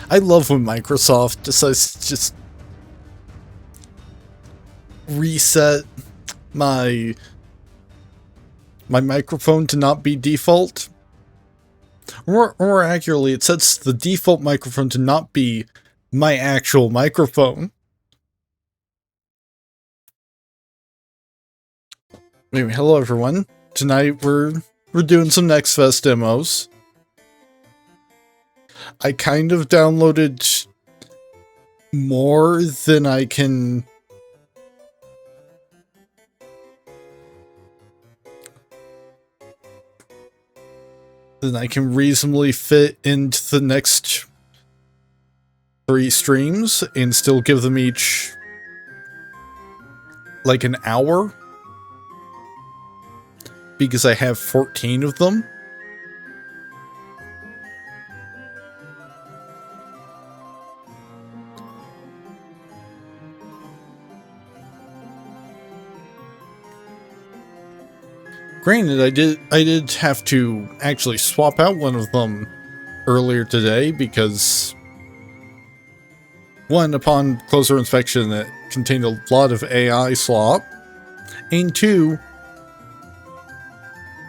I love when Microsoft decides to just reset my microphone to not be default. Or more accurately, it sets the default microphone to not be my actual microphone. Anyway, hello everyone. Tonight we're doing some Next Fest demos. I kind of downloaded more than I can reasonably fit into the next 3 streams and still give them each like an hour, because I have 14 of them. Granted, I did have to actually swap out one of them earlier today because, one, upon closer inspection, it contained a lot of AI slop, and two,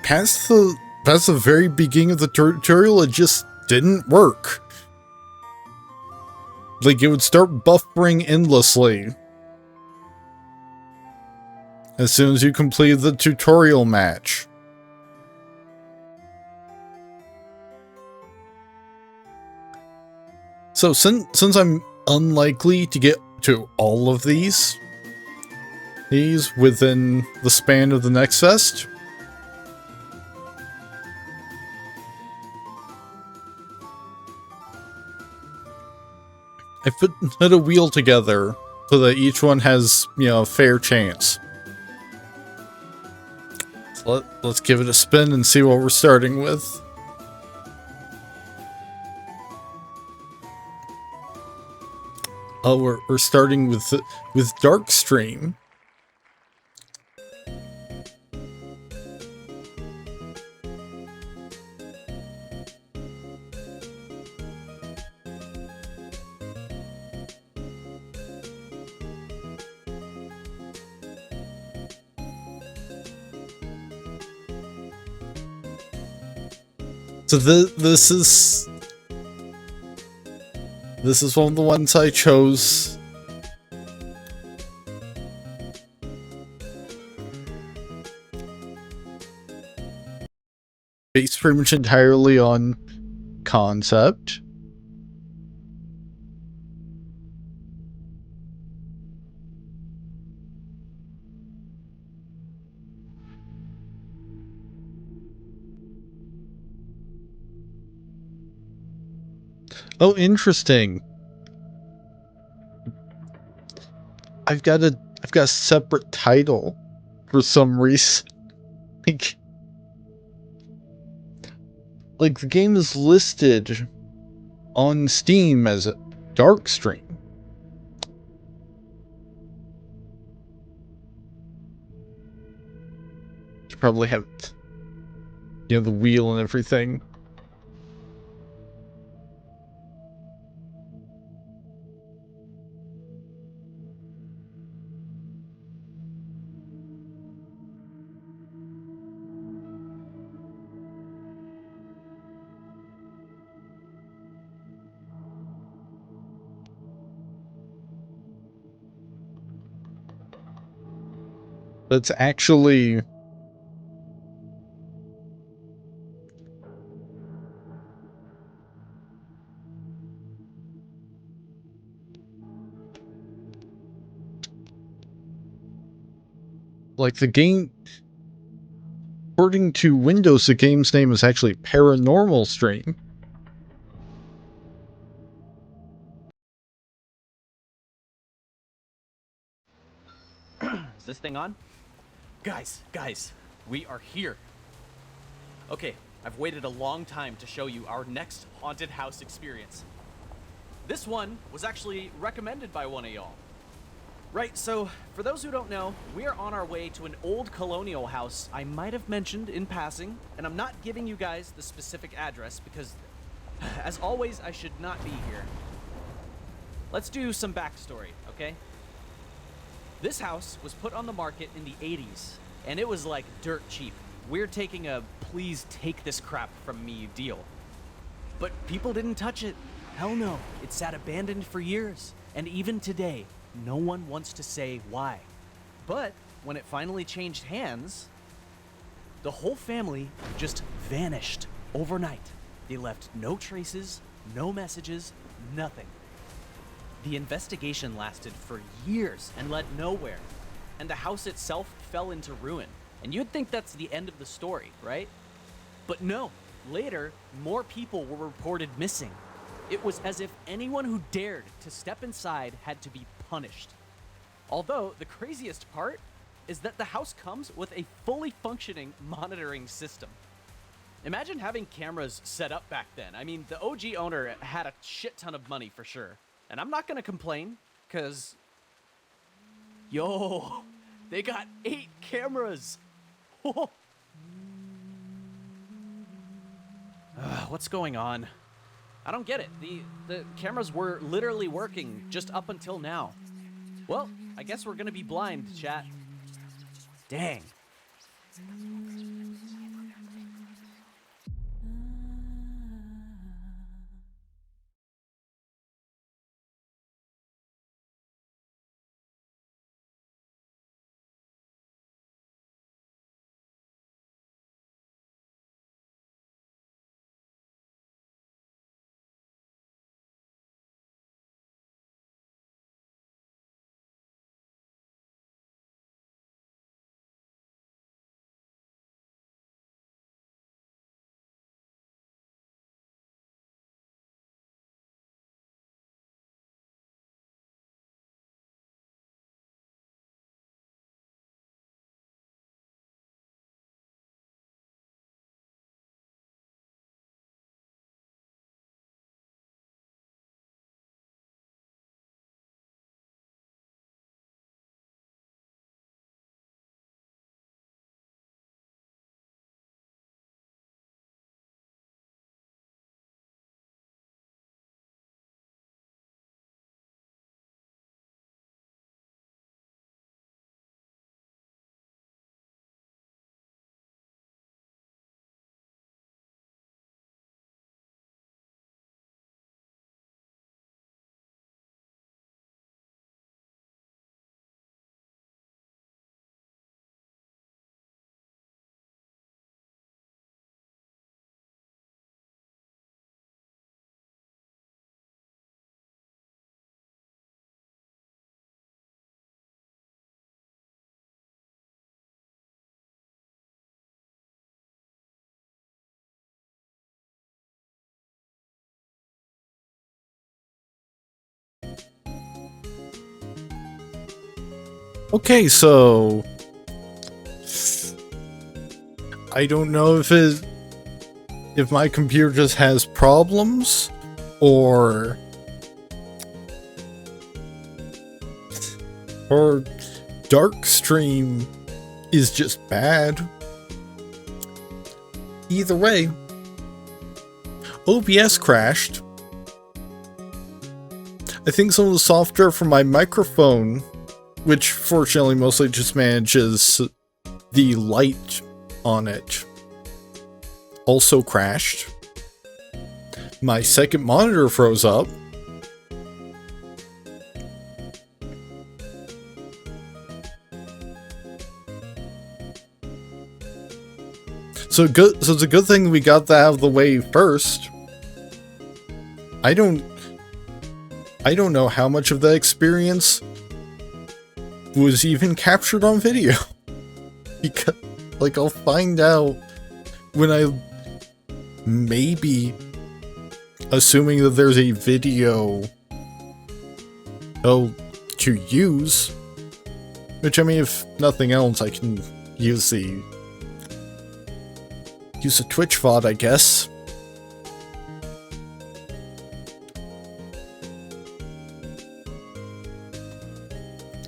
past the very beginning of the tutorial, it just didn't work. Like, it would start buffering endlessly as soon as you completed the tutorial match. So since I'm unlikely to get to all of these within the span of the next fest, I put a wheel together so that each one has, a fair chance. So let's give it a spin and see what we're starting with. Oh, we're starting with Darkstream. So this is one of the ones I chose. Based pretty much entirely on concept. Oh, interesting. I've got a separate title for some reason. Like the game is listed on Steam as Darkstream. You probably have, the wheel and everything. That's actually like the game, according to Windows, the game's name is actually Paranormal Stream. Is this thing on? Guys, we are here. Okay, I've waited a long time to show you our next haunted house experience. This one was actually recommended by one of y'all. Right, so for those who don't know, we are on our way to an old colonial house I might have mentioned in passing, and I'm not giving you guys the specific address because, as always, I should not be here. let's do some backstory, okay? This house was put on the market in the 80s, and it was like dirt cheap. We're taking a please take this crap from me deal. But people didn't touch it. Hell no. It sat abandoned for years. And even today, no one wants to say why. But when it finally changed hands, the whole family just vanished overnight. They left no traces, no messages, nothing. The investigation lasted for years and led nowhere. And the house itself fell into ruin. And you'd think that's the end of the story, right? But no. Later, more people were reported missing. It was as if anyone who dared to step inside had to be punished. Although, the craziest part is that the house comes with a fully functioning monitoring system. Imagine having cameras set up back then. I mean, the OG owner had a shit ton of money for sure. And I'm not gonna complain, cause... Yo, they got 8 cameras! What's going on? I don't get it. The cameras were literally working just up until now. Well, I guess we're gonna be blind, chat. Dang. Okay, so I don't know if my computer just has problems or dark stream is just bad. Either way, OBS crashed. I think some of the software for my microphone, which fortunately mostly just manages the light on it, also crashed. My second monitor froze up. So it's a good thing we got that out of the way first. I don't know how much of that experience was even captured on video. Because, like, I'll find out when I maybe, assuming that there's a video to use, which, I mean, if nothing else, I can use a Twitch VOD, I guess.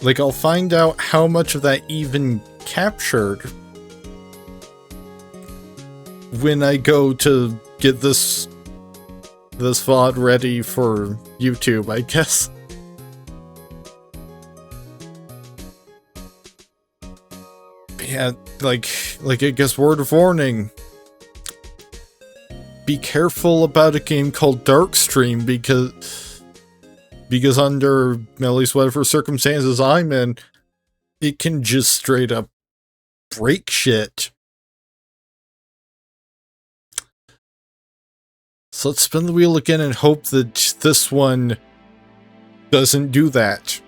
Like, I'll find out how much of that even captured when I go to get this VOD ready for YouTube, I guess. Yeah, like I guess word of warning. Be careful about a game called Darkstream because under at least whatever circumstances I'm in, it can just straight up break shit. So let's spin the wheel again and hope that this one doesn't do that.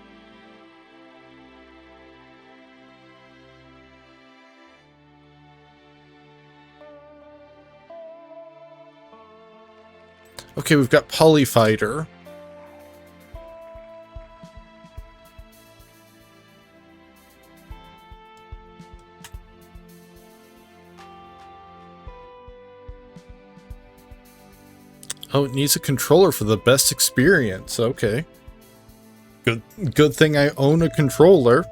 Okay, we've got Polyfighter. Oh, it needs a controller for the best experience. Okay. Good thing I own a controller.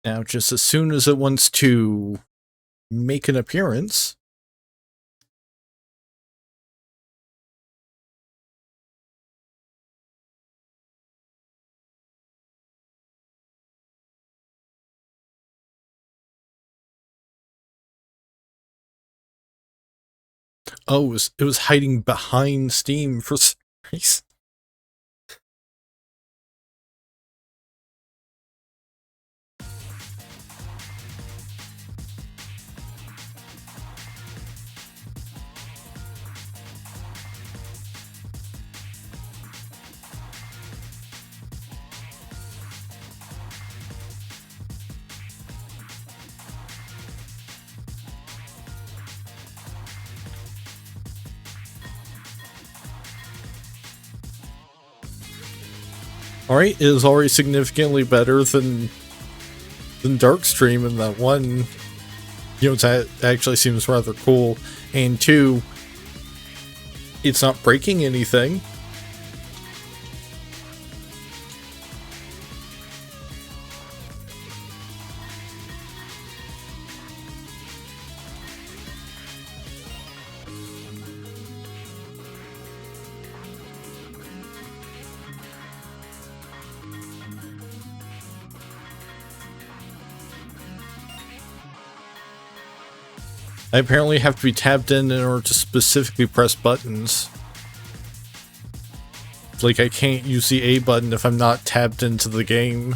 Now, just as soon as it wants to make an appearance. Oh, it was hiding behind Steam for some reason. Alright, it is already significantly better than Darkstream, and that one, you know, that actually seems rather cool. And two, it's not breaking anything. I apparently have to be tapped in order to specifically press buttons. Like, I can't use the A button if I'm not tapped into the game.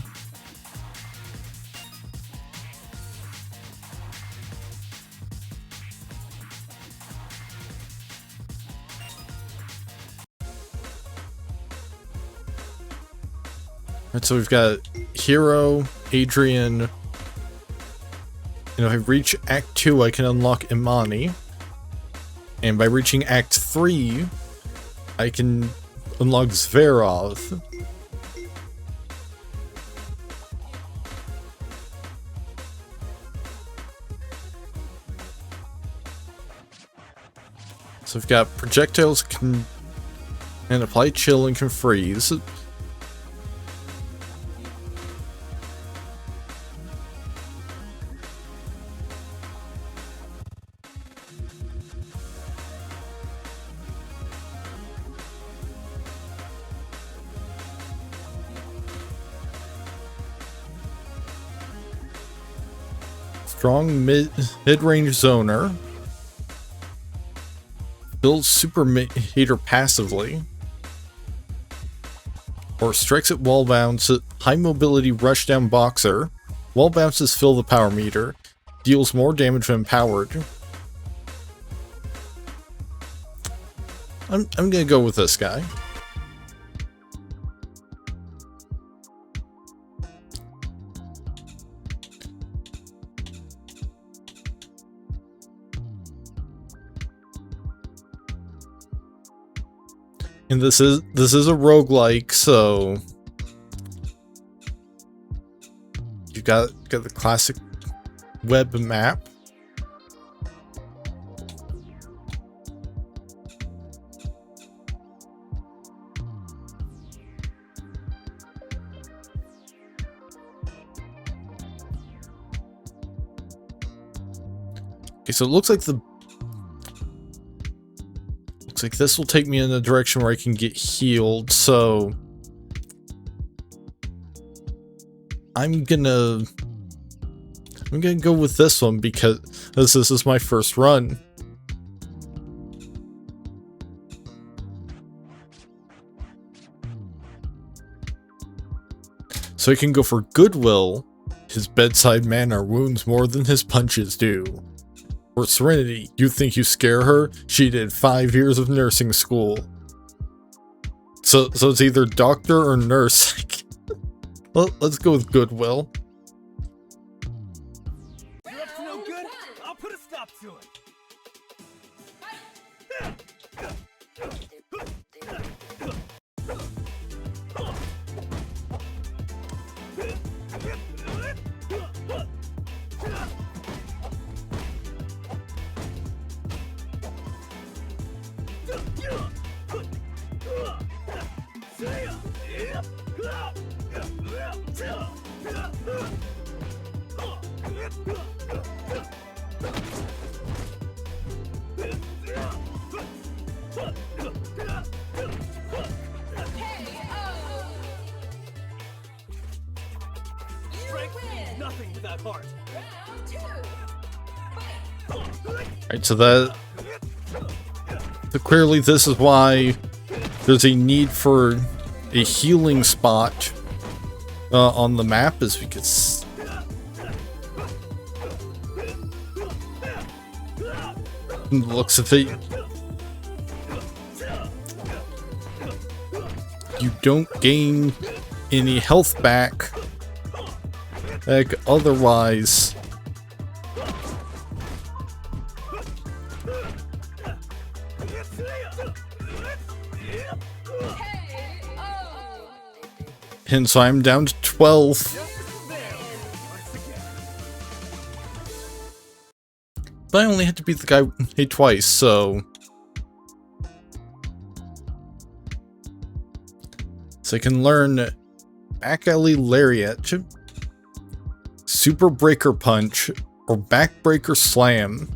Alright, so we've got Hero, Adrian. And if I reach Act 2, I can unlock Imani. And by reaching Act 3, I can unlock Zverov. So we've got projectiles can and apply chill and can freeze. Strong mid-range zoner. Builds super meter passively. Or strikes at wall bounce. High mobility rushdown boxer. Wall bounces fill the power meter. Deals more damage when powered. I'm gonna go with this guy. And this is a roguelike, so you got the classic web map. Okay, so it looks like this will take me in a direction where I can get healed, so I'm gonna go with this one because this is my first run. So I can go for Goodwill. His bedside manner wounds more than his punches do. Or Serenity, you think you scare her? She did 5 years of nursing school. So it's either doctor or nurse. Well, let's go with Goodwill. You're up to no good? I'll put a stop to it. Nothing without heart. Alright, so clearly this is why there's a need for a healing spot on the map, is because looks of it, you don't gain any health back like otherwise. And so I'm down to 12. But I only had to beat the guy twice, so I can learn Back Alley Lariat, Super Breaker Punch, or Backbreaker Slam.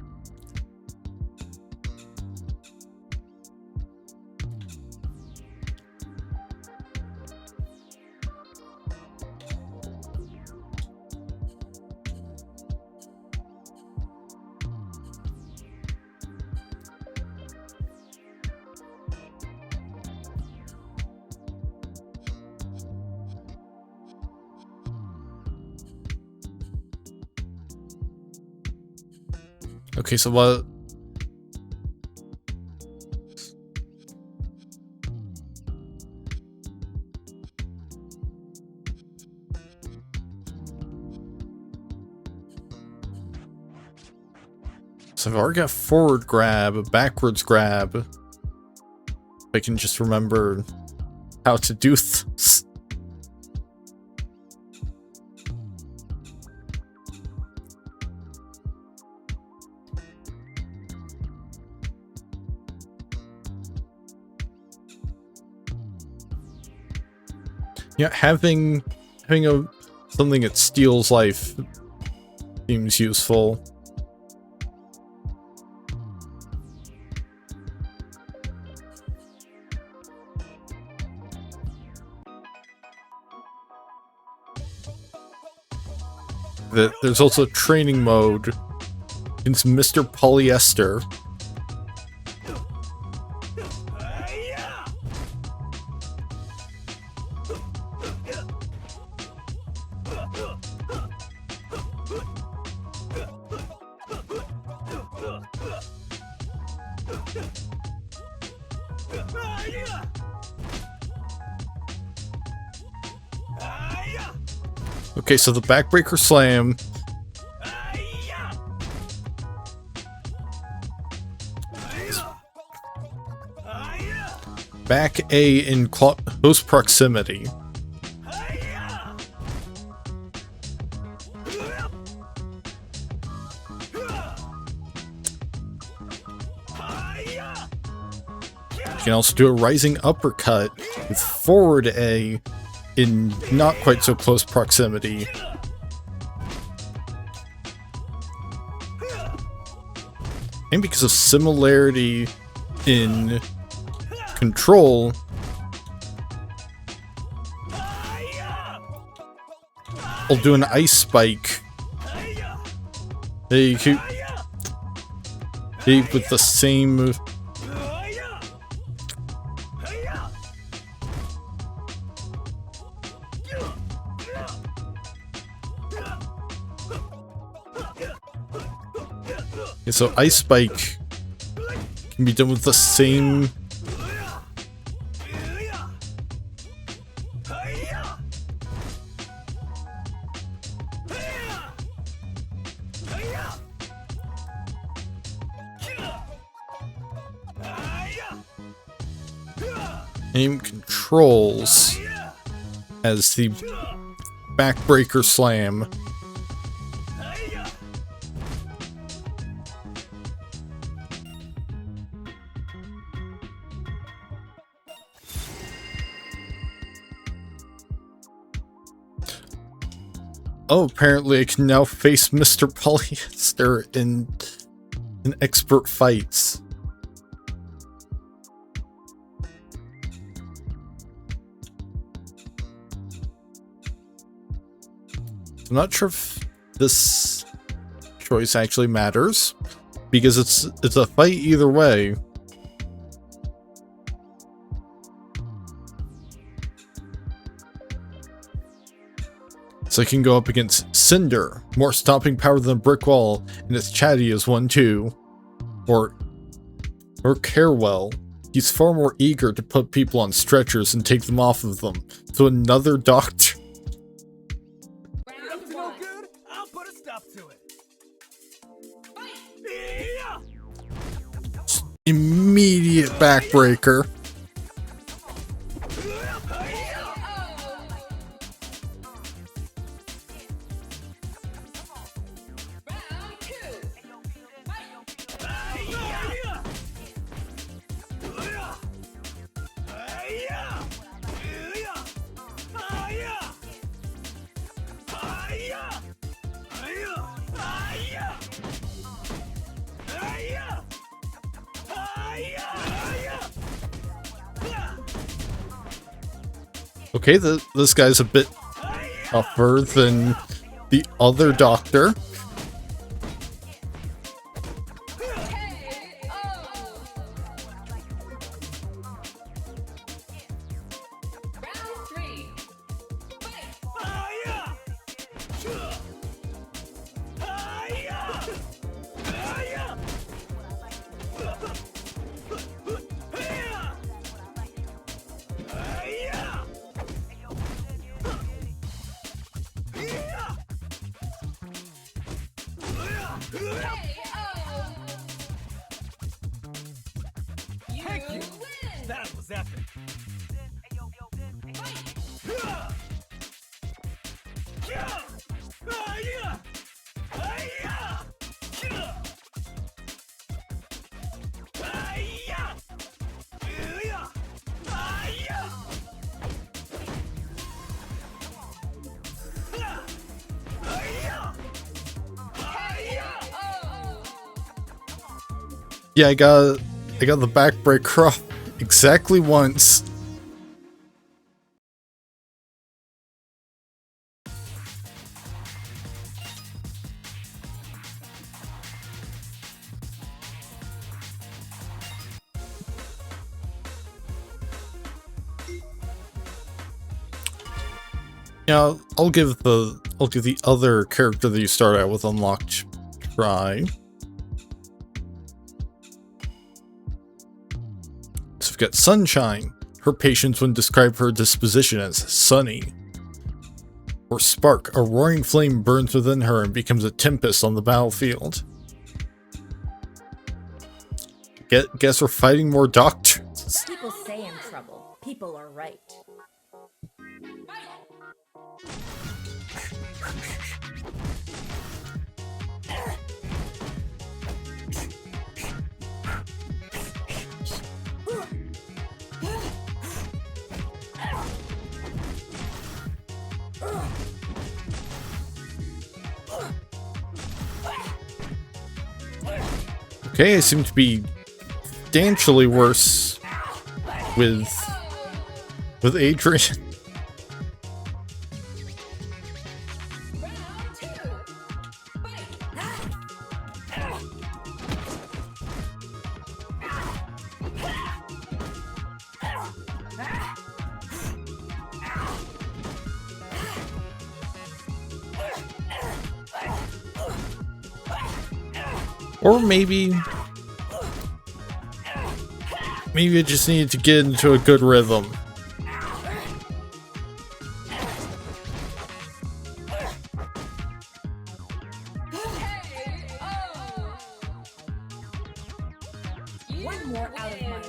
Okay, so what? So I've already got forward grab, backwards grab. If I can just remember how to do this. Yeah, having something that steals life seems useful. There's also training mode. It's Mr. Polyester. Okay, so the Backbreaker Slam. Back A in close proximity. You can also do a rising uppercut with forward A in not quite so close proximity. And because of similarity in control, I'll do an ice spike. They with the same. Okay, so ice spike can be done with the same. Aim controls as the backbreaker slam. Oh, apparently I can now face Mr. Polyester in expert fights. I'm not sure if this choice actually matters, because it's a fight either way. So I can go up against Cinder, more stomping power than a brick wall, and as chatty as one too. Or Carewell. He's far more eager to put people on stretchers and take them off of them. So another doctor. You're up to no good? I'll put a stop to it. Immediate backbreaker. Okay, this guy's a bit tougher than the other doctor. Thank you. That was epic. Yeah, I got the backbreaker off exactly once. Yeah, I'll give the other character that you start out with unlocked a try. So we've got Sunshine. Her patients would describe her disposition as sunny. Or Spark. A roaring flame burns within her and becomes a tempest on the battlefield. Guess we're fighting more doctors. People say I'm trouble. People are right. Okay, I seem to be substantially worse with Adrian. Or maybe I just needed to get into a good rhythm. One more out of my way.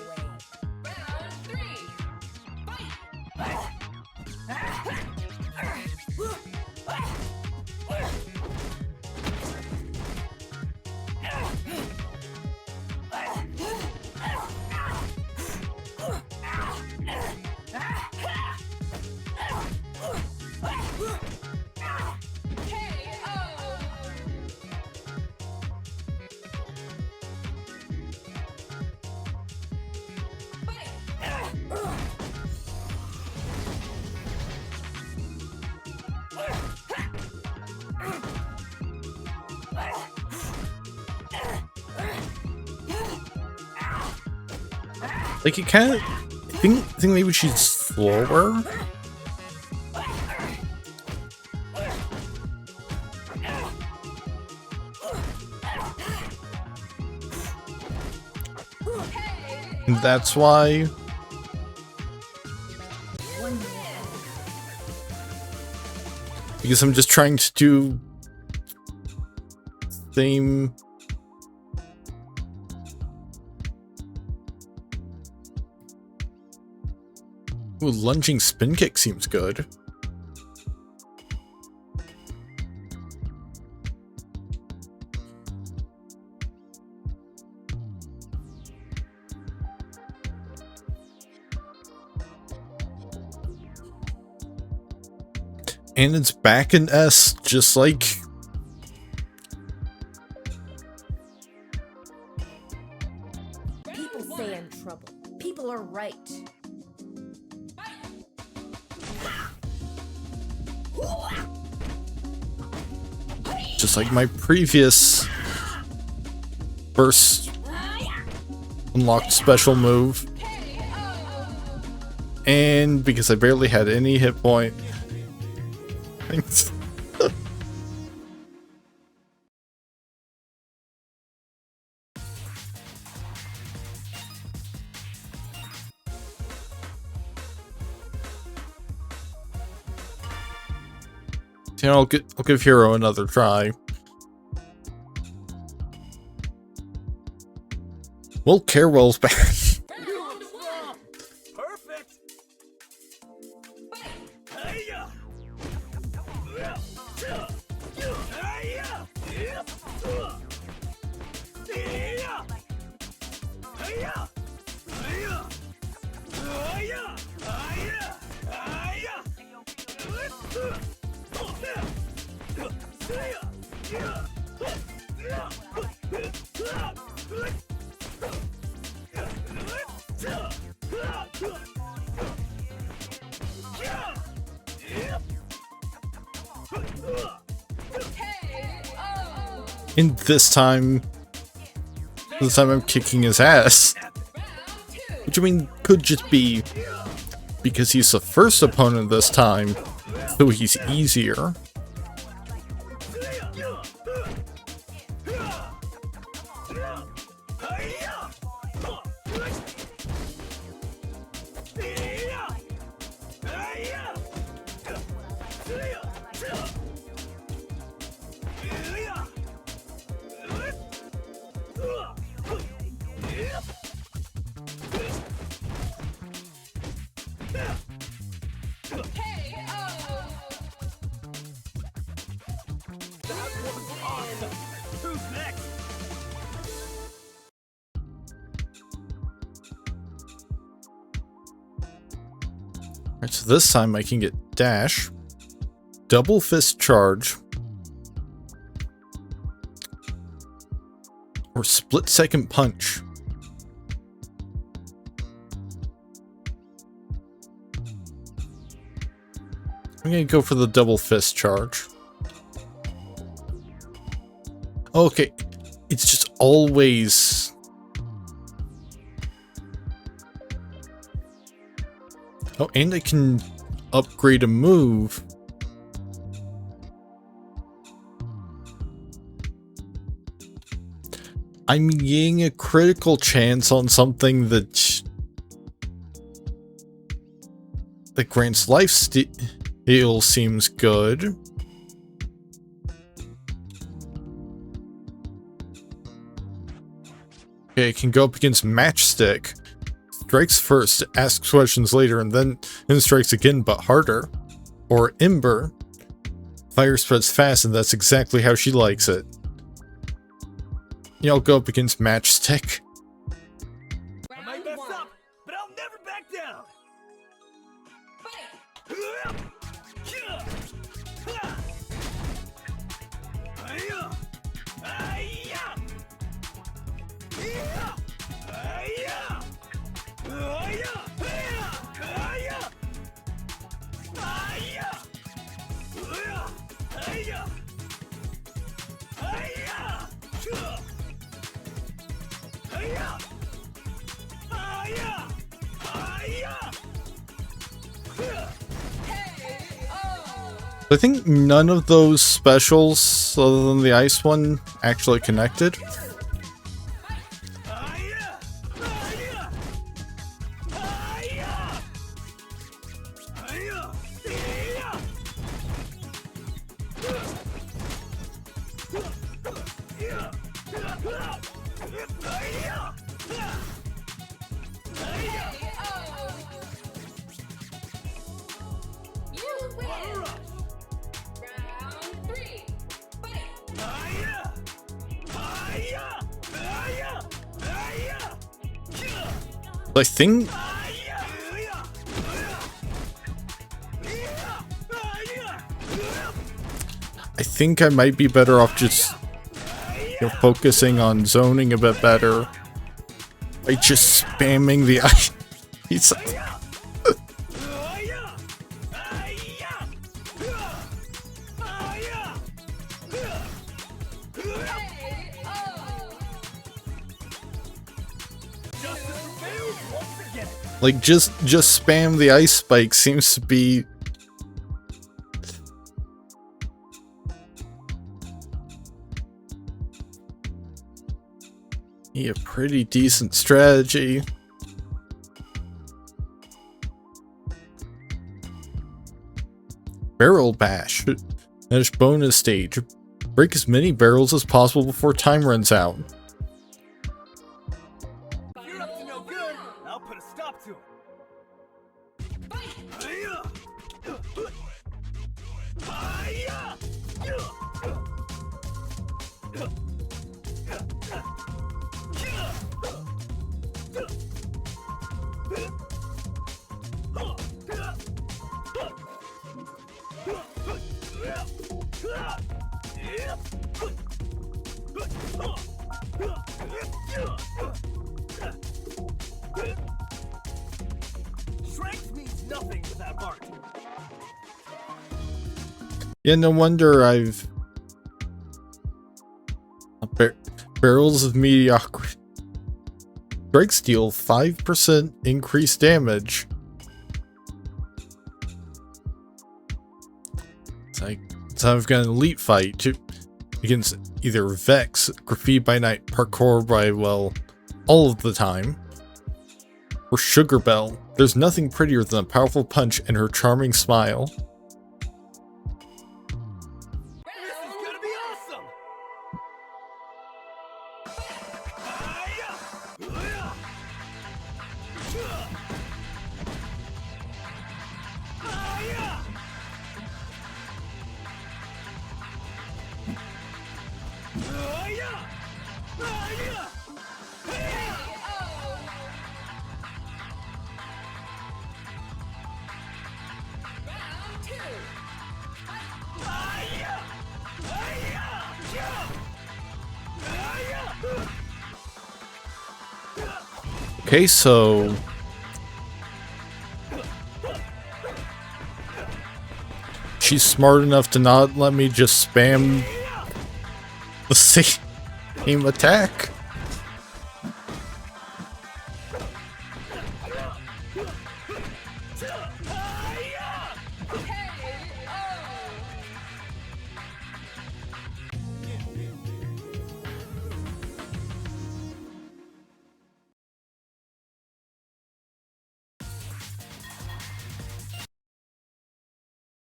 Like, it kind of... I think maybe she's slower? And that's why... Because I'm just trying to do... same... Ooh, lunging spin kick seems good. And it's back in S, just like... People say I'm trouble. People are right. Just like my previous first unlocked special move. And because I barely had any hit point. Thanks. You know, I'll give Hero another try. Well, Carewell's back. Perfect. And this time I'm kicking his ass. Which, I mean, could just be because he's the first opponent this time, so he's easier. That was awesome. Who's next? Alright, so this time I can get dash, double fist charge, or split second punch. I'm gonna go for the double fist charge. Okay, it's just always... Oh, and I can upgrade a move. I'm getting a critical chance on something that grants life steal seems good. Okay, I can go up against Matchstick. Strikes first, asks questions later, and then strikes again, but harder. Or Ember. Fire spreads fast, and that's exactly how she likes it. Yeah, I'll go up against Matchstick. I might mess up, but I'll never back down. I think none of those specials, other than the ice one, actually connected. I think I might be better off just, you know, focusing on zoning a bit better. By just spamming the ice. Like, just spam the ice spike seems to be... a pretty decent strategy. Barrel bash. Finish bonus stage. Break as many barrels as possible before time runs out. If you're up to no good, I'll put a stop to it. Strength means nothing without heart. Yeah, no wonder I've... Barrels of mediocrity. Strikes deal 5% increased damage. So I've got an elite fight against either Vex, Graffiti by Night, Parkour by, well, all of the time, or Sugar Belle. There's nothing prettier than a powerful punch and her charming smile. This is gonna be awesome! Okay, so she's smart enough to not let me just spam the same attack.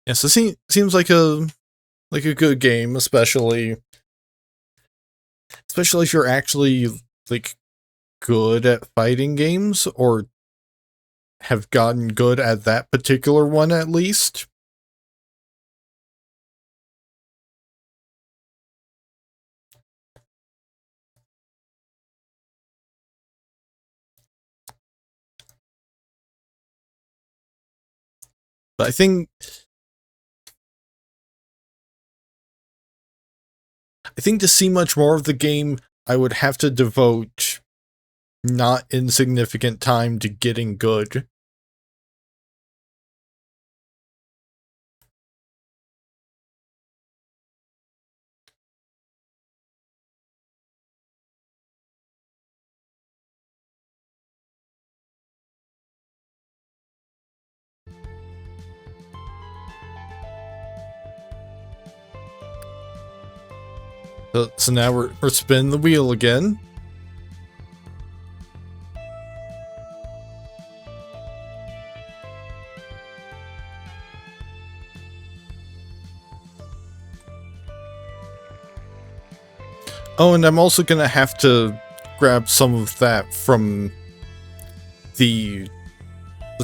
Yes, it seems like a good game, especially if you're actually like good at fighting games or have gotten good at that particular one at least. But I think to see much more of the game, I would have to devote not insignificant time to getting good. So now we're spinning the wheel again. Oh, and I'm also gonna have to grab some of that from the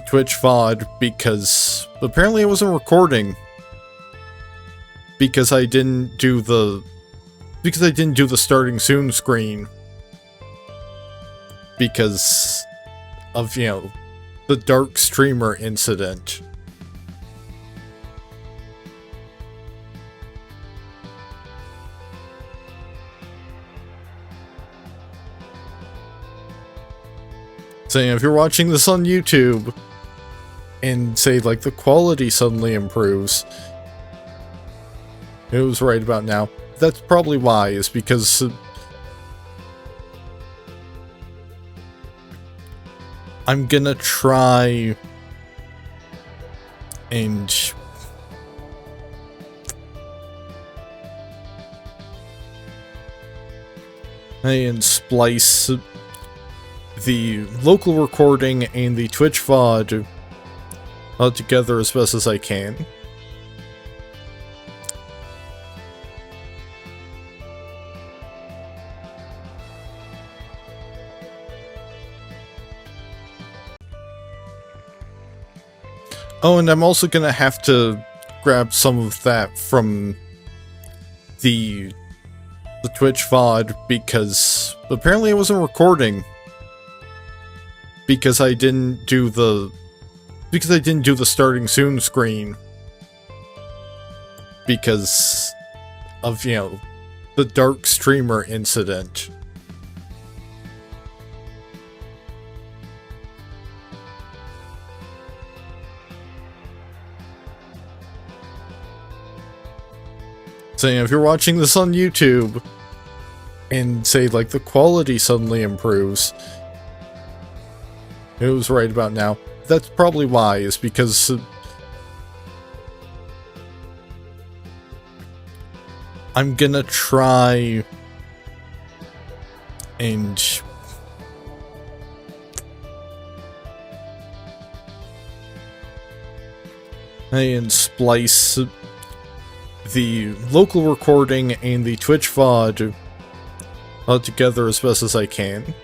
Twitch VOD because apparently it wasn't recording because I didn't do the starting soon screen because of, you know, the dark streamer incident. So, you know, if you're watching this on YouTube and say, like, the quality suddenly improves, it was right about now. That's probably why, is because I'm gonna try and splice the local recording and the Twitch VOD together as best as I can. Oh, and I'm also gonna have to grab some of that from the Twitch VOD because apparently it wasn't recording because I didn't do the starting soon screen because of, you know, the dark streamer incident. So, you know, if you're watching this on YouTube and say, like, the quality suddenly improves, it was right about now. That's probably why, is because I'm gonna try and splice the local recording and the Twitch VOD together as best as I can.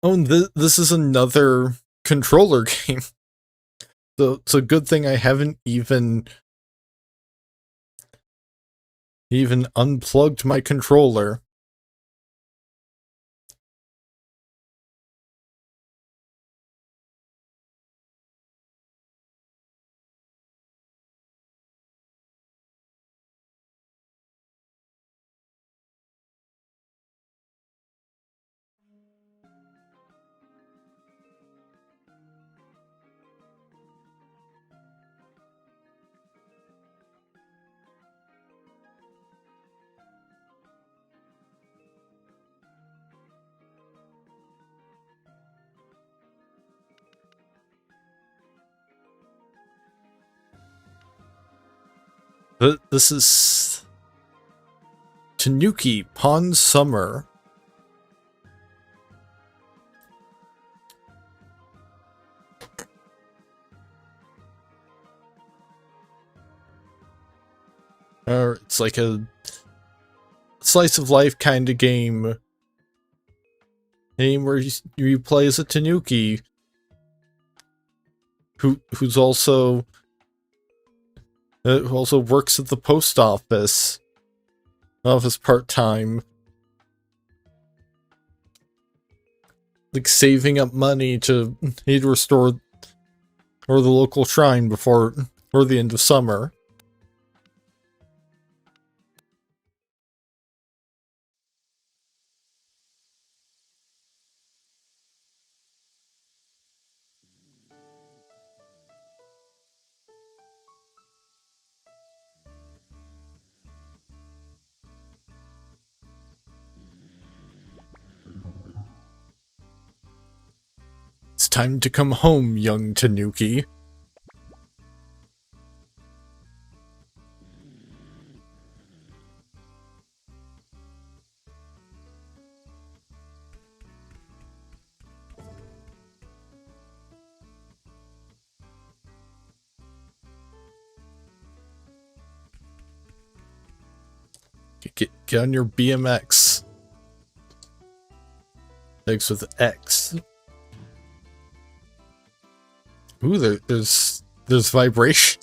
Oh, and this is another controller game. So it's a good thing I haven't even He even unplugged my controller. This is Tanuki Pond Summer. It's like a slice of life kind of game. Game where you play as a Tanuki who also works at the post office part-time, like saving up money to restore the local shrine before the end of summer. It's time to come home, young Tanuki. Get on your BMX. X with X. Ooh, there's vibration.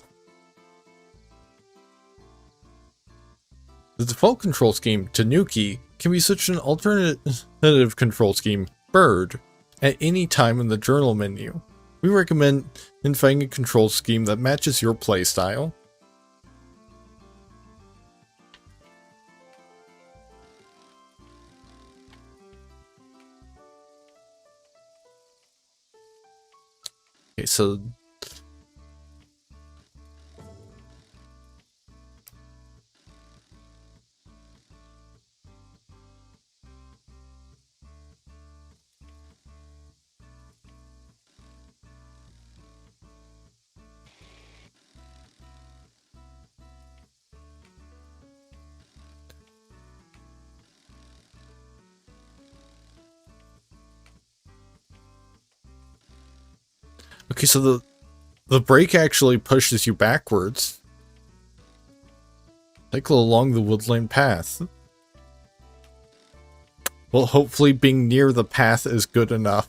The default control scheme, Tanuki, can be such an alternative control scheme, Bird, at any time in the journal menu. We recommend finding a control scheme that matches your playstyle. Okay, so okay, so the brake actually pushes you backwards. Cycle along the woodland path. Well, hopefully being near the path is good enough.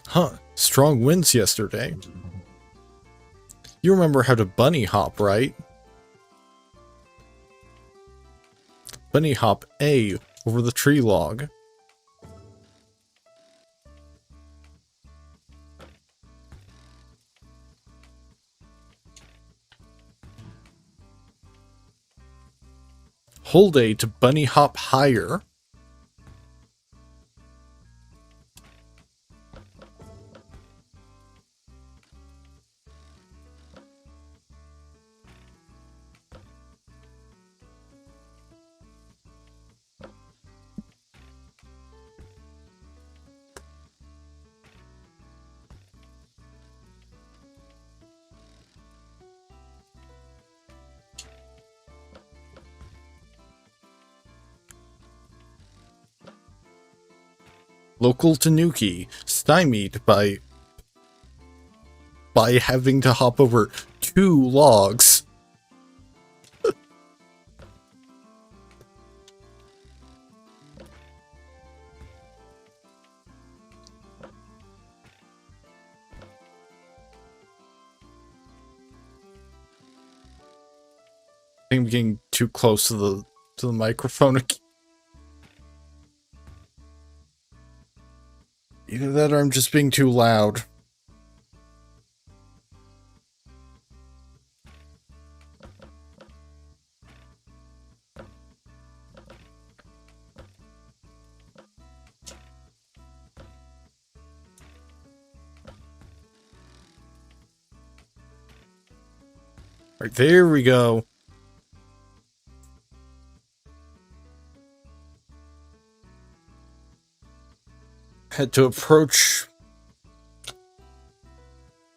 Huh, strong winds yesterday. You remember how to bunny hop, right? Bunny hop A over the tree log. Hold A to bunny hop higher. Local Tanuki, stymied by having to hop over 2 logs. I'm getting too close to the microphone again. Either that or I'm just being too loud. Alright, there we go. Had to approach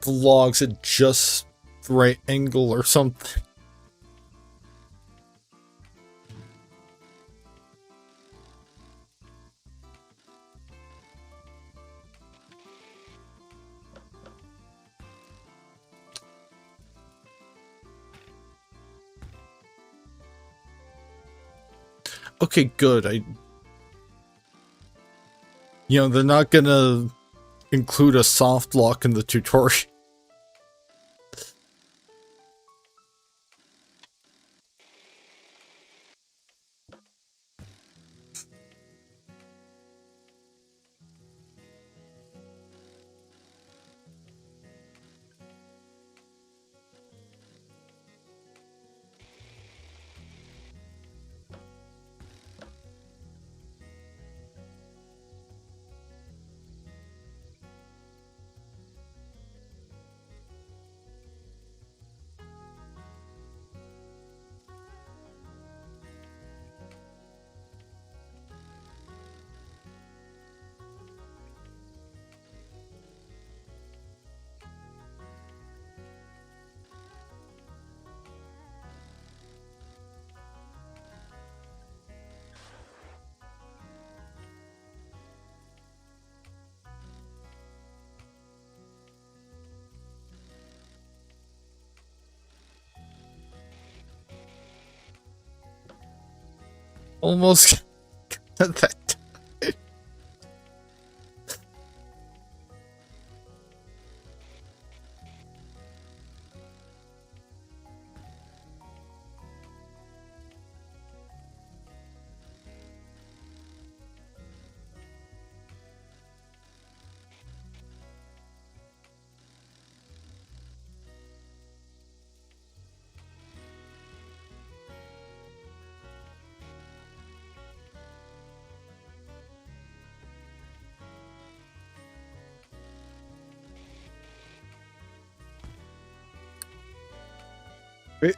the logs at just the right angle or something. Okay, good. You know, they're not gonna include a soft lock in the tutorial. Almost got that.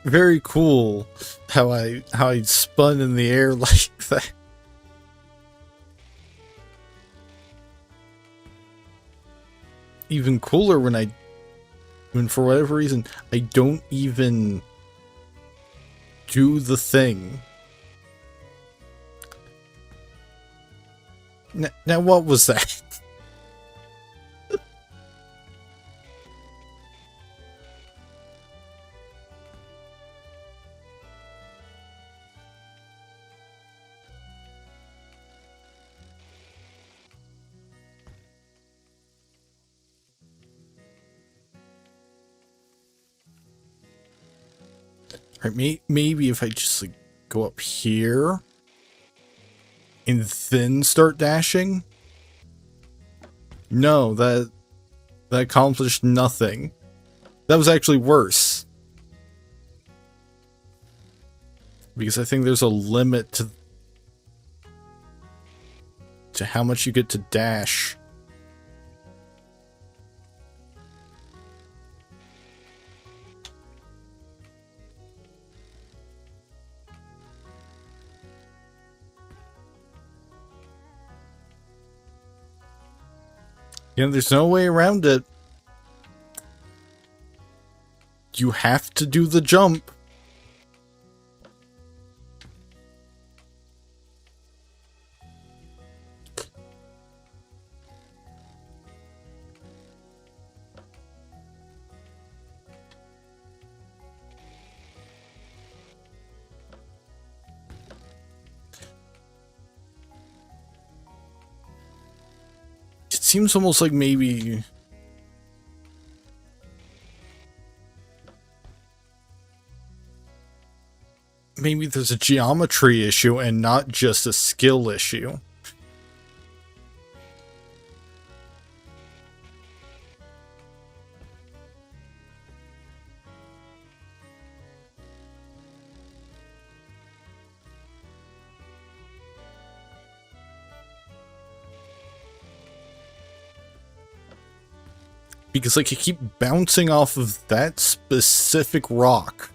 Very cool how I spun in the air like that. Even cooler when for whatever reason I don't even do the thing. Now what was that? Alright, maybe if I just like go up here and then start dashing. No, that accomplished nothing. That was actually worse. Because I think there's a limit to how much you get to dash. You know, there's no way around it. You have to do the jump. It seems almost like maybe maybe there's a geometry issue and not just a skill issue. Because, like, you keep bouncing off of that specific rock.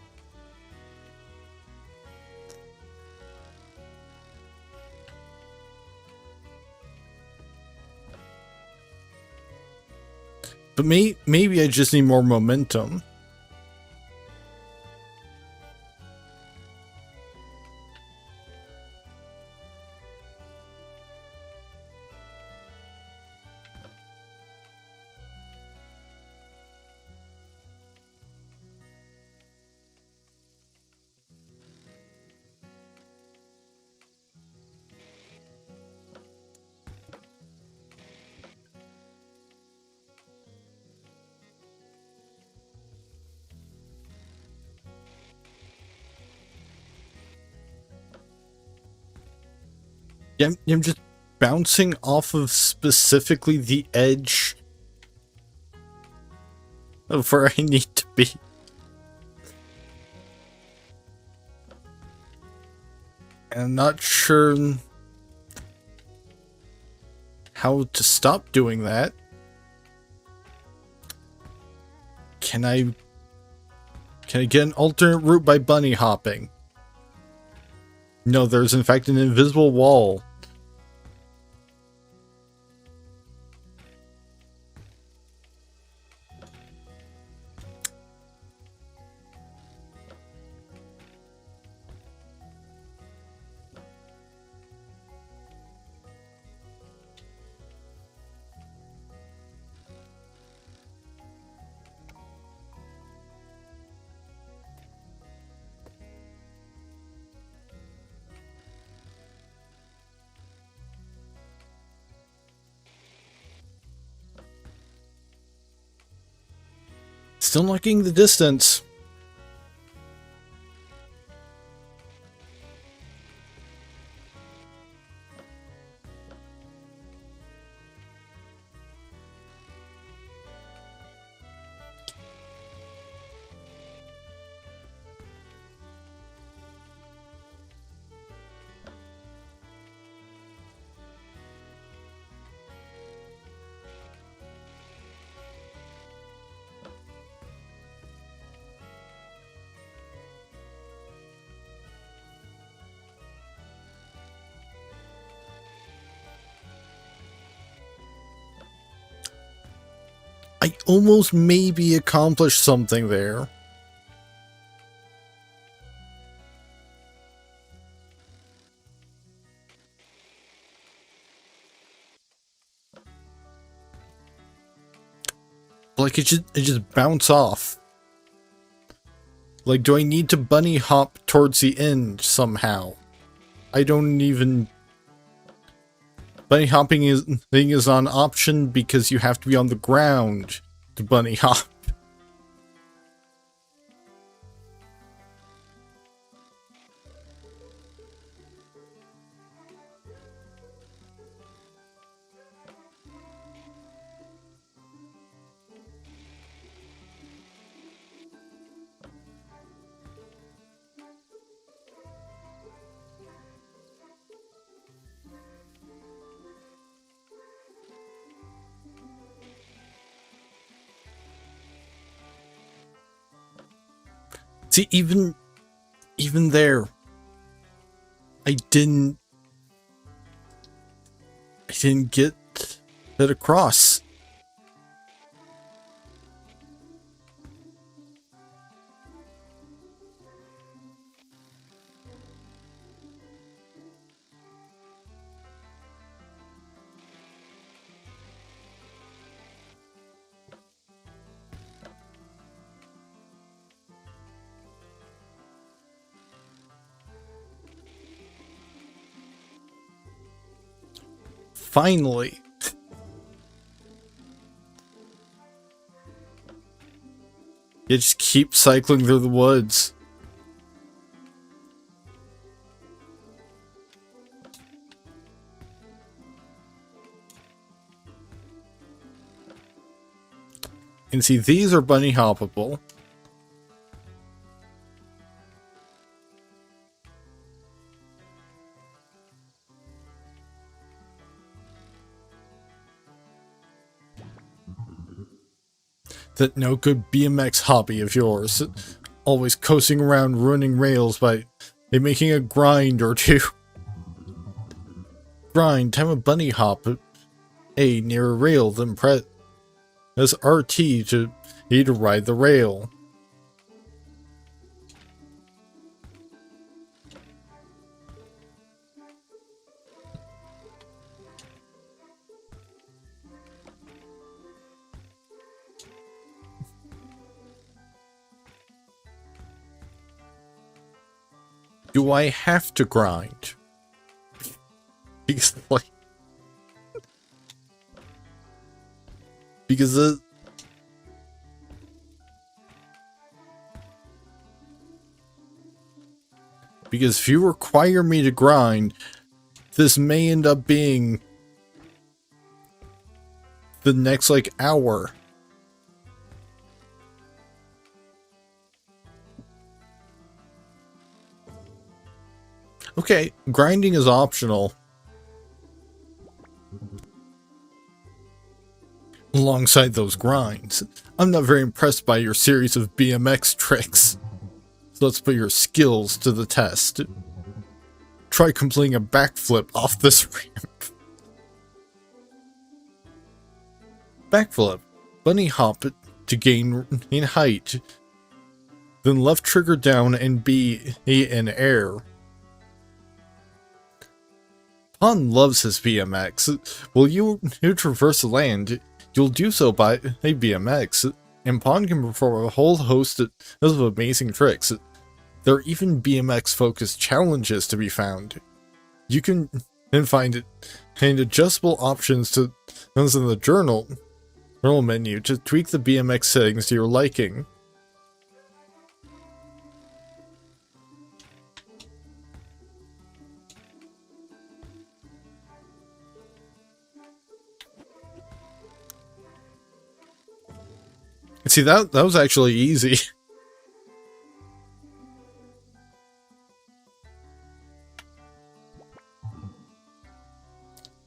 But maybe I just need more momentum. Yeah, I'm just bouncing off of specifically the edge of where I need to be. And I'm not sure how to stop doing that. Can I get an alternate route by bunny hopping? No, there's in fact an invisible wall. Still not getting the distance. I almost maybe accomplished something there. Like it just bounce off. Like, do I need to bunny hop towards the end somehow? I don't even... Bunny hopping is on option because you have to be on the ground to bunny hop. See, even there, I didn't get that across. Finally. You just keep cycling through the woods. And see, these are bunny hoppable. That no good BMX hobby of yours. Always coasting around ruining rails by making a grind or two. Grind, time a bunny hop A near a rail, then press RT to ride the rail. Do I have to grind? Because, like... Because if you require me to grind, this may end up being the next, like, hour. Okay, grinding is optional. Alongside those grinds, I'm not very impressed by your series of BMX tricks. So let's put your skills to the test. Try completing a backflip off this ramp. Backflip. Bunny hop to gain in height. Then left trigger down and be in air. Pon loves his BMX. Will you traverse the land? You'll do so by a BMX. And Pon can perform a whole host of amazing tricks. There are even BMX-focused challenges to be found. You can then find adjustable options to those in the journal menu to tweak the BMX settings to your liking. See, that was actually easy.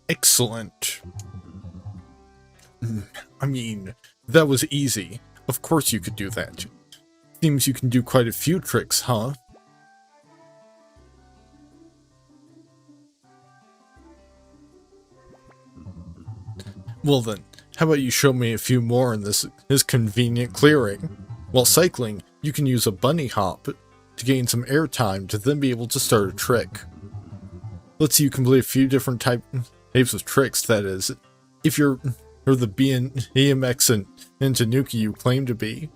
Excellent. I mean, that was easy. Of course you could do that. Seems you can do quite a few tricks, huh? Well then, how about you show me a few more in this convenient clearing? While cycling, you can use a bunny hop to gain some airtime to then be able to start a trick. Let's see you complete a few different types of tricks, that is, if you're the BMX and TANUKI you claim to be.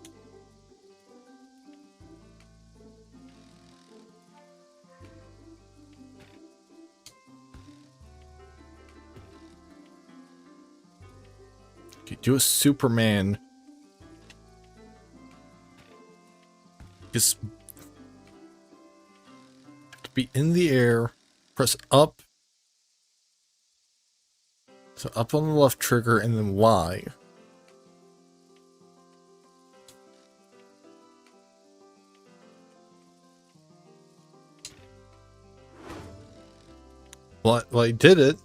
Okay, do a Superman. Just to be in the air, press up. So up on the left trigger and then Y. Well, I did it.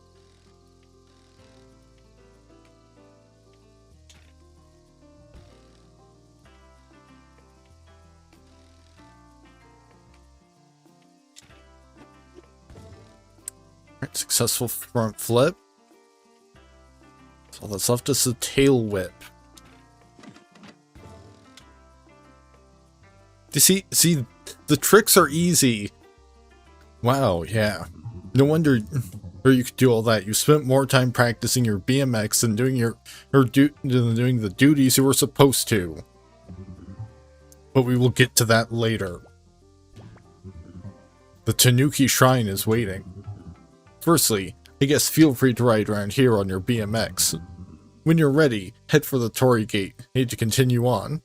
Alright, successful front flip. So that's left us a tail whip. You see, the tricks are easy. Wow, yeah. No wonder you could do all that. You spent more time practicing your BMX than doing doing the duties you were supposed to. But we will get to that later. The TANUKI Shrine is waiting. Firstly, I guess feel free to ride around here on your BMX. When you're ready, head for the Torii Gate. Need to continue on.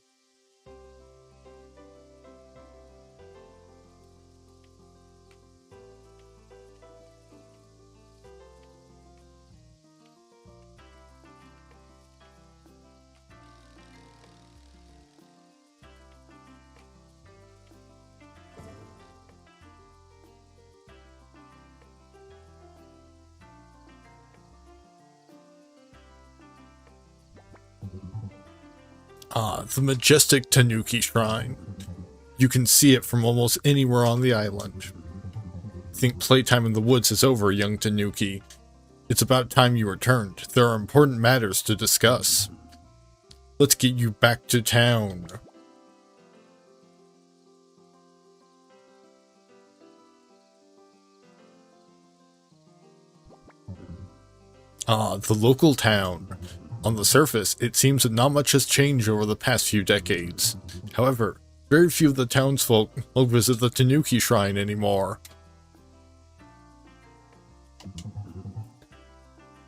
Ah, the majestic Tanuki Shrine. You can see it from almost anywhere on the island. I think playtime in the woods is over, young Tanuki. It's about time you returned. There are important matters to discuss. Let's get you back to town. Ah, the local town. On the surface, it seems that not much has changed over the past few decades. However, very few of the townsfolk will visit the Tanuki Shrine anymore.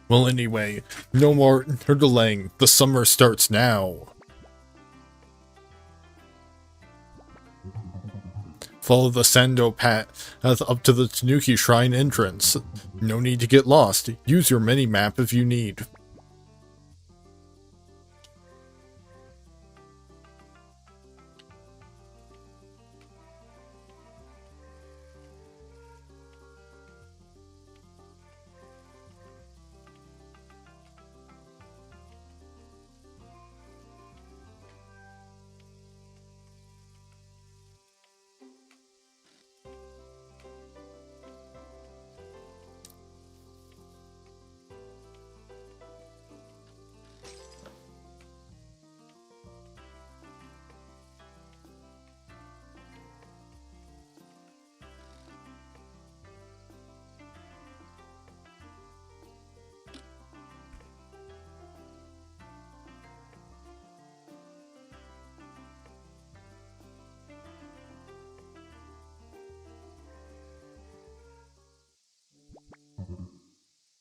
Well, anyway, no more delaying. The summer starts now. Follow the Sando path up to the Tanuki Shrine entrance. No need to get lost. Use your mini-map if you need.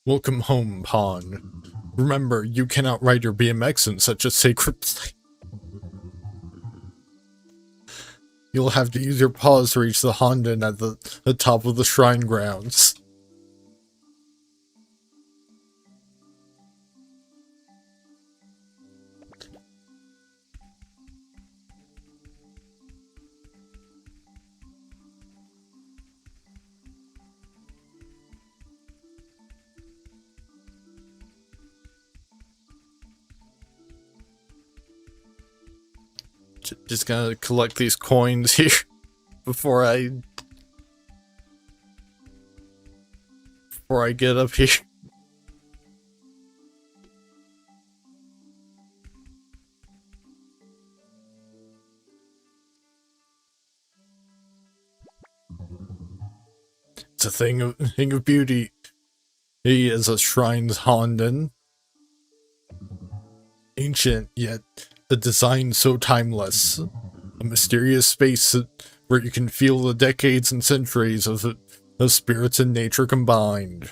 Welcome home, Pawn. Remember, you cannot ride your BMX in such a sacred place. You'll have to use your paws to reach the Honden at the top of the shrine grounds. Just gonna collect these coins here before I get up here. It's a thing of beauty. He is a shrine's Honden. Ancient, yet a design so timeless. A mysterious space where you can feel the decades and centuries of spirits and nature combined.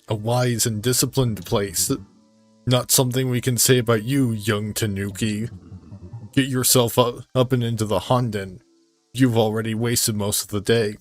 A wise and disciplined place. Not something we can say about you, young Tanuki. Get yourself up and into the Honden. You've already wasted most of the day.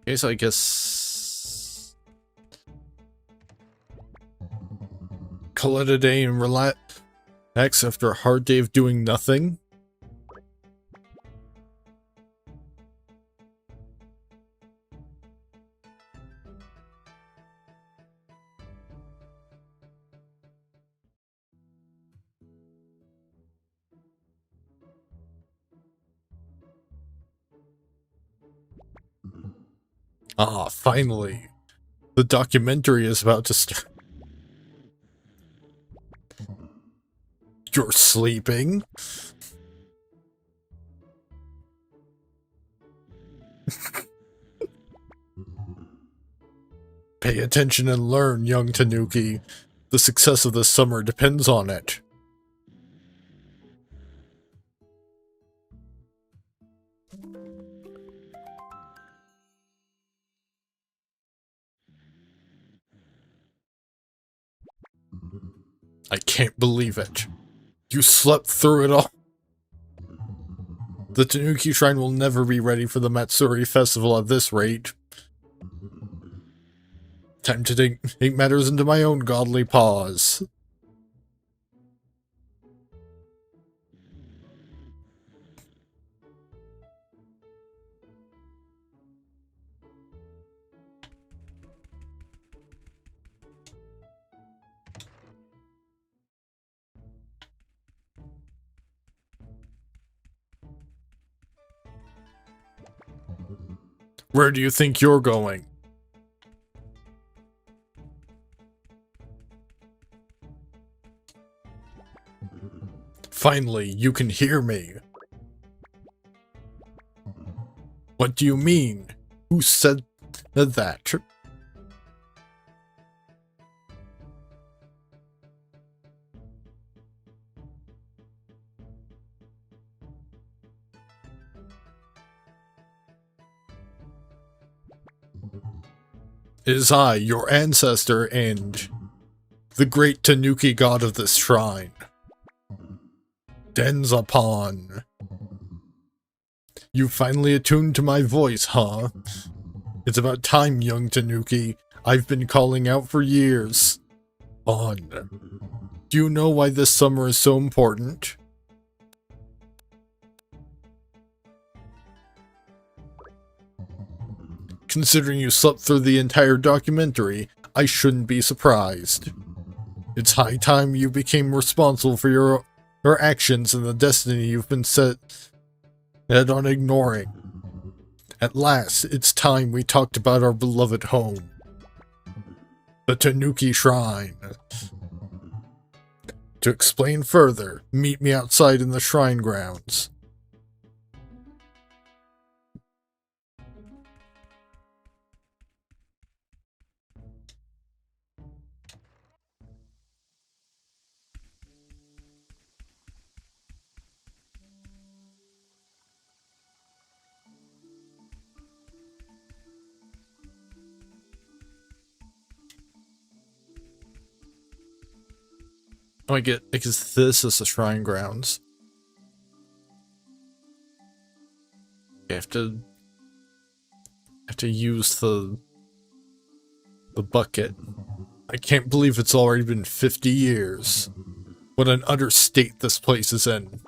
Okay, so I guess call it a day and relax after a hard day of doing nothing. Ah, finally. The documentary is about to start. You're sleeping? Pay attention and learn, young Tanuki. The success of this summer depends on it. I can't believe it. You slept through it all. The Tanuki Shrine will never be ready for the Matsuri Festival at this rate. Time to take matters into my own godly paws. Where do you think you're going? Finally, you can hear me. What do you mean? Who said that? It is I, your ancestor, and the great Tanuki god of this shrine. Denzapon. You finally attuned to my voice, huh? It's about time, young Tanuki. I've been calling out for years. On. Do you know why this summer is so important? Considering you slept through the entire documentary, I shouldn't be surprised. It's high time you became responsible for your actions and the destiny you've been set on ignoring. At last, it's time we talked about our beloved home. The Tanuki Shrine. To explain further, meet me outside in the shrine grounds. Oh, I guess this is the shrine grounds. I have to use the bucket. I can't believe it's already been 50 years. What an utter state this place is in.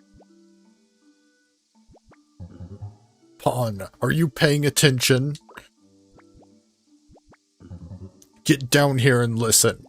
Pawn, are you paying attention? Get down here and listen.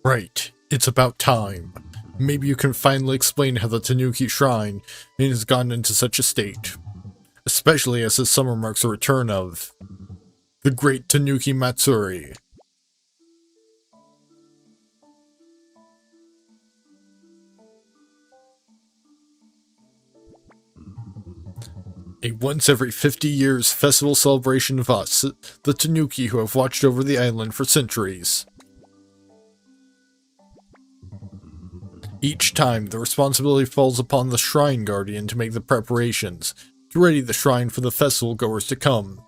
Right, it's about time. Maybe you can finally explain how the Tanuki Shrine has gotten into such a state. Especially as this summer marks the return of the great Tanuki Matsuri. A once every 50 years festival celebration of us, the Tanuki who have watched over the island for centuries. Each time, the responsibility falls upon the Shrine Guardian to make the preparations, to ready the shrine for the festival goers to come.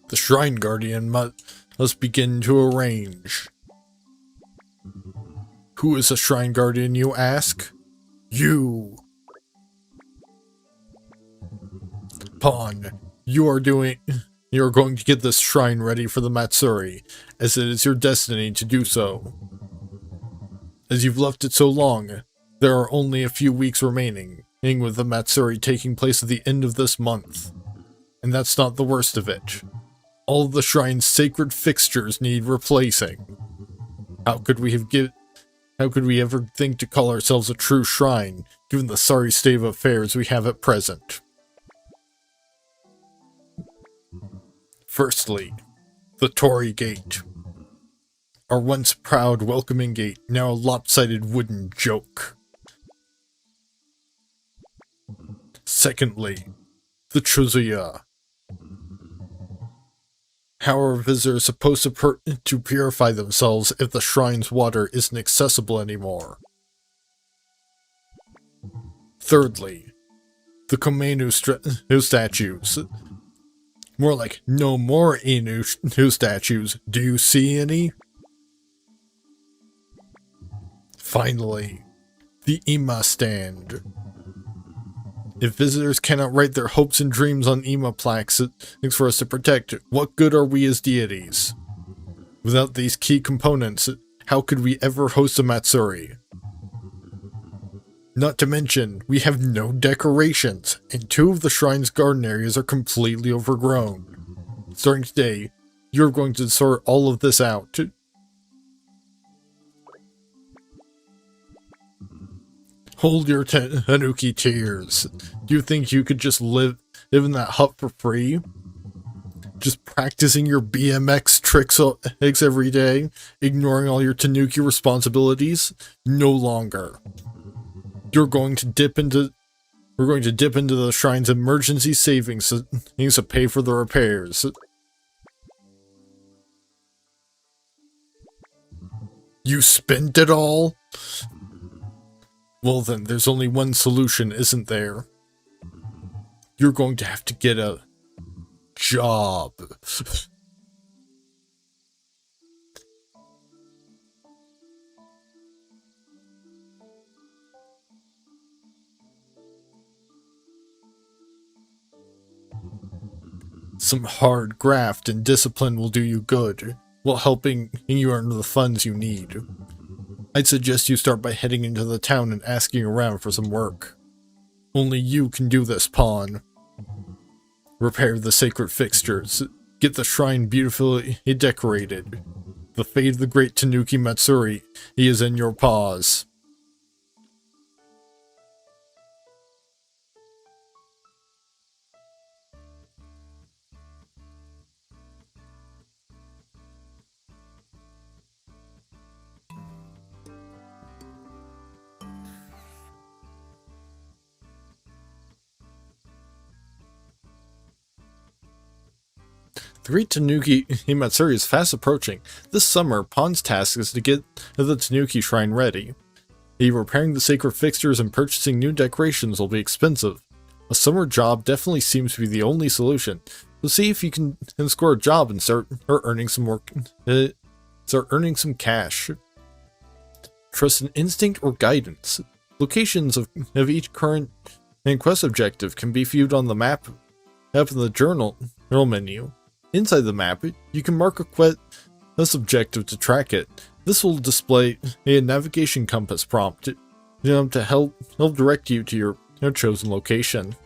The Shrine Guardian must begin to arrange. Who is a Shrine Guardian, you ask? You! Pawn, you are going to get this shrine ready for the Matsuri, as it is your destiny to do so. As you've left it so long, there are only a few weeks remaining, with the Matsuri taking place at the end of this month. And that's not the worst of it. All of the shrine's sacred fixtures need replacing. How could we ever think to call ourselves a true shrine, given the sorry state of affairs we have at present? Firstly, The Torii Gate. Our once proud, welcoming gate, now a lopsided wooden joke. Secondly, the Chuzuya. How are visitors supposed to purify themselves if the shrine's water isn't accessible anymore? Thirdly, the Komenu statues. More like no more Inu statues. Do you see any? Finally, the Ima stand. If visitors cannot write their hopes and dreams on Ima plaques for us to protect, what good are we as deities? Without these key components, how could we ever host a Matsuri? Not to mention, we have no decorations, and 2 of the shrine's garden areas are completely overgrown. Starting today, you're going to sort all of this out. Hold your Tanuki tears. Do you think you could just live in that hut for free? Just practicing your BMX tricks every day, ignoring all your Tanuki responsibilities? No longer. We're going to dip into the shrine's emergency savings to pay for the repairs. You spent it all? Well then, there's only one solution, isn't there? You're going to have to get a job. Some hard graft and discipline will do you good, while helping you earn the funds you need. I'd suggest you start by heading into the town and asking around for some work. Only you can do this, pawn. Repair the sacred fixtures. Get the shrine beautifully decorated. The fate of the great Tanuki Matsuri is in your paws. The great Tanuki Matsuri is fast approaching. This summer, Pawn's task is to get the Tanuki shrine ready. Repairing the sacred fixtures and purchasing new decorations will be expensive. A summer job definitely seems to be the only solution. So see if you can score a job and start earning some cash. Trust an instinct or guidance. Locations of each current and quest objective can be viewed on the map in the journal menu. Inside the map, you can mark a quest objective to track it. This will display a navigation compass prompt to help direct you to your chosen location.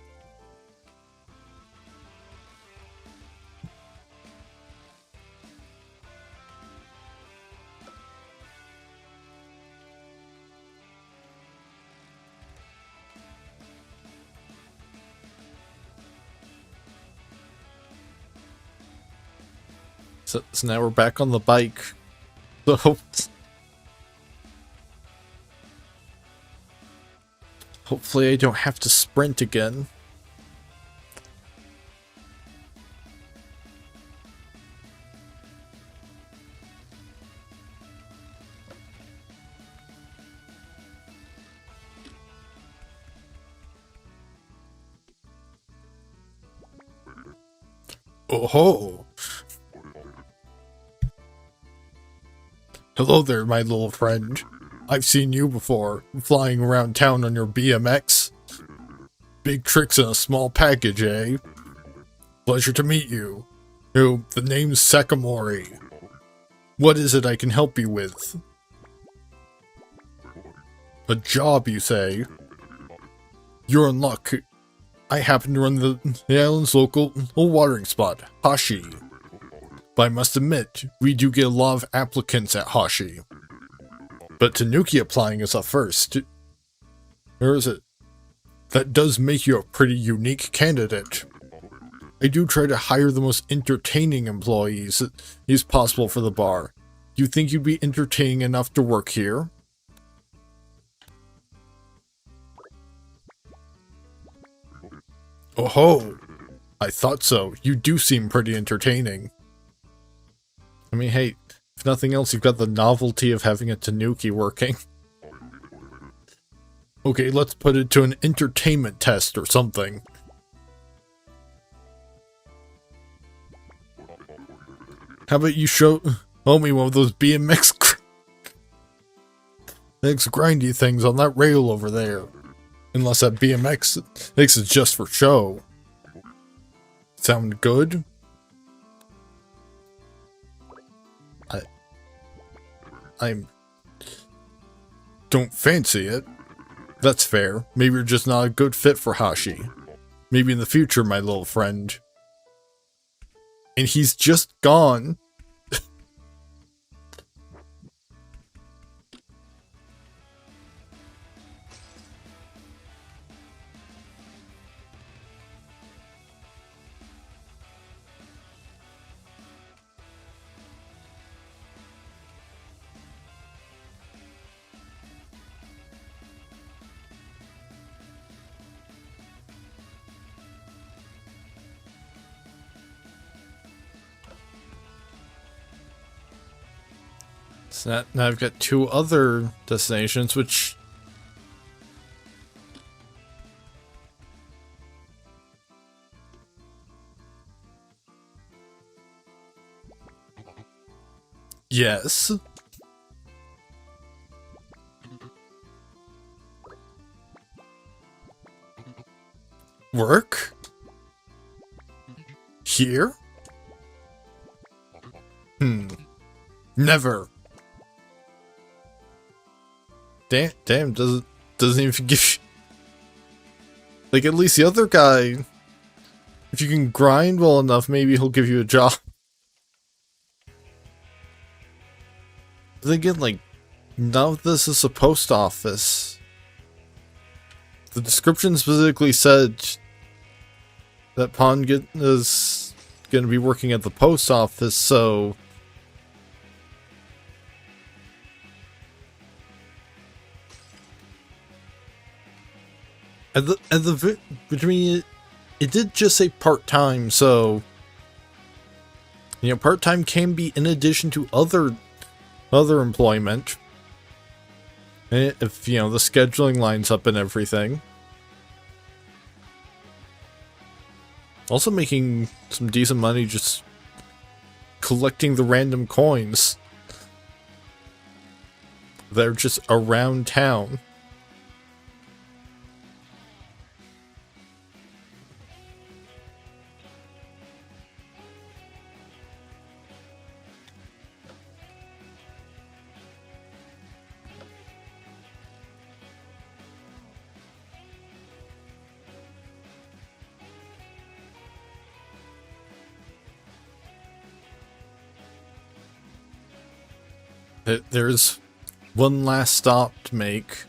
So now we're back on the bike. So hopefully I don't have to sprint again. Oh ho! Hello there, my little friend. I've seen you before, flying around town on your BMX. Big tricks in a small package, eh? Pleasure to meet you. Oh, the name's Sakamori. What is it I can help you with? A job, you say? You're in luck. I happen to run the island's local watering spot, Hashi. But I must admit, we do get a lot of applicants at Hashi. But Tanuki applying is up first. Or is it? That does make you a pretty unique candidate. I do try to hire the most entertaining employees is possible for the bar. Do you think you'd be entertaining enough to work here? Oh ho! I thought so. You do seem pretty entertaining. I mean, hey, if nothing else, you've got the novelty of having a Tanuki working. Okay, let's put it to an entertainment test or something. How about you show me one of those BMX grindy things on that rail over there? Unless that BMX is just for show. Sound good? I don't fancy it. That's fair. Maybe you're just not a good fit for Hashi. Maybe in the future, my little friend. And he's just gone. So now I've got two other destinations, which... Yes. Work? Here? Never. Damn, doesn't even give... Like, at least the other guy, if you can grind well enough, maybe he'll give you a job. But then again, like, none of this is a post office. The description specifically said that Pon is going to be working at the post office, so... Between it did just say part-time, so... You know, part-time can be in addition to other employment. If, you know, the scheduling lines up and everything. Also making some decent money just collecting the random coins. They're just around town. There's one last stop to make.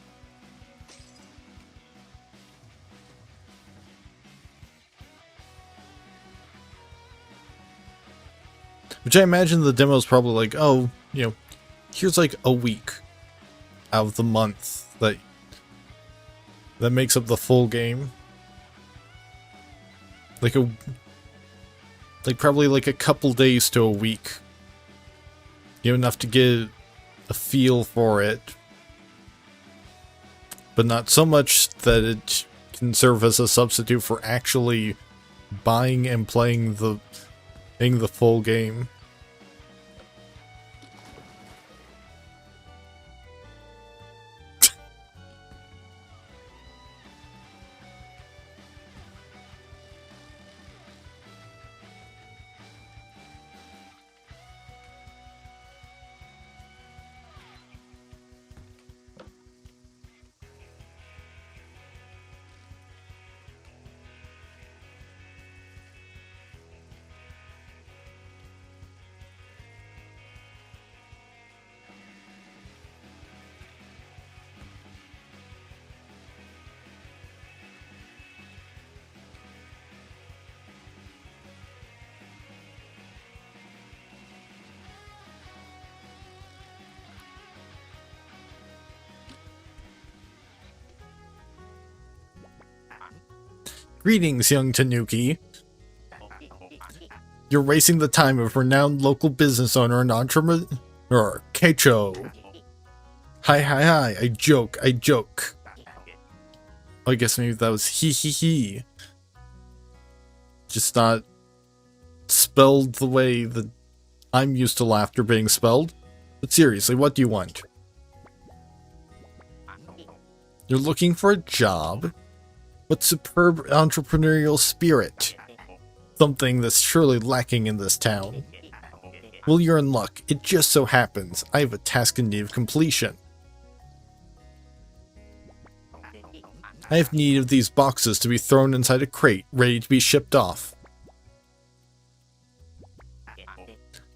Which I imagine the demo is probably like, oh, you know, here's like a week out of the month that makes up the full game. Like probably like a couple days to a week. You know, enough to get a feel for it, but not so much that it can serve as a substitute for actually buying and playing the full game. Greetings, young Tanuki. You're wasting the time of renowned local business owner and entrepreneur, Keicho. Hi, I joke. Oh, I guess maybe that was he. Just not spelled the way that I'm used to laughter being spelled. But seriously, what do you want? You're looking for a job? What superb entrepreneurial spirit. Something that's surely lacking in this town. Well, you're in luck. It just so happens I have a task in need of completion. I have need of these boxes to be thrown inside a crate, ready to be shipped off.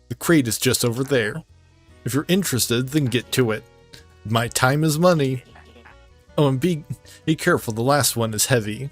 The crate is just over there. If you're interested, then get to it. My time is money. Oh, and be careful, the last one is heavy.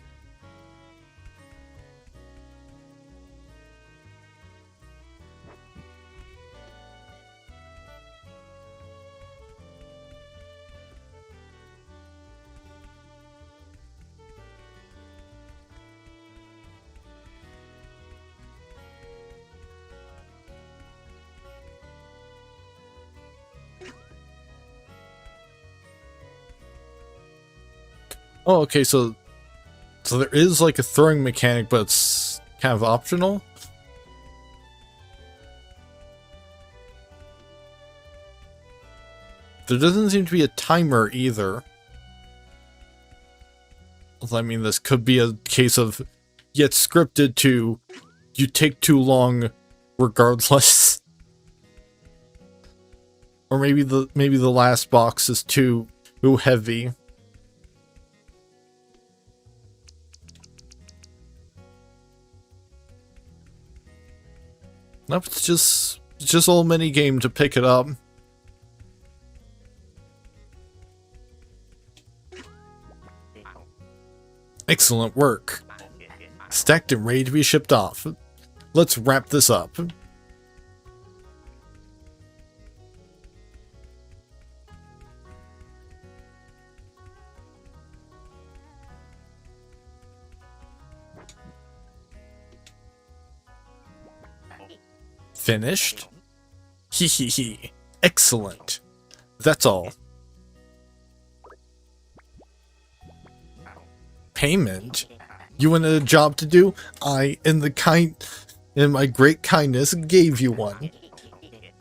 Oh, okay, so there is like a throwing mechanic, but it's kind of optional. There doesn't seem to be a timer either. I mean, this could be a case of yet scripted to you take too long regardless. Or maybe the last box is too heavy. Nope, it's just old mini game to pick it up. Excellent work. Stacked and ready to be shipped off. Let's wrap this up. Finished? Hee. Excellent. That's all. Payment? You wanted a job to do? I, in my great kindness, gave you one.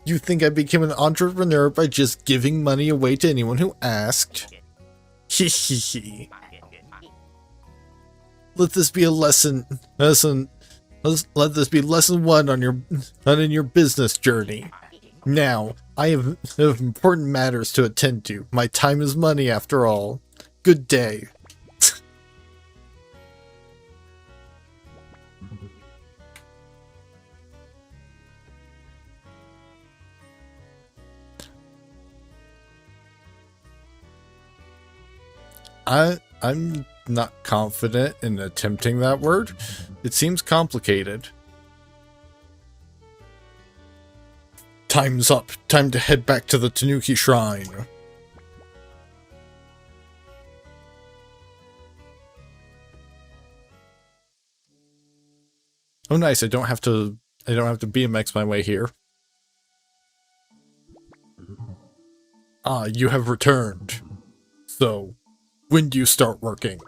You think I became an entrepreneur by just giving money away to anyone who asked? Hee. Let this be a lesson. Let this be lesson 1 on your business journey. Now, I have important matters to attend to. My time is money, after all. Good day. I'm not confident in attempting that word. It seems complicated. Time's up. Time to head back to the Tanuki Shrine. Oh nice, I don't have to BMX my way here. Ah, you have returned. So, when do you start working?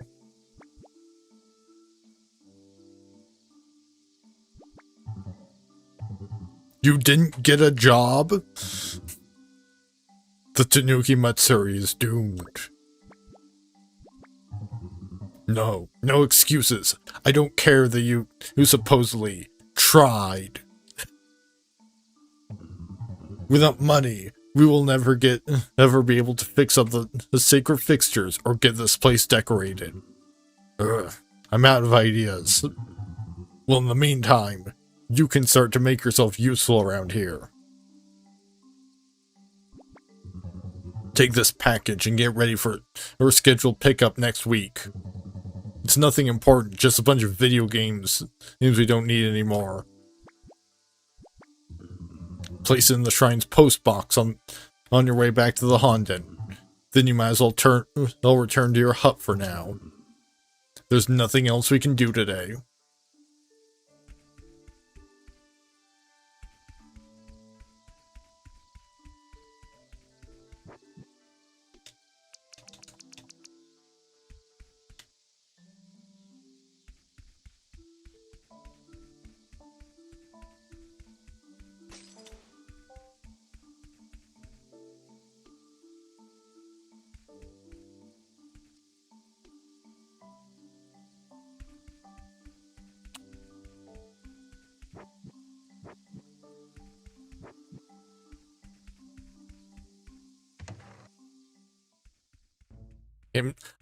You didn't get a job? The Tanuki Matsuri is doomed. No excuses. I don't care that you supposedly tried. Without money, we will never be able to fix up the sacred fixtures or get this place decorated. Ugh, I'm out of ideas. Well, in the meantime, you can start to make yourself useful around here. Take this package and get ready for our scheduled pickup next week. It's nothing important, just a bunch of video games we don't need anymore. Place it in the shrine's post box on your way back to the Honden. Then you might as well return to your hut for now. There's nothing else we can do today.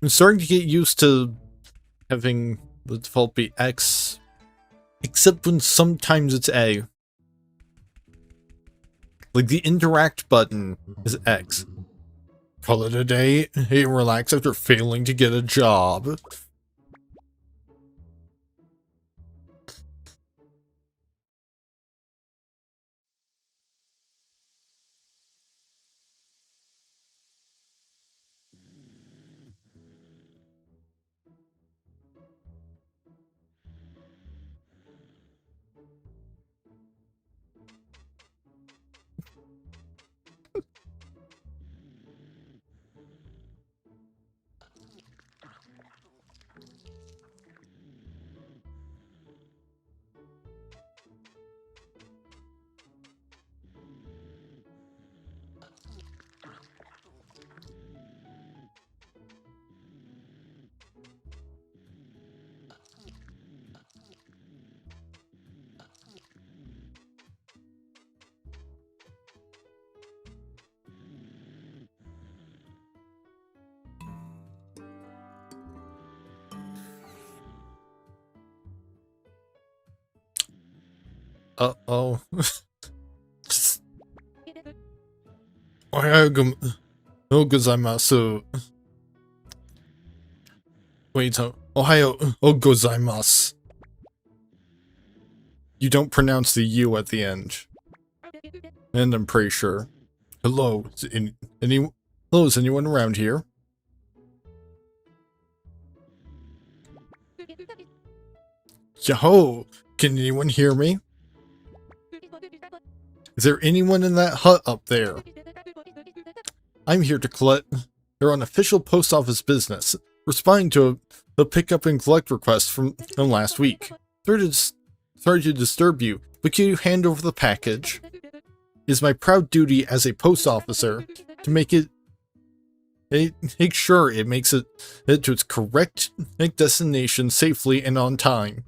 I'm starting to get used to having the default be X, except when sometimes it's A. Like the interact button is X. Call it a day, hey, relax after failing to get a job. Uh-oh. Oh, gozaimasu. Wait, Ohayo gozaimasu. You don't pronounce the U at the end. And I'm pretty sure. Hello, hello, is anyone around here? Yo, can anyone hear me? Is there anyone in that hut up there? I'm here to collect their unofficial post office business, responding to the pickup and collect request from last week. Sorry to disturb you, but can you hand over the package? It is my proud duty as a post officer to make sure it makes it to its correct destination safely and on time.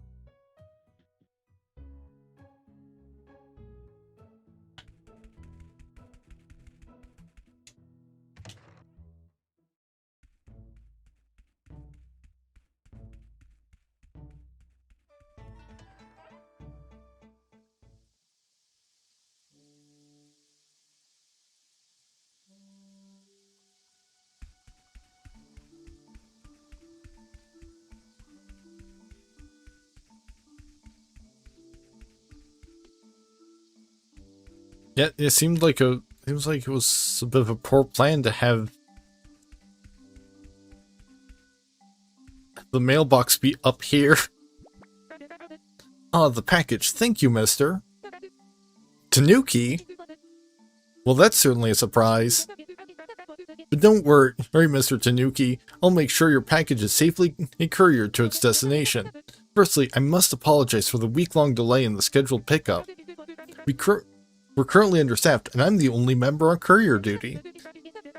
Yeah, it seemed like it was a bit of a poor plan to have the mailbox be up here. Ah, the package. Thank you, mister. Tanuki? Well, that's certainly a surprise. But don't worry, Mr. Tanuki. I'll make sure your package is safely couriered to its destination. Firstly, I must apologize for the week-long delay in the scheduled pickup. We're currently understaffed, and I'm the only member on courier duty.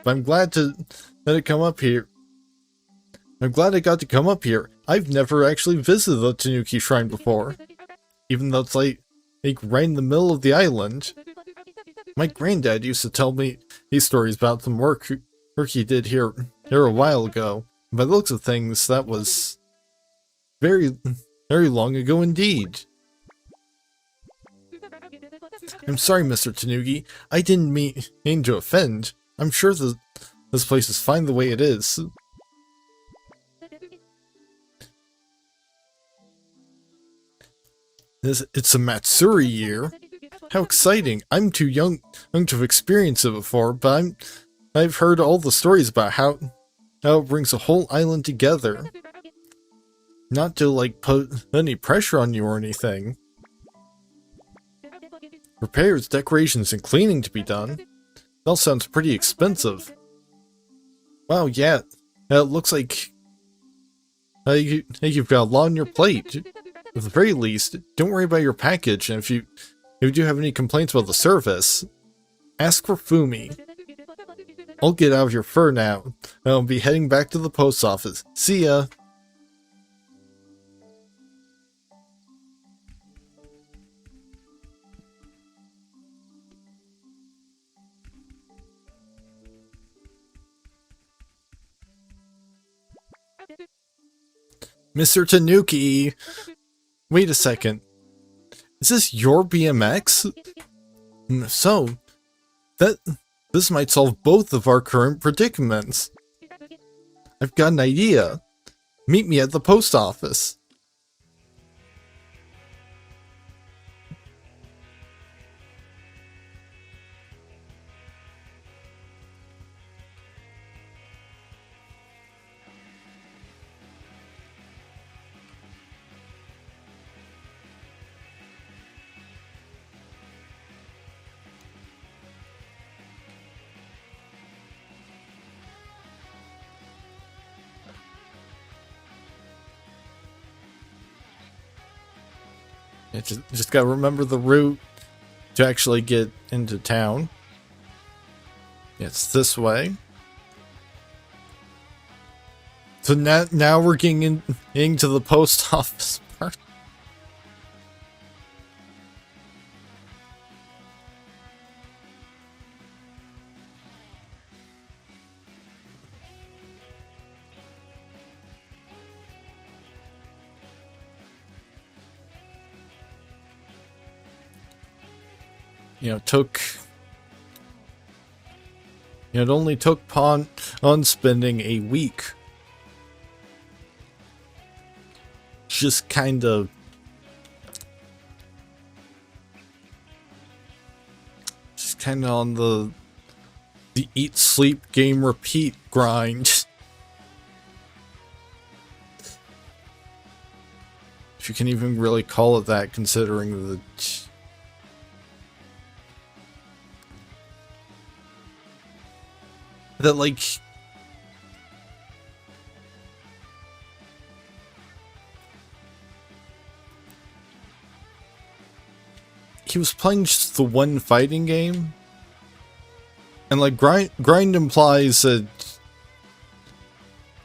But I'm glad to let it come up here. I'm glad I got to come up here. I've never actually visited the Tanuki Shrine before, even though it's like right in the middle of the island. My granddad used to tell me these stories about some work he did here a while ago. By the looks of things, that was very long ago indeed. I'm sorry, Mr. Tanuki. I didn't mean to offend. I'm sure this place is fine the way it is. It's a Matsuri year. How exciting! I'm too young to have experienced it before, but I've heard all the stories about how it brings a whole island together. Not to, like, put any pressure on you or anything. Repairs, decorations, and cleaning to be done. That all sounds pretty expensive. Wow, yeah. It looks like you've got a lot on your plate. At the very least, don't worry about your package, and if you do have any complaints about the service, ask for Fumi. I'll get out of your fur now, and I'll be heading back to the post office. See ya! Mr. Tanuki! Wait a second. Is this your BMX? If so, this might solve both of our current predicaments. I've got an idea. Meet me at the post office. Yeah, just gotta remember the route to actually get into town. It's this way. So now we're getting into the post office part. It only took Pawn on spending a week. Just kind of on the eat, sleep, game, repeat grind. If you can even really call it that, considering the that, like, he was playing just the one fighting game, and like grind implies that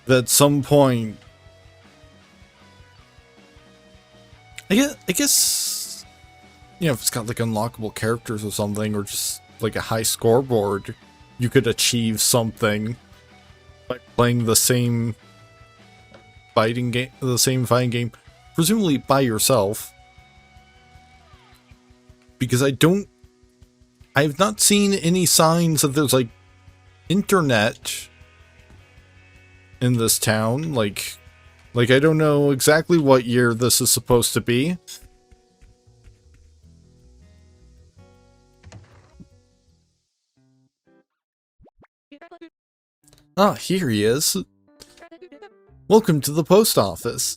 at some point, I guess if it's got like unlockable characters or something, or just like a high scoreboard, you could achieve something by playing the same fighting game, presumably by yourself. Because I have not seen any signs that there's like internet in this town. Like I don't know exactly what year this is supposed to be. Ah, here he is. Welcome to the post office.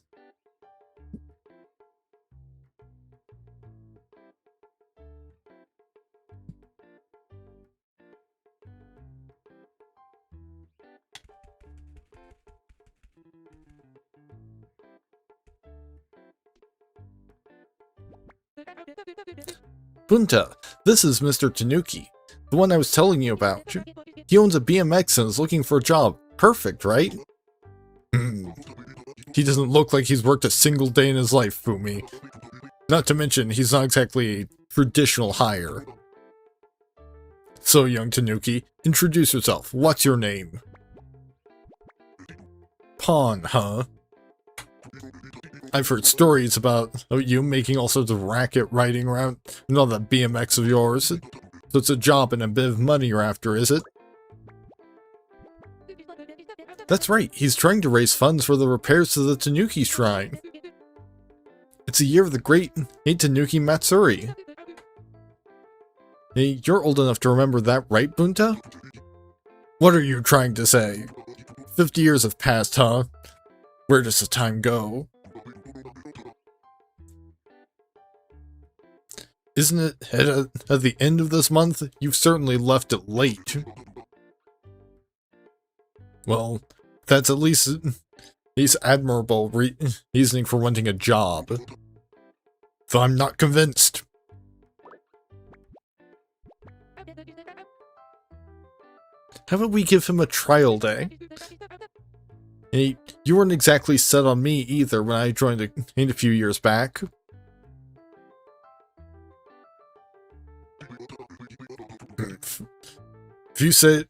Bunta, this is Mr. Tanuki, the one I was telling you about. He owns a BMX and is looking for a job. Perfect, right? He doesn't look like he's worked a single day in his life, Fumi. Not to mention, he's not exactly a traditional hire. So, young Tanuki, introduce yourself. What's your name? Pawn, huh? I've heard stories about you making all sorts of racket riding around and all that BMX of yours. So it's a job and a bit of money you're after, is it? That's right, he's trying to raise funds for the repairs to the Tanuki Shrine. It's the year of the great Tanuki Matsuri. Hey, you're old enough to remember that, right, Bunta? What are you trying to say? 50 years have passed, huh? Where does the time go? isn't it at the end of this month? You've certainly left it late. Well, that's at least admirable reasoning for wanting a job. Though I'm not convinced. How about we give him a trial day? Hey, you weren't exactly set on me either when I joined a few years back. If you say,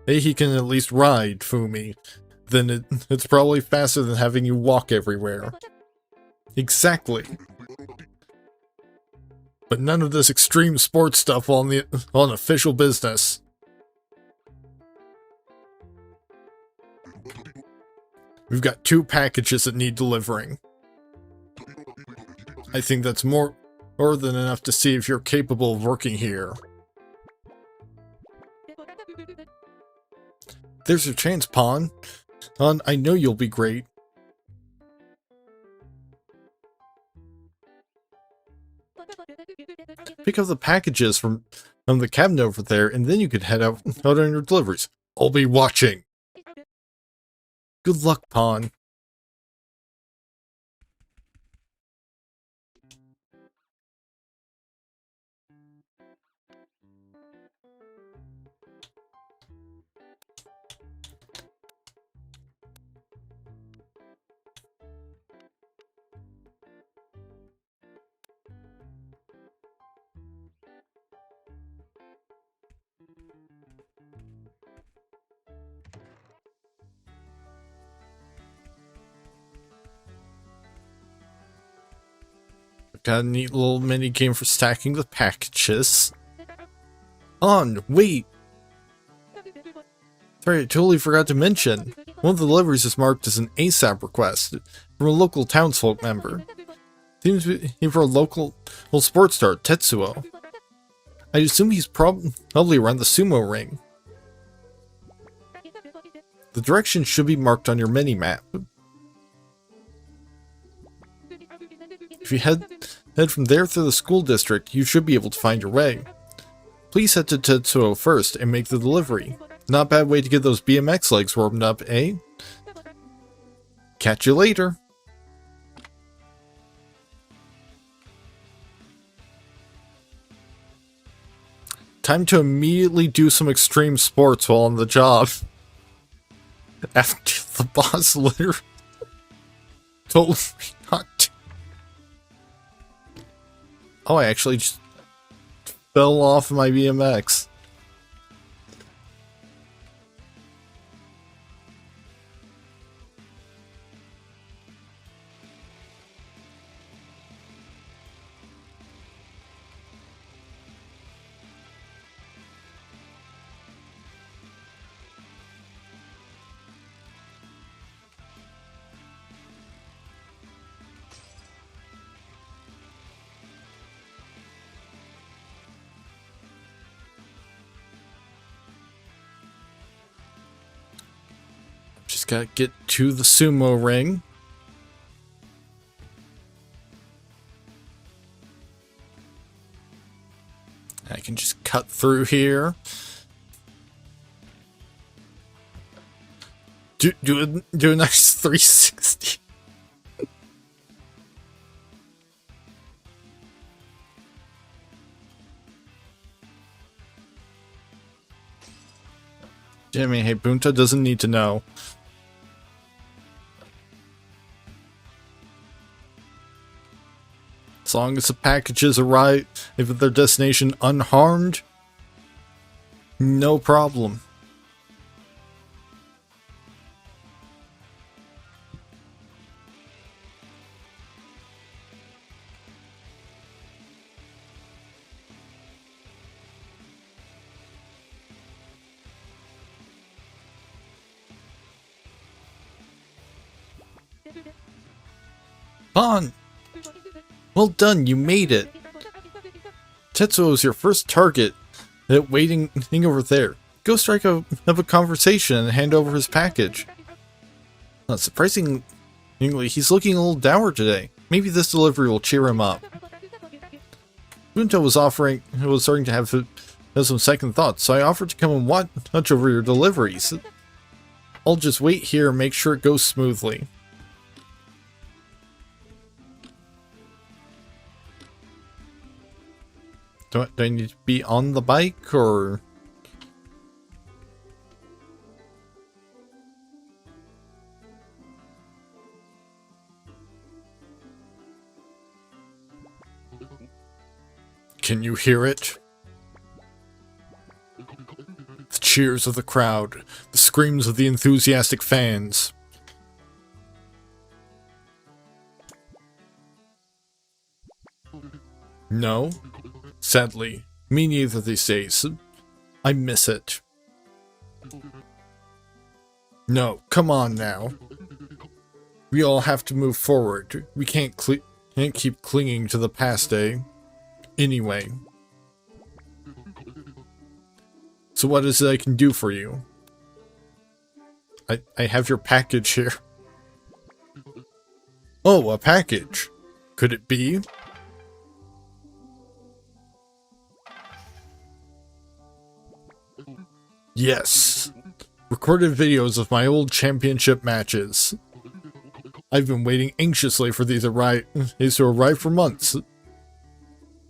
hey, he can at least ride, Fumi, then it's probably faster than having you walk everywhere. Exactly. But none of this extreme sports stuff on official business. We've got 2 packages that need delivering. I think that's more than enough to see if you're capable of working here. There's your chance, Pawn. I know you'll be great. Pick up the packages from the cabinet over there, and then you could head out on your deliveries. I'll be watching. Good luck, Pawn. Got a neat little mini game for stacking the packages. Wait! Sorry, I totally forgot to mention. One of the deliveries is marked as an ASAP request from a local townsfolk member. Seems to be for a local sports star, Tetsuo. I assume he's probably around the sumo ring. The direction should be marked on your mini-map. If you head from there through the school district, you should be able to find your way. Please head to Tetsuo first and make the delivery. Not a bad way to get those BMX legs warmed up, eh? Catch you later. Time to immediately do some extreme sports while on the job. After the boss literally told me not to. Oh, I actually just fell off my BMX. Just gotta get to the sumo ring. I can just cut through here. Do a nice 360. Jimmy, hey, Bunta doesn't need to know. As long as the packages arrive at their destination unharmed, no problem. Bon! Well done, you made it! Tetsuo is your first target. Waiting over there. Go strike up a conversation and hand over his package. Surprisingly, he's looking a little dour today. Maybe this delivery will cheer him up. Junta was starting to have some second thoughts, so I offered to come and watch over your deliveries. I'll just wait here and make sure it goes smoothly. Do I need to be on the bike, or...? Can you hear it? The cheers of the crowd, the screams of the enthusiastic fans. No? Sadly, me neither these days. I miss it. No, come on now. We all have to move forward. We can't keep clinging to the past, eh? Anyway. So what is it I can do for you? I have your package here. Oh, a package. Could it be? Yes. Recorded videos of my old championship matches. I've been waiting anxiously for these to arrive for months.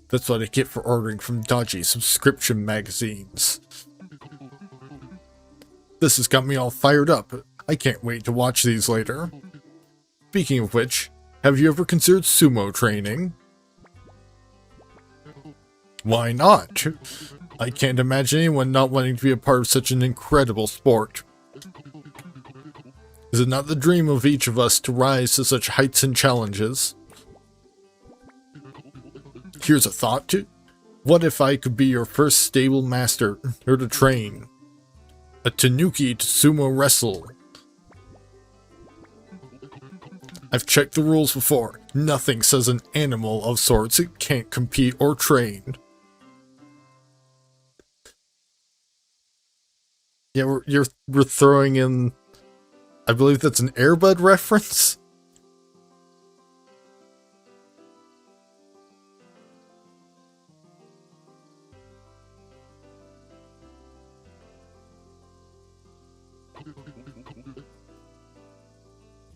That's what I get for ordering from dodgy subscription magazines. This has got me all fired up. I can't wait to watch these later. Speaking of which, have you ever considered sumo training? Why not? I can't imagine anyone not wanting to be a part of such an incredible sport. Is it not the dream of each of us to rise to such heights and challenges? Here's a thought. What if I could be your first stable master to train? A TANUKI to sumo wrestle. I've checked the rules before. Nothing says an animal of sorts can't compete or train. Yeah, we're throwing in, I believe that's an Air Bud reference.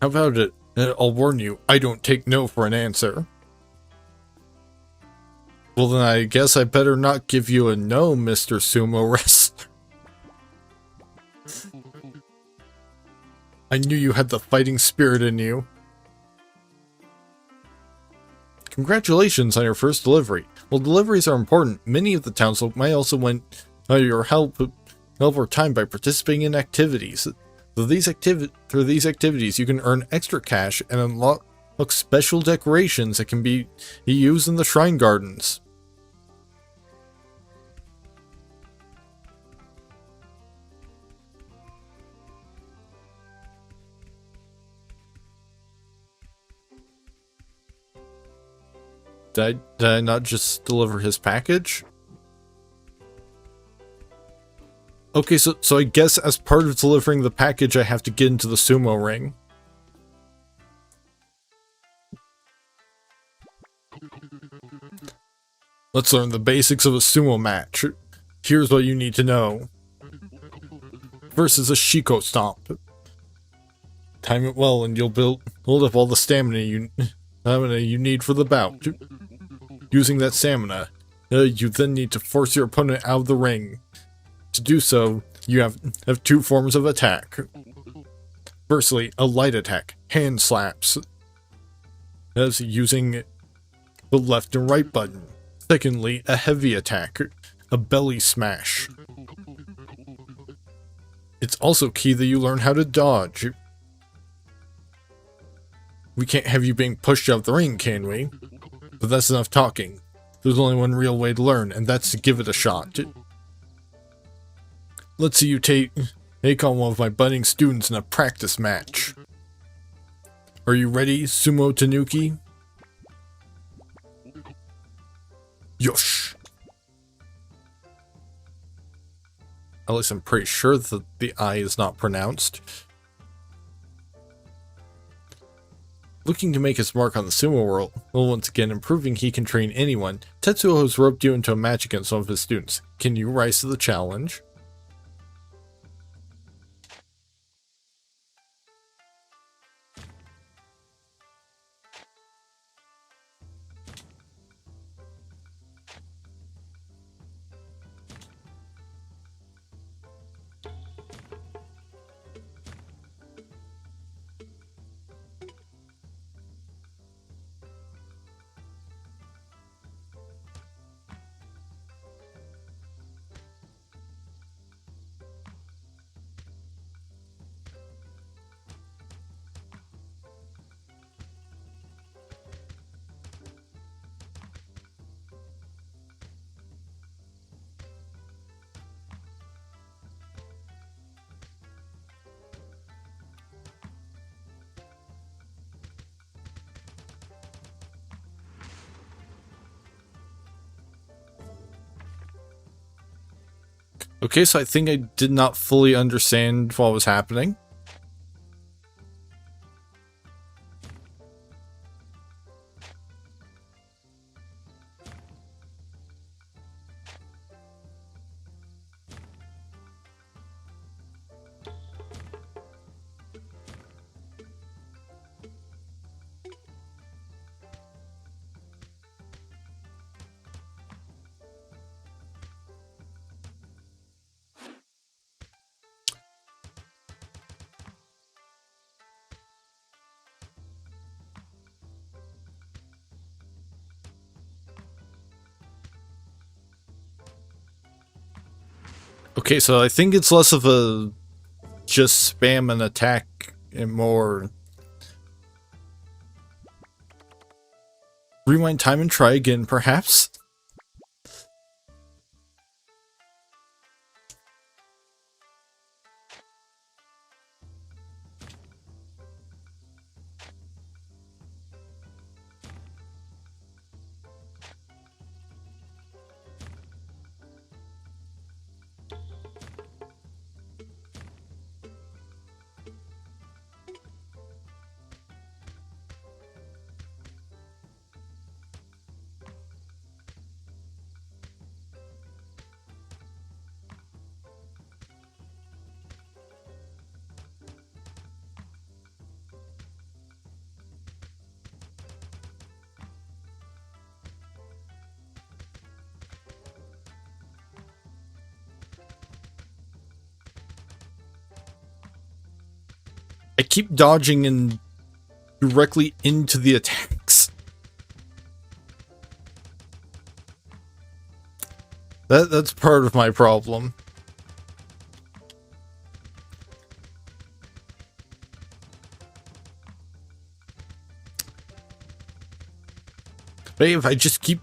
How about it? I'll warn you, I don't take no for an answer. Well then I guess I better not give you a no, Mr. Sumo Wrestler. I knew you had the fighting spirit in you. Congratulations on your first delivery. While deliveries are important, many of the townsfolk might also want your help or time by participating in activities. Through these activities, you can earn extra cash and unlock special decorations that can be used in the shrine gardens. Did I not just deliver his package? Okay, so I guess as part of delivering the package, I have to get into the sumo ring. Let's learn the basics of a sumo match. Here's what you need to know. First is a Shiko Stomp. Time it well and you'll build up all the stamina you need for the bout. Using that stamina, you then need to force your opponent out of the ring. To do so, you have two forms of attack. Firstly, a light attack, hand slaps. That's using the left and right button. Secondly, a heavy attack, a belly smash. It's also key that you learn how to dodge. We can't have you being pushed out of the ring, can we? But that's enough talking. There's only one real way to learn, and that's to give it a shot. Let's see you take on one of my budding students in a practice match. Are you ready, Sumo Tanuki? Yosh! At least I'm pretty sure that the I is not pronounced. Looking to make his mark on the sumo world, while once again improving he can train anyone, Tetsuo has roped you into a match against one of his students. Can you rise to the challenge? Okay, so I think I did not fully understand what was happening. Okay, so I think it's less of a just spam and attack and more rewind time and try again, perhaps? I keep dodging and directly into the attacks. That's part of my problem. But if I just keep...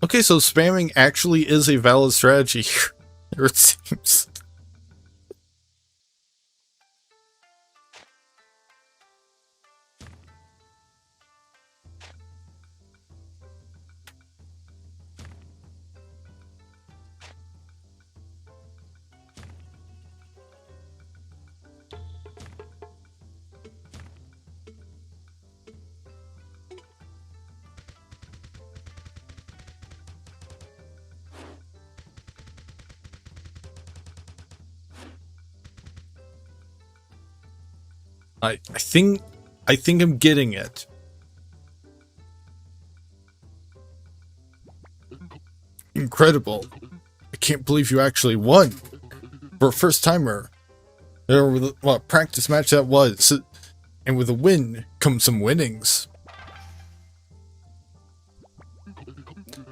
Okay, so spamming actually is a valid strategy here, it seems. I think I'm getting it. Incredible. I can't believe you actually won. For a first timer. What a practice match that was. And with a win comes some winnings.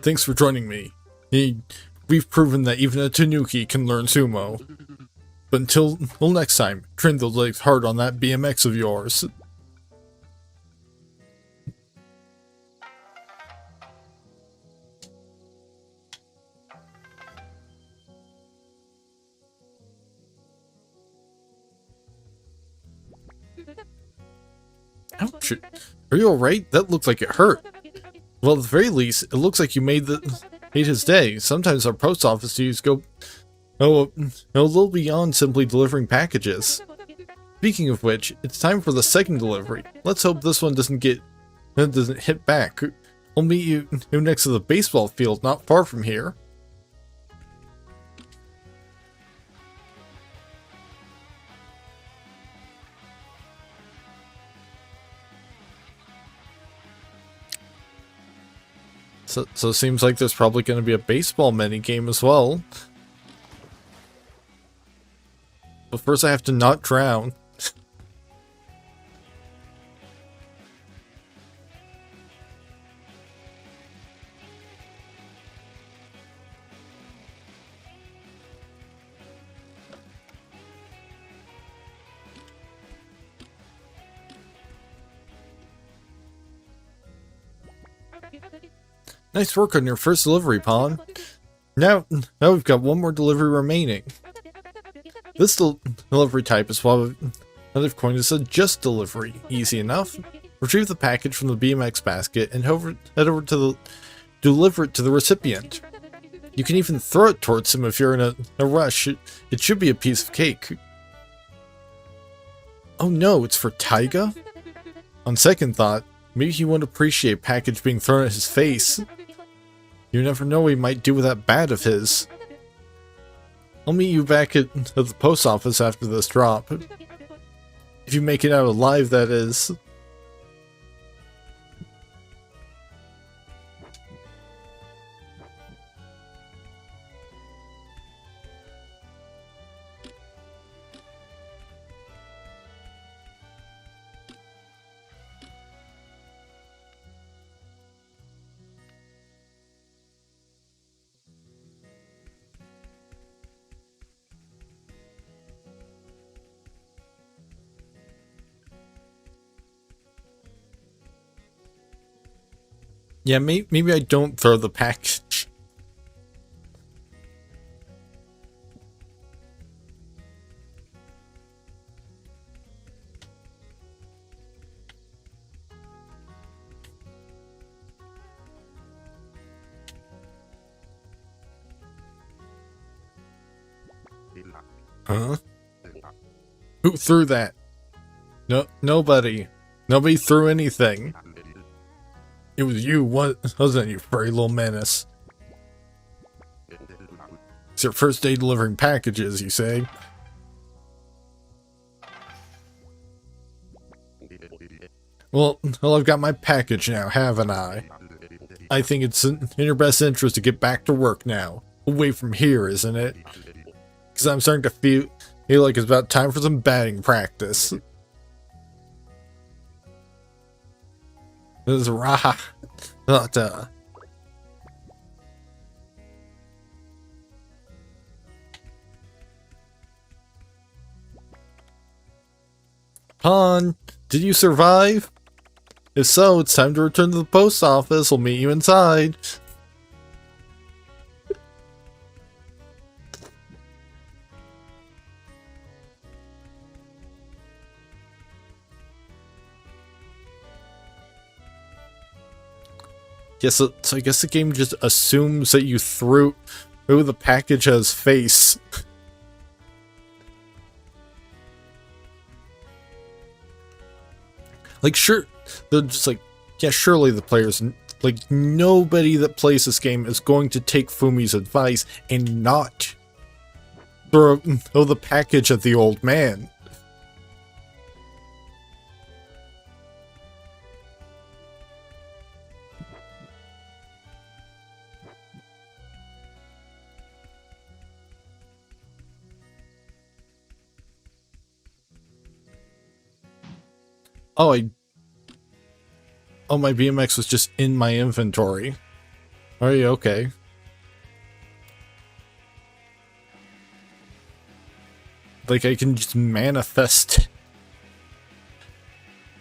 Thanks for joining me. We've proven that even a Tanuki can learn sumo. But until next time, train those legs hard on that BMX of yours. Ouch. Are you alright? That looked like it hurt. Well, at the very least, it looks like you made his day. Sometimes our post office duties go Oh, a little beyond simply delivering packages. Speaking of which, it's time for the second delivery. Let's hope this one doesn't hit back. I'll meet you next to the baseball field not far from here. So it seems like there's probably going to be a baseball minigame as well. But first I have to not drown. Nice work on your first delivery, Pawn. Now we've got one more delivery remaining. This delivery type is what I've coined as a just delivery. Easy enough. Retrieve the package from the BMX basket and head over to deliver it to the recipient. You can even throw it towards him if you're in a rush. It should be a piece of cake. Oh no, it's for Taiga? On second thought, maybe he won't appreciate package being thrown at his face. You never know what he might do with that bat of his. I'll meet you back at the post office after this drop. If you make it out alive, that is. Yeah, maybe I don't throw the package. Huh? Who threw that? No, nobody. Nobody threw anything. It was you, wasn't it, you furry little menace? It's your first day delivering packages, you say? Well, I've got my package now, haven't I? I think it's in your best interest to get back to work now. Away from here, isn't it? Because I'm starting to feel like it's about time for some batting practice. This is rah. Han, did you survive? If so, it's time to return to the post office. We'll meet you inside. Yeah, so I guess the game just assumes that you threw the package at his face. Like, sure, they're just like, yeah, surely the players, like, nobody that plays this game is going to take Fumi's advice and not throw the package at the old man. Oh, my BMX was just in my inventory. Are you okay? Like, I can just manifest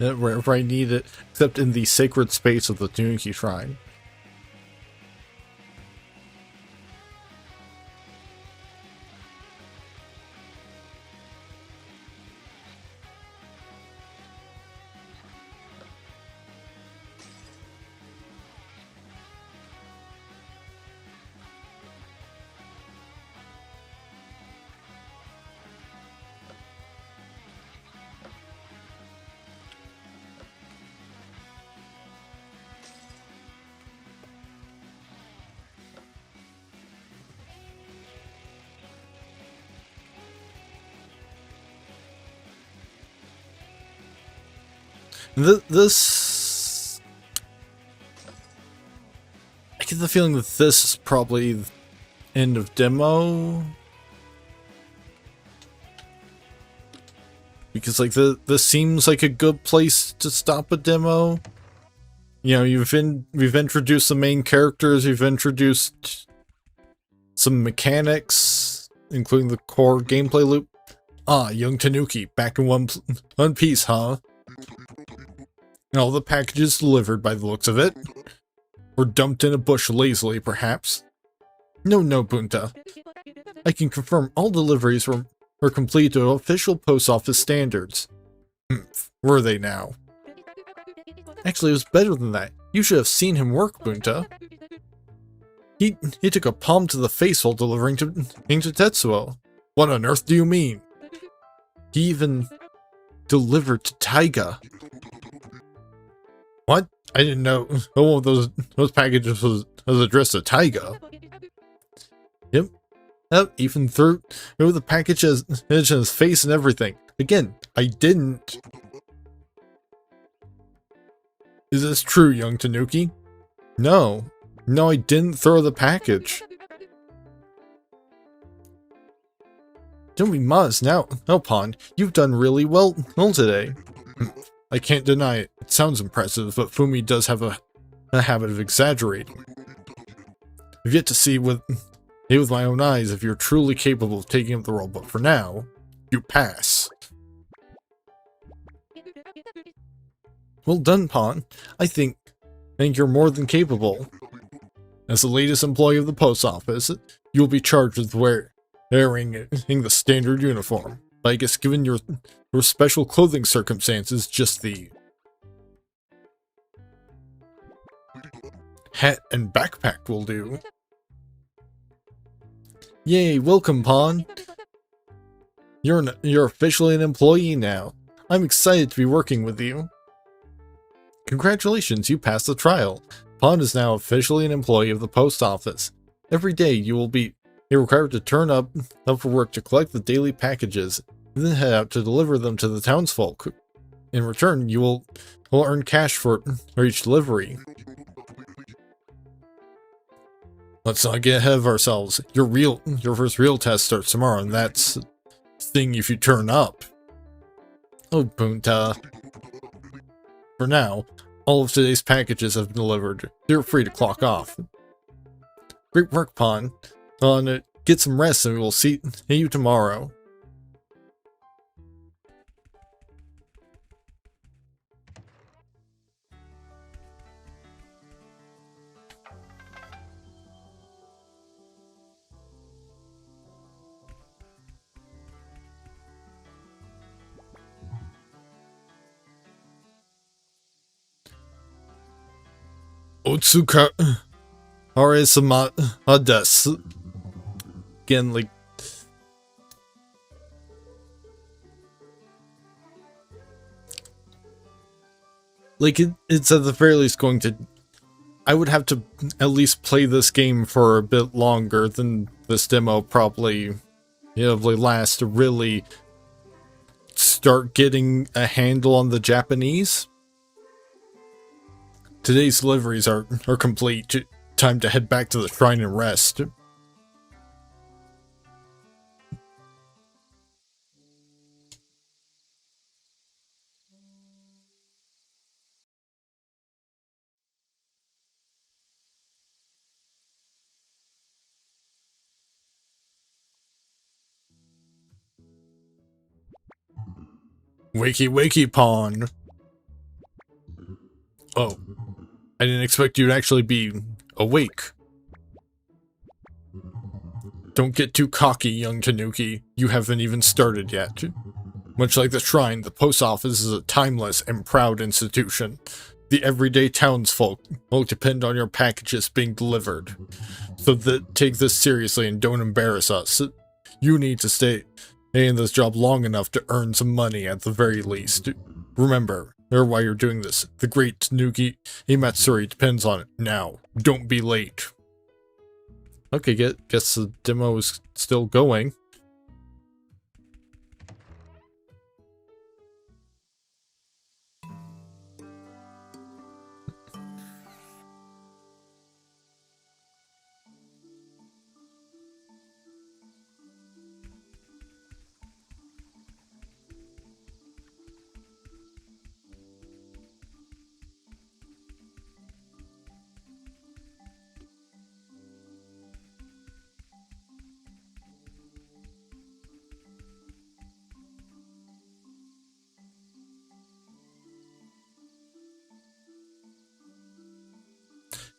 it wherever I need it, except in the sacred space of the TANUKI shrine. This... I get the feeling that this is probably the end of demo. Because, like, this seems like a good place to stop a demo. You know, we've introduced the main characters, we've introduced some mechanics, including the core gameplay loop. Ah, young Tanuki, back in one piece, huh? And all the packages delivered by the looks of it. Or dumped in a bush lazily, perhaps. No, Bunta. I can confirm all deliveries were complete to official post office standards. Were they now? Actually, it was better than that. You should have seen him work, Bunta. He took a palm to the face while delivering to Tetsuo. What on earth do you mean? He even delivered to Taiga. What? I didn't know. Oh, those packages was addressed to Taiga. Yep. Even threw the package in his face and everything. Again, I didn't. Is this true, young Tanuki? No. No, I didn't throw the package. Don't be modest now, Pawn. You've done really well today. I can't deny it. It sounds impressive, but Fumi does have a habit of exaggerating. I've yet to see with my own eyes if you're truly capable of taking up the role, but for now, you pass. Well done, Pawn. I think you're more than capable. As the latest employee of the post office, you'll be charged with wearing the standard uniform. But I guess given your special clothing circumstances, just the hat and backpack will do. Yay, welcome, Pawn. You're officially an employee now. I'm excited to be working with you. Congratulations, you passed the trial. Pawn is now officially an employee of the post office. Every day you're required to turn up for work to collect the daily packages, and then head out to deliver them to the townsfolk. In return, you will earn cash for each delivery. Let's not get ahead of ourselves. Your first real test starts tomorrow, and that's thing if you turn up. Oh, Bunta. For now, all of today's packages have been delivered. You're free to clock off. Great work, Pawn. Get some rest and we will see you tomorrow. Otsuka Are-sama desu. Again, like, it's at the very least going to, I would have to at least play this game for a bit longer than this demo probably lasts to really start getting a handle on the Japanese. Today's deliveries are complete. Time to head back to the shrine and rest. Wakey, wakey, Pawn. Oh, I didn't expect you to actually be awake. Don't get too cocky, young Tanuki. You haven't even started yet. Much like the shrine, the post office is a timeless and proud institution. The everyday townsfolk will depend on your packages being delivered. So take this seriously and don't embarrass us. You need to stay in this job long enough to earn some money at the very least. Remember, while you're doing this, the great Tanuki Imatsuri depends on it. Now, don't be late. Okay, guess the demo is still going.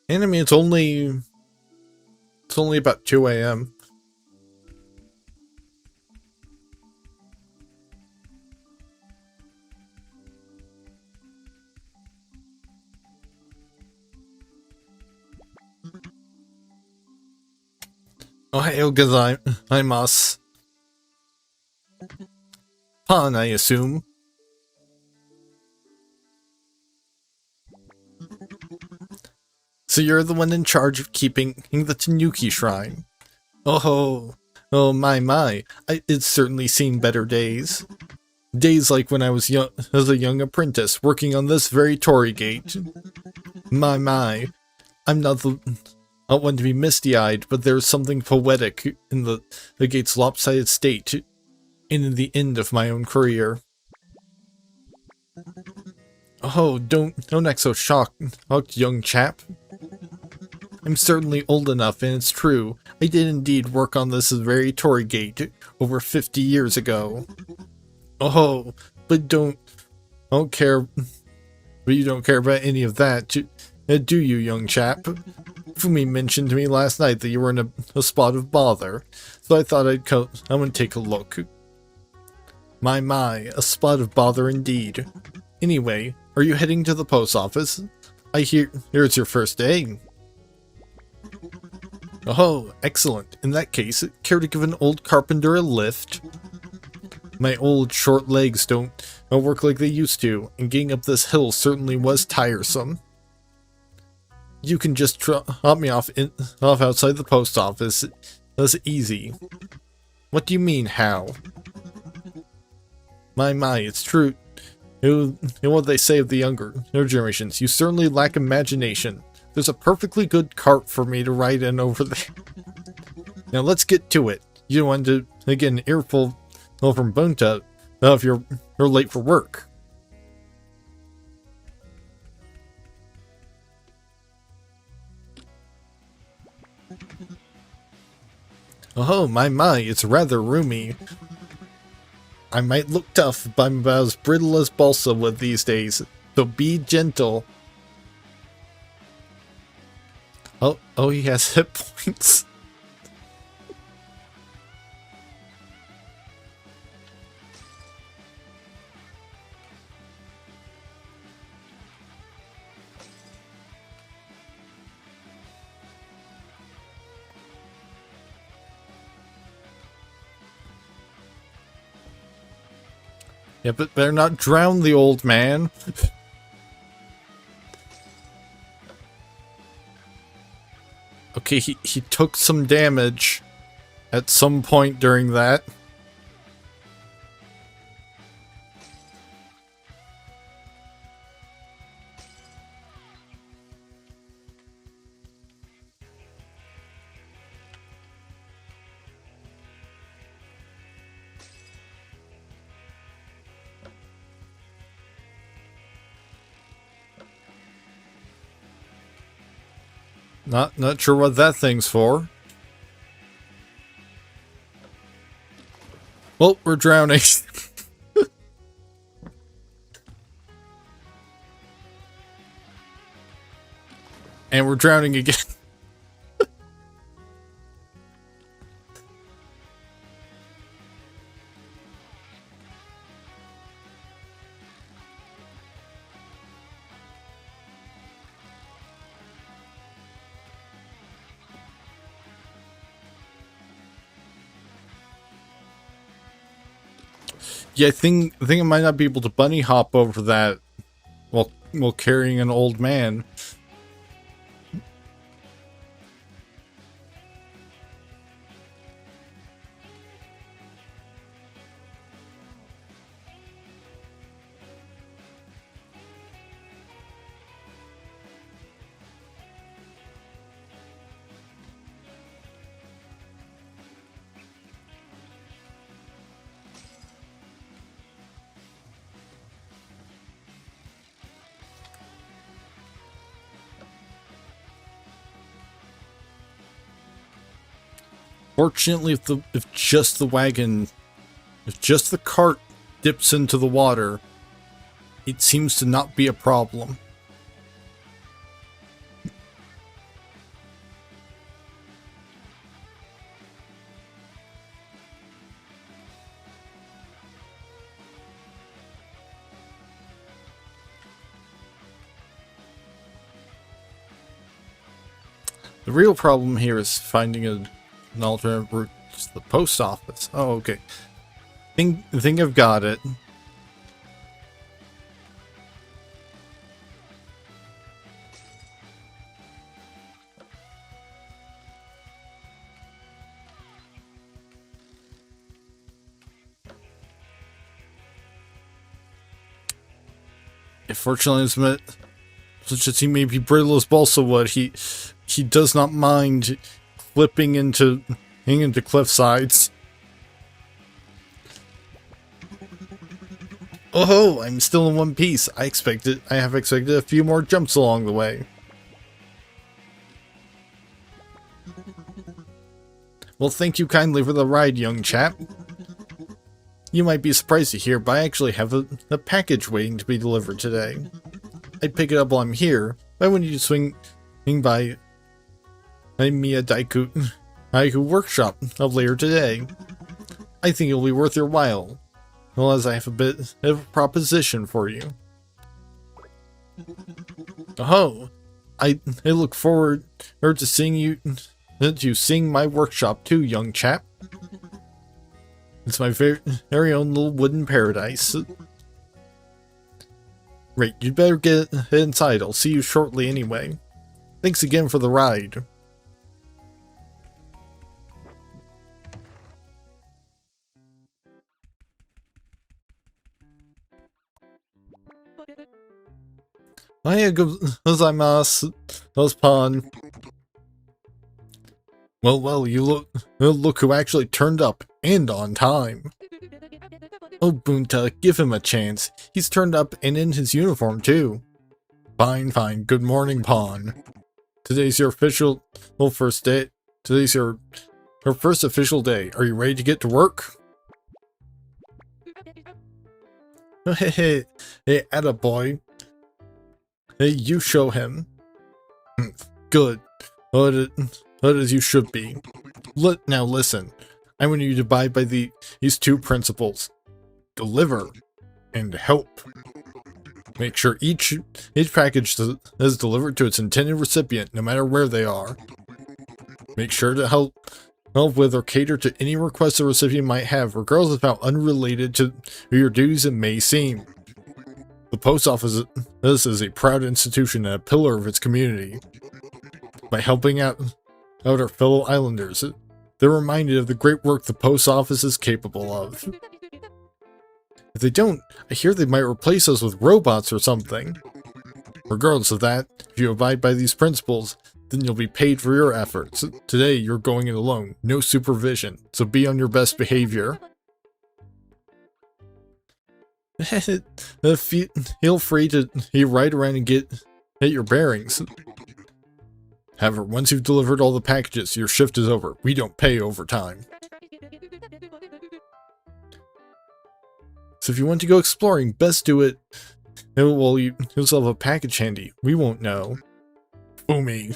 And I mean, it's only about 2 a.m. Ohayou gozaimasu. Pan, I assume. So you're the one in charge of keeping the Tanuki shrine. Oh my. It's certainly seen better days. Days like when I was young, as a young apprentice, working on this very torii gate. My. I'm not one to be misty-eyed, but there's something poetic in the gate's lopsided state, and in the end of my own career. Oh, don't act so shocked, young chap. I'm certainly old enough, and it's true. I did indeed work on this very torii gate over 50 years ago. Oh, but don't care. But you don't care about any of that, do you, young chap? Fumi mentioned to me last night that you were in a spot of bother, so I thought I'm gonna take a look. My, a spot of bother indeed. Anyway, are you heading to the post office? I hear it's your first day. Oh, excellent. In that case, care to give an old carpenter a lift? My old short legs don't work like they used to, and getting up this hill certainly was tiresome. You can just drop me off outside the post office. That's easy. What do you mean, how? My, it's true. You know what they say of the younger generations. You certainly lack imagination. There's a perfectly good cart for me to ride in over there. Now let's get to it. You don't want to get an earful from Bunta if you're late for work. Oh my, it's rather roomy. I might look tough, but I'm about as brittle as balsa wood these days, so be gentle. Oh, he has hit points. Yeah, but better not drown the old man. Okay, he took some damage at some point during that. Not sure what that thing's for. Well, we're drowning. And we're drowning again. Yeah, I think I might not be able to bunny hop over that while carrying an old man. Fortunately, if just the cart dips into the water, it seems to not be a problem. The real problem here is finding an alternate route to the post office. Oh, okay. Think I've got it. Fortunately, such as he may be brittle as balsa wood, he does not mind flipping into cliff sides. Oh, I'm still in one piece. I have expected a few more jumps along the way. Well, thank you kindly for the ride, young chap. You might be surprised to hear, but I actually have a package waiting to be delivered today. I'd pick it up while I'm here, but I want you to swing by Miya Daiku workshop of later today. I think it'll be worth your while, well, as I have a bit of a proposition for you. Oh, I look forward to seeing you sing my workshop too, young chap. It's my very own little wooden paradise. Right, you'd better get inside. I'll see you shortly anyway. Thanks again for the ride. Gozaimasu, Pawn. Well, you look who actually turned up, and on time. Oh, Bunta, give him a chance. He's turned up and in his uniform, too. Fine. Good morning, Pawn. Today's your first day. Today's your first official day. Are you ready to get to work? Hey, attaboy. Hey, you show him. Good. What as you should be. Now listen. I want you to abide by these two principles. Deliver and help. Make sure each package is delivered to its intended recipient, no matter where they are. Make sure to help with or cater to any requests the recipient might have, regardless of how unrelated to your duties it may seem. The post office is a proud institution and a pillar of its community. By helping out our fellow islanders, they're reminded of the great work the post office is capable of. If they don't, I hear they might replace us with robots or something. Regardless of that, if you abide by these principles, then you'll be paid for your efforts. Today, you're going in alone, no supervision, so be on your best behavior. Feel free to ride around and get your bearings. However, once you've delivered all the packages, your shift is over. We don't pay overtime. So if you want to go exploring, best do it while you still have a package handy. We won't know. Umi.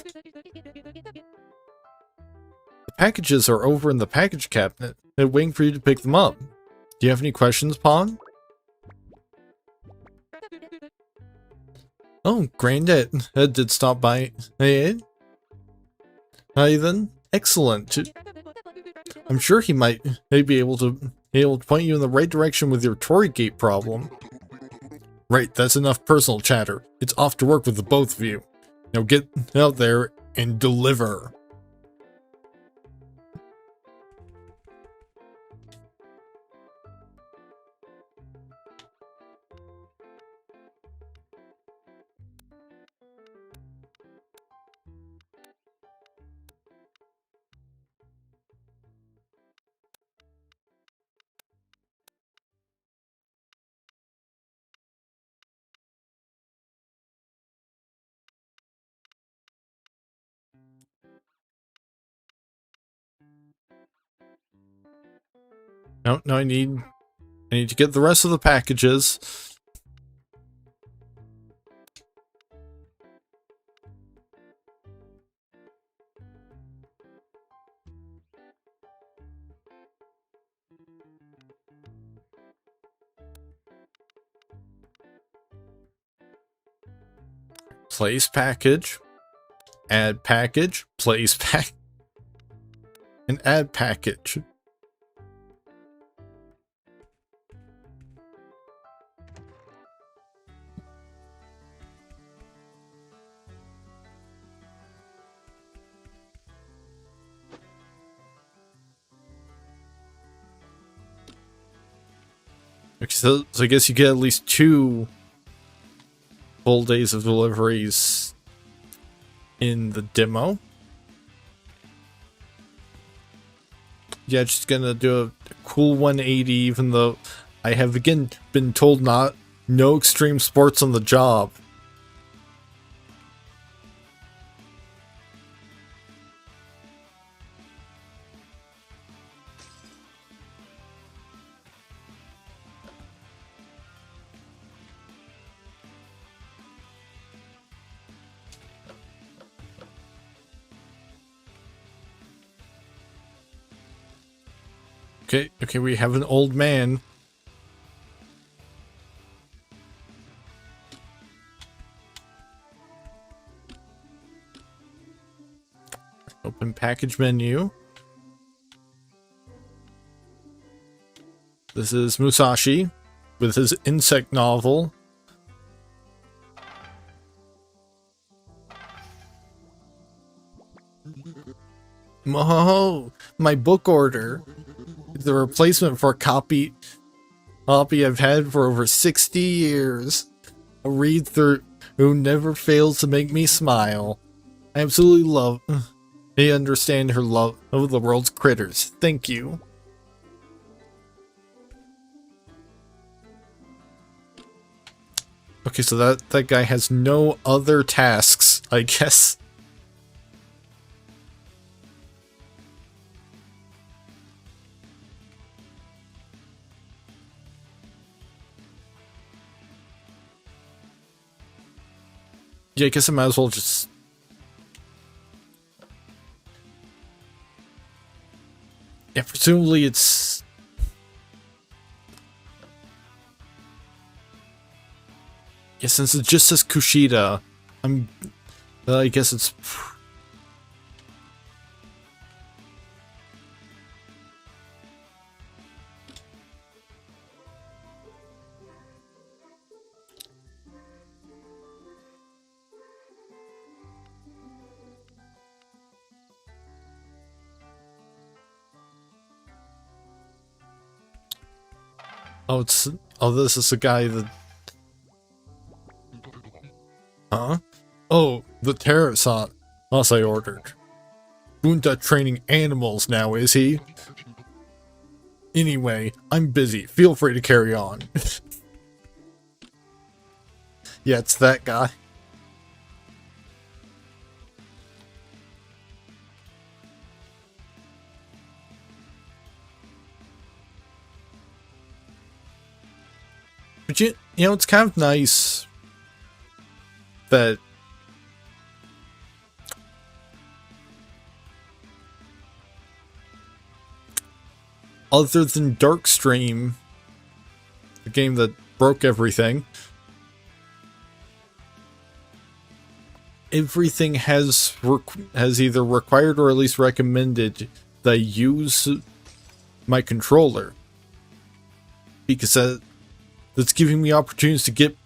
The packages are over in the package cabinet. They're waiting for you to pick them up. Do you have any questions, Pawn? Oh, Granddad did stop by. Hey, hi then. Excellent. I'm sure he might be able to point you in the right direction with your Tory Gate problem. Right, that's enough personal chatter. It's off to work with the both of you. Now get out there and deliver. No, I need to get the rest of the packages. Place package. Add package, place pack, and add package. Okay, so I guess you get at least 2 full days of deliveries in the demo. Yeah, just gonna do a cool 180, even though I have again been told no extreme sports on the job. Okay, we have an old man. Open package menu. This is Musashi with his insect novel. Oh, my book order. The replacement for a copy I've had for over 60 years. A read through who never fails to make me smile. I absolutely love. I understand her love of the world's critters. Thank you. Okay, so that guy has no other tasks, I guess. Yeah, I guess I might as well just... Yeah, presumably it's... Yeah, since it just says Kushida, I guess it's... this is the guy that... Huh? Oh, the Terrasant. As I ordered. Bunta training animals now, is he? Anyway, I'm busy. Feel free to carry on. Yeah, it's that guy. But you know, it's kind of nice that other than Darkstream, the game that broke everything, everything has either required or at least recommended that I use my controller, because that's giving me opportunities to get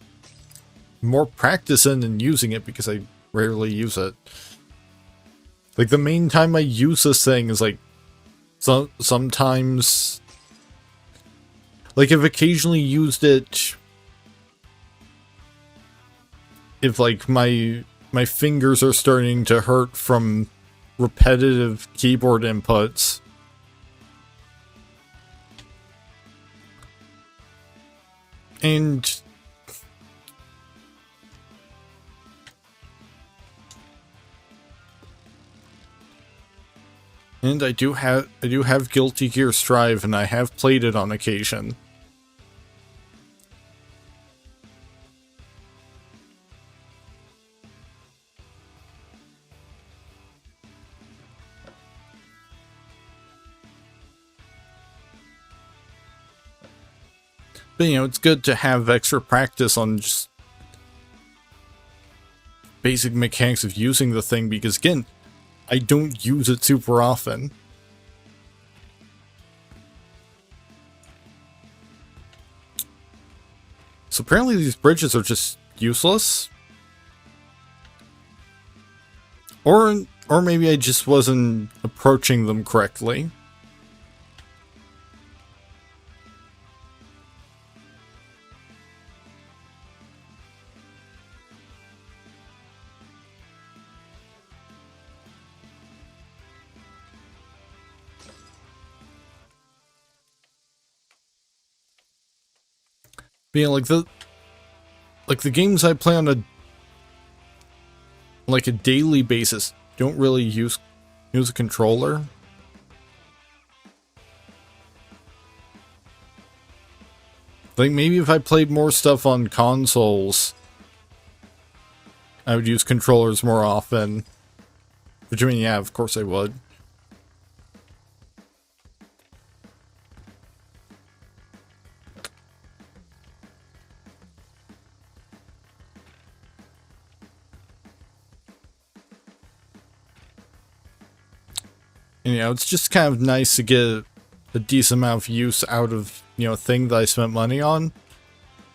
more practice in using it, because I rarely use it. Like, the main time I use this thing is like sometimes, like, I've occasionally used it if like my fingers are starting to hurt from repetitive keyboard inputs. And I do have Guilty Gear Strive, and I have played it on occasion. But, you know, it's good to have extra practice on just basic mechanics of using the thing, because again, I don't use it super often. So apparently these bridges are just useless. Or maybe I just wasn't approaching them correctly. Being like the games I play on a daily basis don't really use a controller. Like maybe if I played more stuff on consoles, I would use controllers more often. Which I mean, yeah, of course I would. And, you know, it's just kind of nice to get a decent amount of use out of, you know, a thing that I spent money on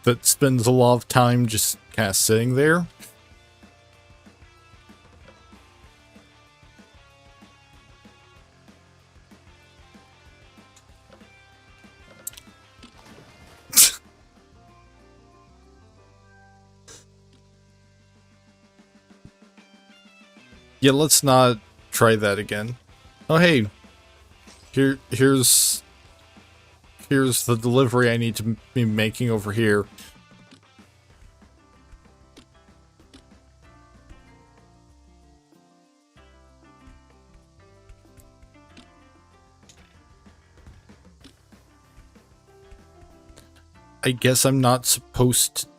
that spends a lot of time just kind of sitting there. Yeah, let's not try that again. Oh, hey. Here's the delivery I need to be making over here. I guess I'm not supposed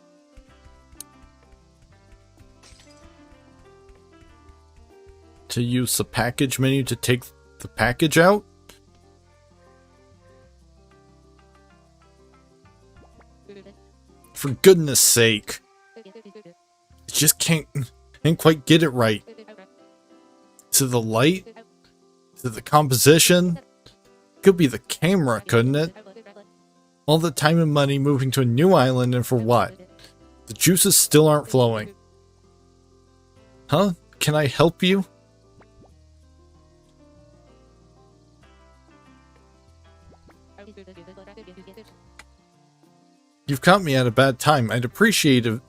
to use the package menu to take the package out? For goodness sake. I just can't quite get it right. Is it the light? Is it the composition? Could be the camera, couldn't it? All the time and money moving to a new island, and for what? The juices still aren't flowing. Huh? Can I help you? You've caught me at a bad time. I'd appreciate it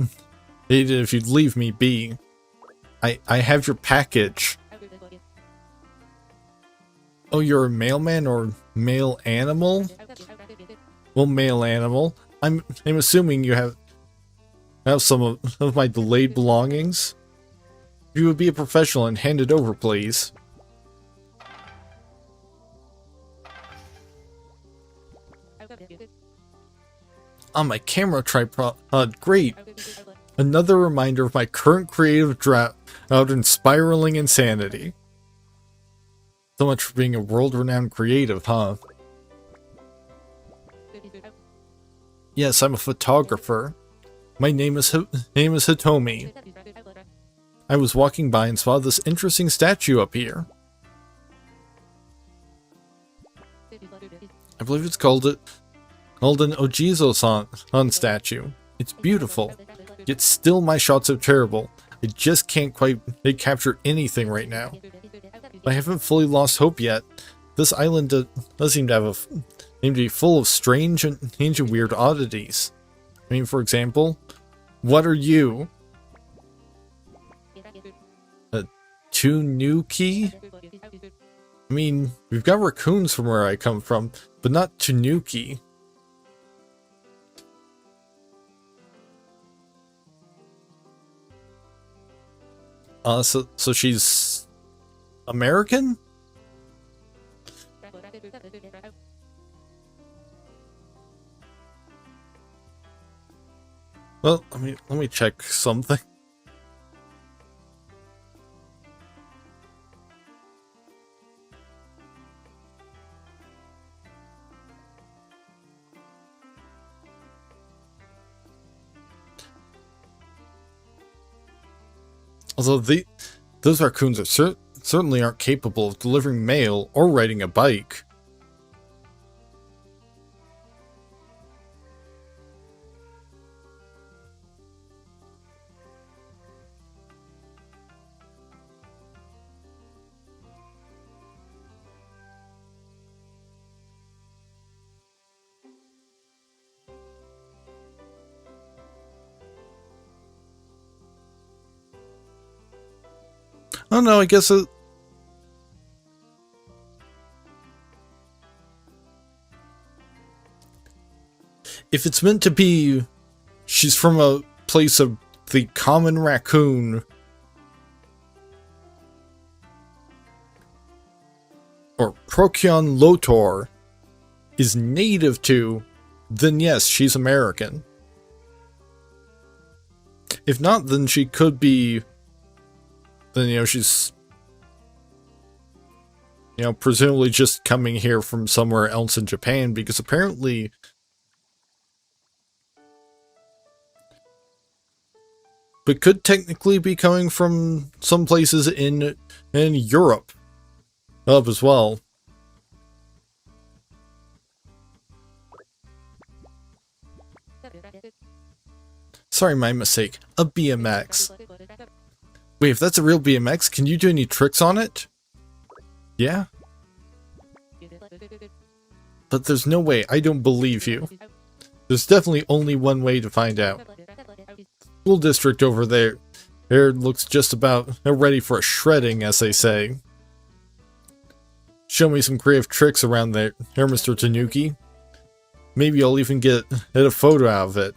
if you'd leave me be. I have your package. Oh, you're a mailman or male animal? Well, male animal. I'm assuming you have some of my delayed belongings. If you would be a professional and hand it over, please. On my camera tripod. Great. Another reminder of my current creative drought out in spiraling insanity. So much for being a world-renowned creative, huh? Yes, I'm a photographer. My name is Hitomi. I was walking by and saw this interesting statue up here. I believe it's called an Ojizo-san statue. It's beautiful, yet still my shots are terrible. I just can't quite capture anything right now. I haven't fully lost hope yet. This island does seem to be full of strange and weird oddities. I mean, for example, what are you? A TANUKI? I mean, we've got raccoons from where I come from, but not TANUKI. So she's American? Well, let me check something. Although those raccoons are certainly aren't capable of delivering mail or riding a bike. Oh no, I guess if it's meant to be, she's from a place of the common raccoon, or Procyon lotor, is native to, then yes, she's American. If not, then she could be, then, you know, she's, you know, presumably just coming here from somewhere else in Japan, because apparently but could technically be coming from some places in Europe up as well. Sorry, my mistake. A BMX. Wait, if that's a real BMX, can you do any tricks on it? Yeah? But there's no way, I don't believe you. There's definitely only one way to find out. School district over there looks just about ready for a shredding, as they say. Show me some creative tricks around there, Mr. Tanuki. Maybe I'll even get a photo out of it.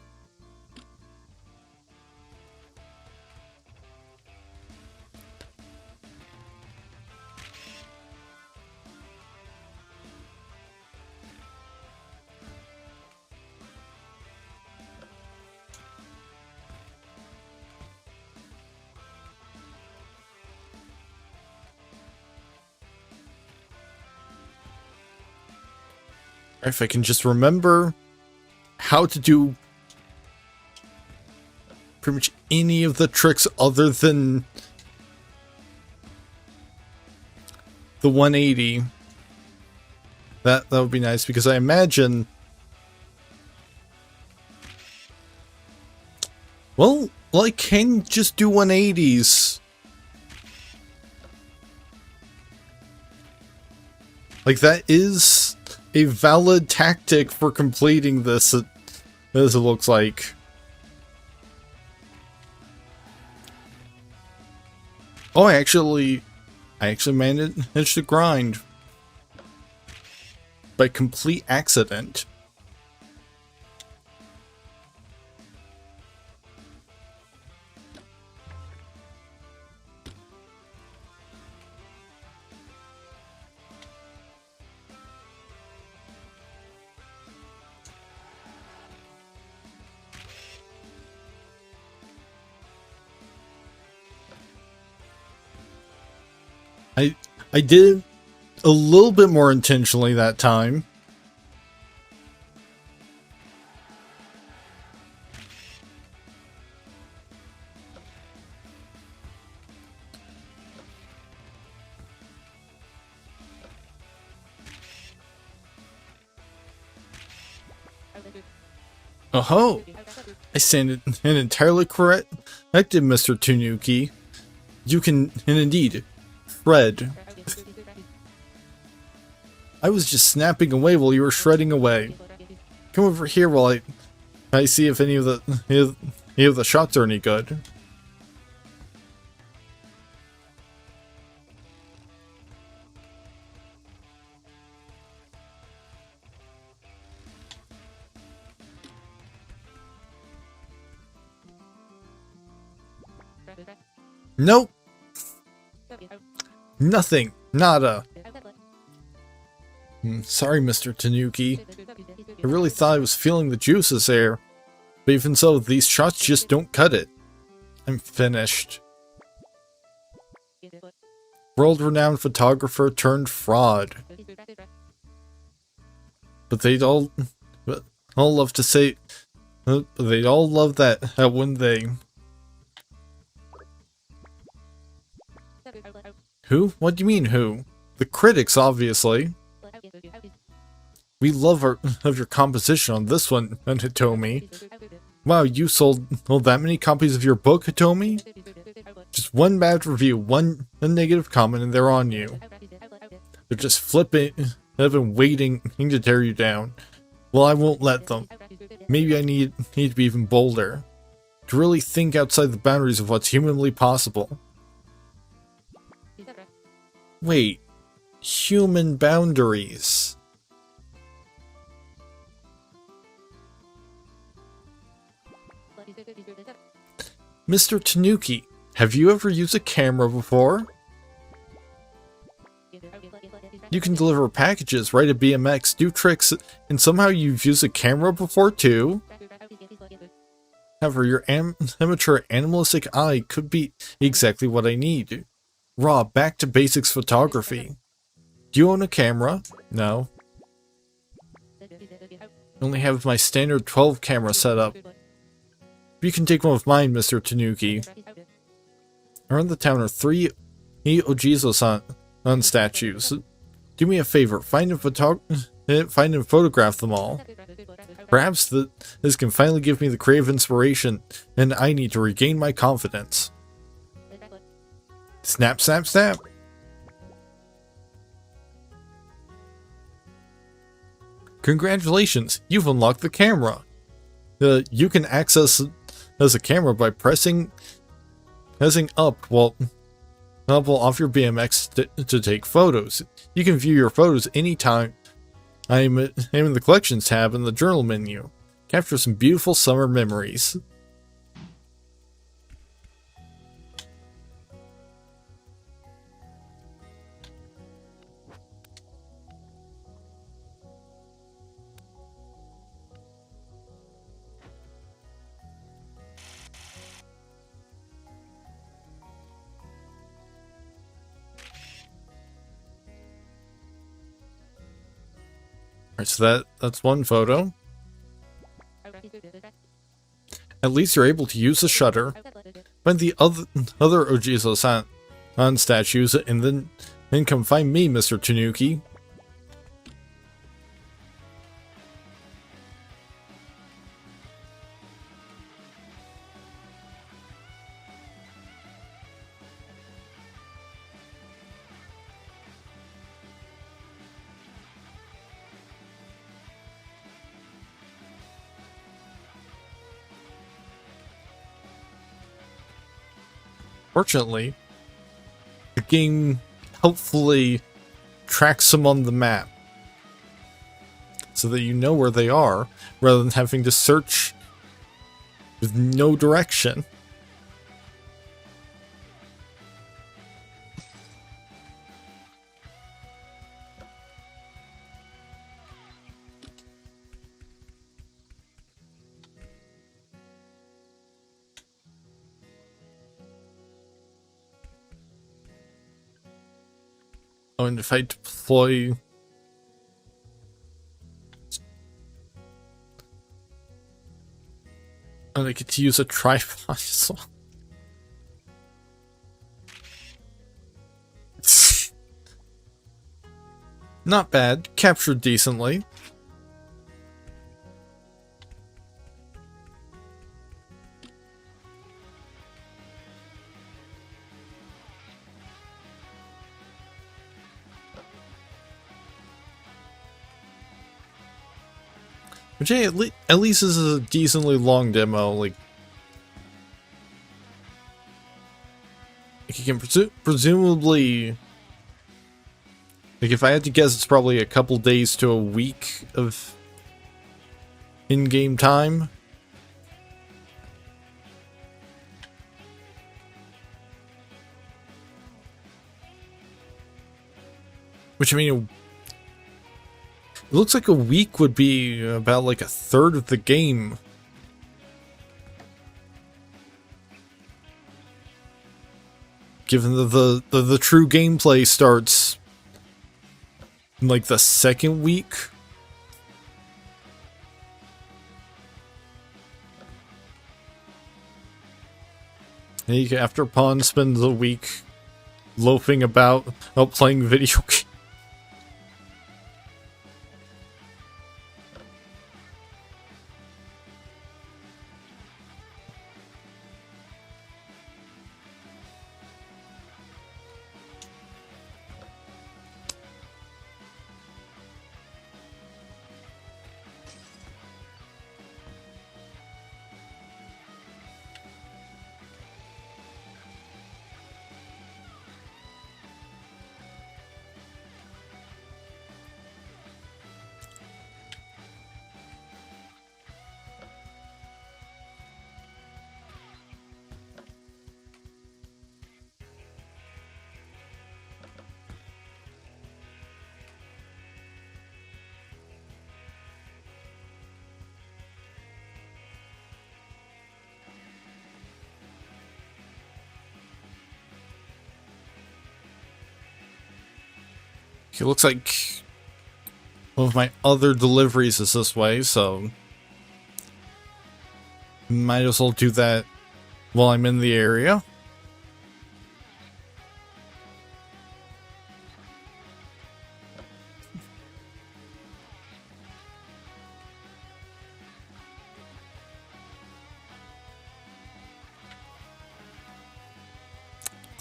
If I can just remember how to do pretty much any of the tricks other than the 180, that would be nice, because I imagine, well, I can just do 180s. Like, that is a valid tactic for completing this, as it looks like. Oh, I actually managed to grind by complete accident. I did a little bit more intentionally that time. Oh-ho! I stand entirely corrected, Mr. Tanuki. You can, and indeed, shred. I was just snapping away while you were shredding away. Come over here while I see if any of the shots are any good. Nope. Nothing. Nada. Sorry, Mr. Tanuki. I really thought I was feeling the juices there. But even so, these shots just don't cut it. I'm finished. World-renowned photographer turned fraud. But they'd all love to say... They'd all love that, wouldn't they? Who? What do you mean, who? The critics, obviously. We love your composition on this one, Hitomi. Wow, you sold that many copies of your book, Hitomi? Just one bad review, one negative comment, and they're on you. They're just flipping. They've been waiting to tear you down. Well, I won't let them. Maybe I need to be even bolder. To really think outside the boundaries of what's humanly possible. Wait. Human boundaries. Mr. Tanuki, have you ever used a camera before? You can deliver packages, ride a BMX, do tricks, and somehow you've used a camera before too? However, your amateur animalistic eye could be exactly what I need. Raw, back to basics photography. Do you own a camera? No. I only have my standard 12 camera setup. You can take one of mine, Mr. Tanuki. Around the town are 3 Ojizo-san statues. Do me a favor, find and photograph them all. Perhaps this can finally give me the creative inspiration, and I need to regain my confidence. Snap, snap, snap! Congratulations, you've unlocked the camera. You can access a camera by pressing up while off your BMX to take photos. You can view your photos anytime. I'm in the Collections tab in the Journal menu. Capture some beautiful summer memories. Alright, so that's one photo. At least you're able to use the shutter. Find the other Ojizo-san statues and then come find me, Mr. Tanuki. Fortunately, the game helpfully tracks them on the map so that you know where they are rather than having to search with no direction. Oh, and if I deploy... And I get to use a tripod as well. Not bad. Captured decently. Which, hey, at least this is a decently long demo. Like you can presumably, like, if I had to guess, it's probably a couple days to a week of in-game time. Which, I mean, it looks like a week would be about like a third of the game. Given that the true gameplay starts in like the second week. And after Pawn spends a week loafing about playing video games. It looks like one of my other deliveries is this way, so might as well do that while I'm in the area.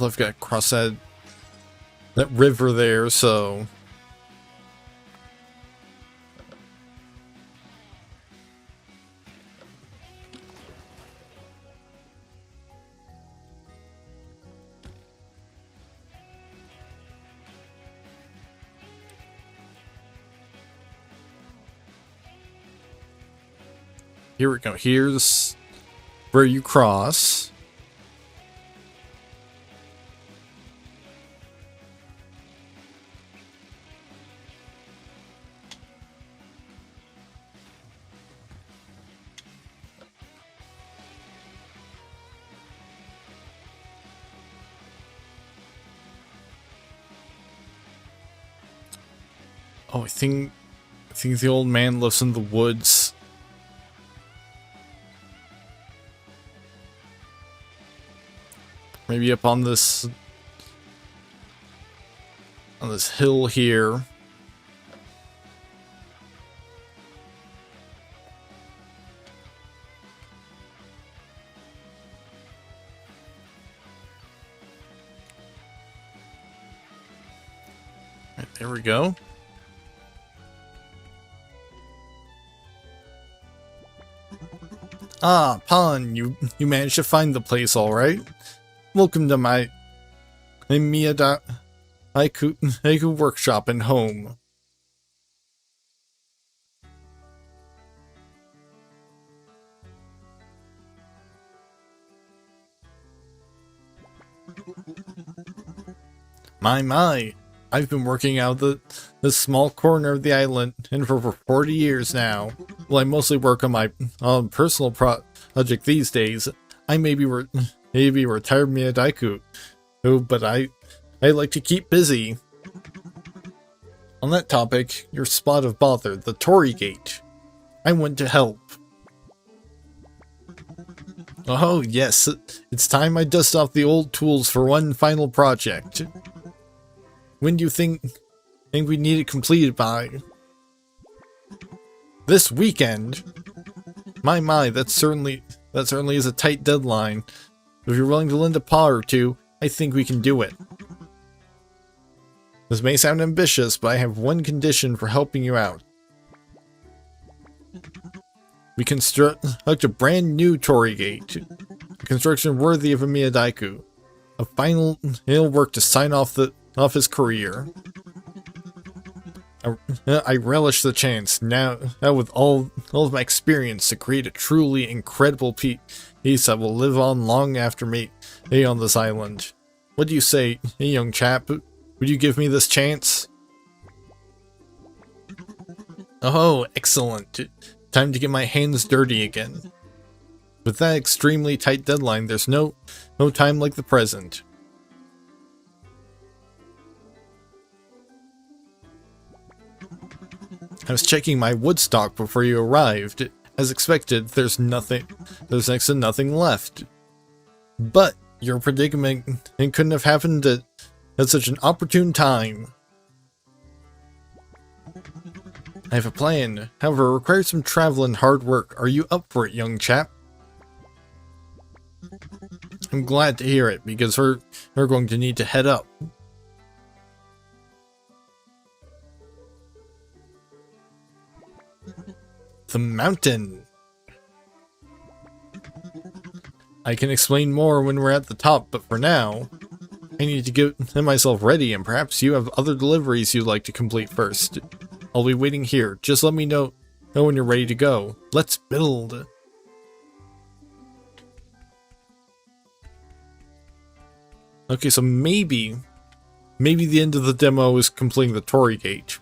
I've got to cross that river there, so here we go. Here's where you cross. Oh, I think the old man lives in the woods. Maybe up on this hill here. Right, there we go. Ah, Pon, you managed to find the place all right. Welcome to my Haiku workshop and home. My, I've been working out this small corner of the island and for over 40 years now. Well, I mostly work on my personal project these days. I may be retired Miyadaiku, but I like to keep busy. On that topic, your spot of bother, the Torii Gate. I went to help. Oh yes, it's time I dust off the old tools for one final project. When do you think we need it completed by? This weekend? My, that certainly is a tight deadline. If you're willing to lend a paw or two, I think we can do it. This may sound ambitious, but I have one condition for helping you out. We construct a brand new Torii Gate. A construction worthy of a Miyadaiku. A final work to sign off his career. I relish the chance now with all of my experience to create a truly incredible piece that will live on long after me on this island. What do you say, young chap? Would you give me this chance? Oh, excellent. Time to get my hands dirty again. With that extremely tight deadline, there's no time like the present. I was checking my wood stock before you arrived. As expected, there's next to nothing left. But your predicament couldn't have happened At such an opportune time. I have a plan. However, it requires some travel and hard work. Are you up for it, young chap? I'm glad to hear it, because we're going to need to head up. The mountain. I can explain more when we're at the top, but for now, I need to get myself ready, and perhaps you have other deliveries you'd like to complete first. I'll be waiting here. Just let me know when you're ready to go. Let's build. Okay, so maybe the end of the demo is completing the Torii Gate.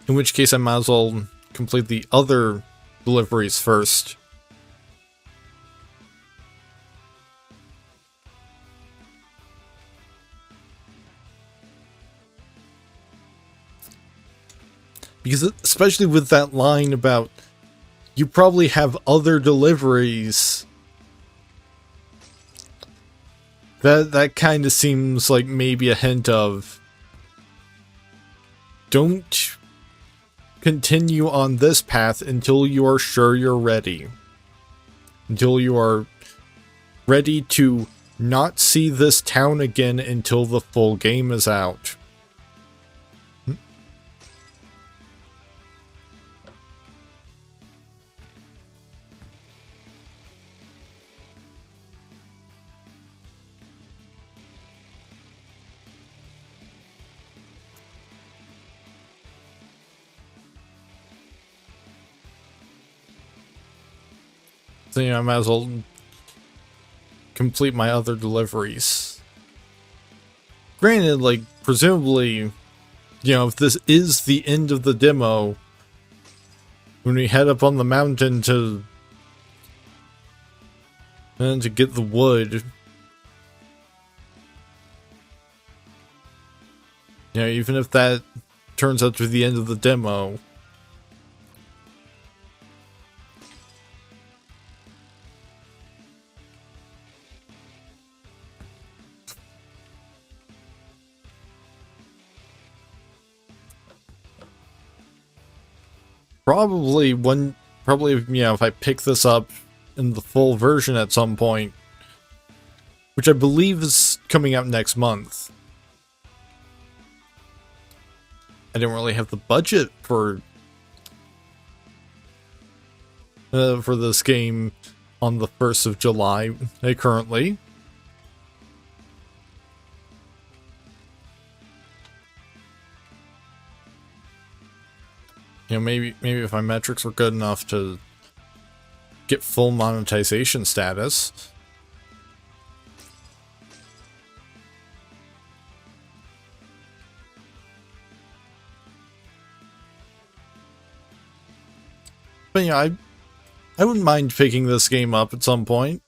In which case I might as well complete the other deliveries first. Because especially with that line about you probably have other deliveries, that kind of seems like maybe a hint of don't continue on this path until you are sure you're ready. Until you are ready to not see this town again until the full game is out. So, I might as well complete my other deliveries. Granted, like, presumably, if this is the end of the demo, when we head up on the mountain to get the wood, even if that turns out to be the end of the demo, probably if I pick this up in the full version at some point, which I believe is coming out next month. I didn't really have the budget for this game on the 1st of July currently. Maybe if my metrics were good enough to get full monetization status. But I wouldn't mind picking this game up at some point.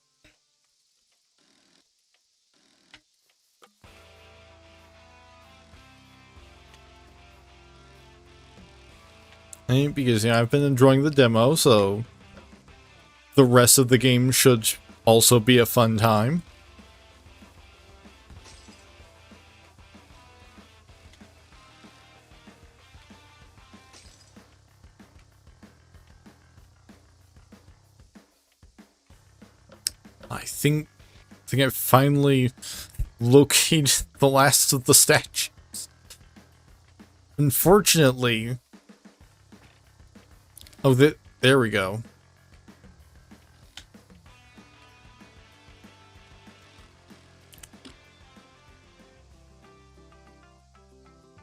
Because I've been enjoying the demo, so the rest of the game should also be a fun time. I think I finally located the last of the statues. Unfortunately, there we go.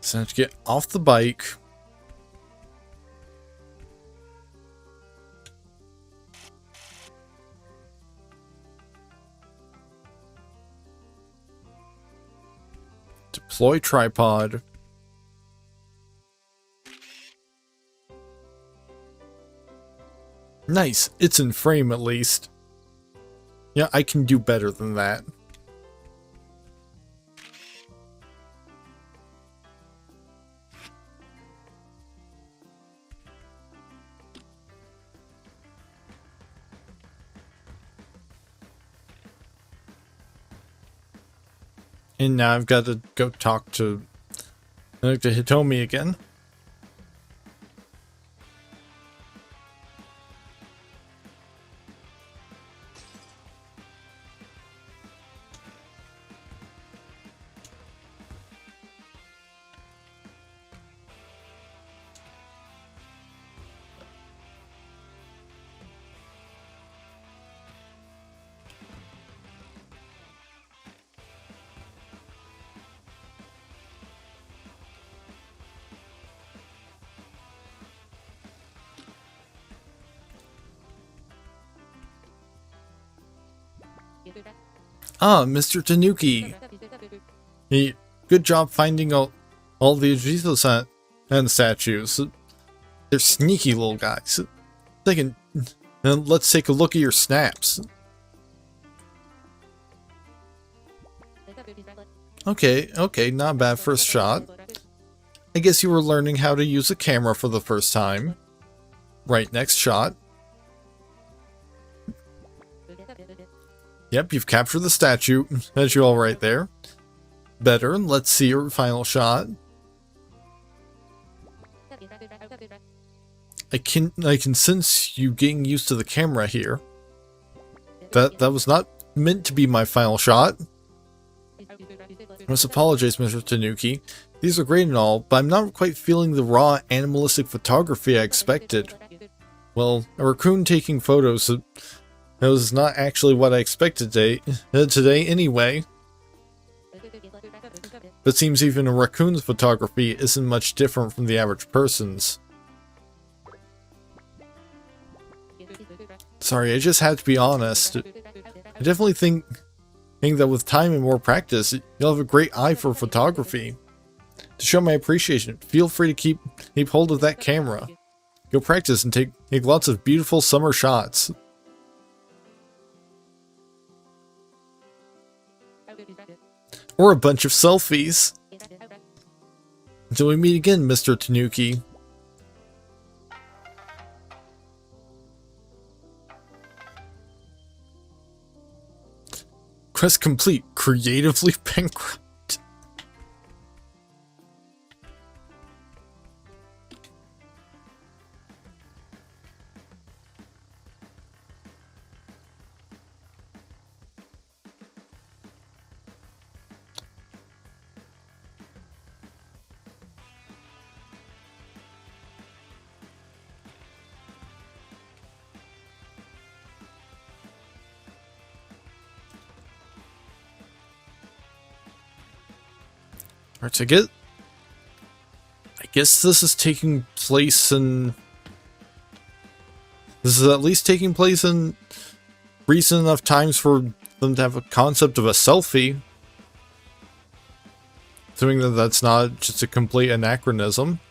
So I have to get off the bike. Deploy tripod. Nice, it's in frame at least. Yeah, I can do better than that. And now I've got to go talk to Hitomi again. Ah, Mr. Tanuki. Hey, good job finding all the Ajizo and statues. They're sneaky little guys. Let's take a look at your snaps. Okay, not bad first shot. I guess you were learning how to use a camera for the first time. Right, next shot. Yep, you've captured the statue, as you all right there. Better, let's see your final shot. I can sense you getting used to the camera here. That was not meant to be my final shot. I must apologize, Mr. Tanuki. These are great and all, but I'm not quite feeling the raw animalistic photography I expected. Well, a raccoon taking photos, that was not actually what I expected today anyway. But it seems even a raccoon's photography isn't much different from the average person's. Sorry, I just had to be honest. I definitely think that with time and more practice, you'll have a great eye for photography. To show my appreciation, feel free to keep hold of that camera. Go practice and take lots of beautiful summer shots. Or a bunch of selfies. Until we meet again, Mr. Tanuki. Quest complete. Creatively bankrupt. Alright, I guess this is taking place in... This is at least taking place in recent enough times for them to have a concept of a selfie. Assuming that that's not just a complete anachronism.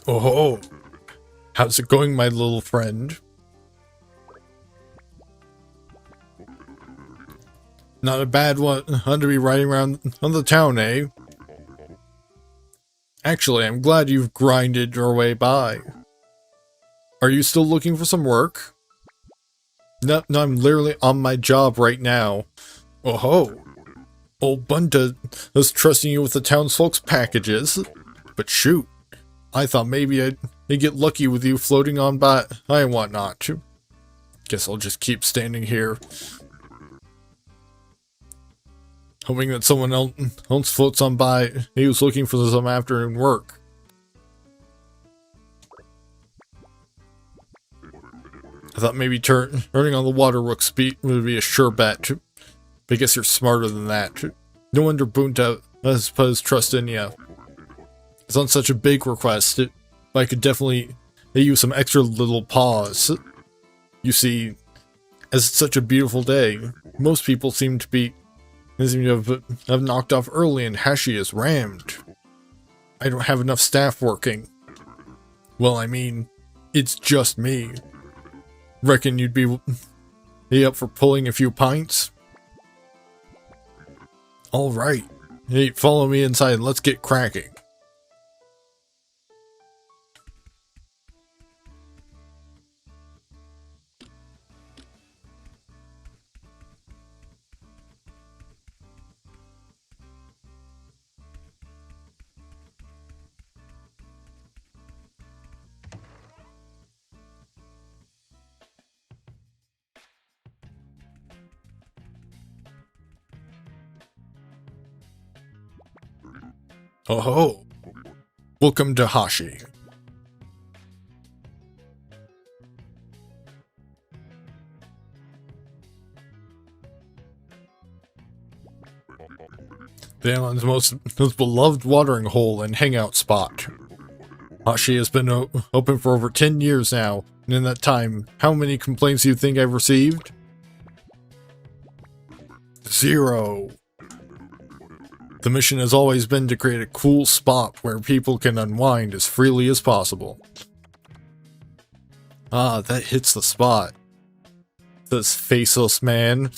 Oh, how's it going, my little friend? Not a bad one to be riding around on the town, eh? Actually, I'm glad you've grinded your way by. Are you still looking for some work? No, I'm literally on my job right now. Oh ho! Old Bunta is trusting you with the townsfolk's packages. But shoot. I thought maybe I'd get lucky with you floating on by and whatnot. Guess I'll just keep standing here. Hoping that someone else floats on by. He was looking for some afternoon work. I thought maybe turning on the waterworks would be a sure bet. But I guess you're smarter than that. No wonder Bunta has put his trust in you. It's not such a big request, but I could definitely use some extra little pause. You see, as it's such a beautiful day, most people seem to have knocked off early and Hashi is rammed. I don't have enough staff working. Well, I mean, It's just me. Reckon you'd be up for pulling a few pints? Alright. Hey, follow me inside and let's get cracking. Oh ho! Welcome to Hashi. The island's most beloved watering hole and hangout spot. Hashi has been open for over 10 years now, and in that time, how many complaints do you think I've received? 0. The mission has always been to create a cool spot where people can unwind as freely as possible. Ah, that hits the spot. This faceless man.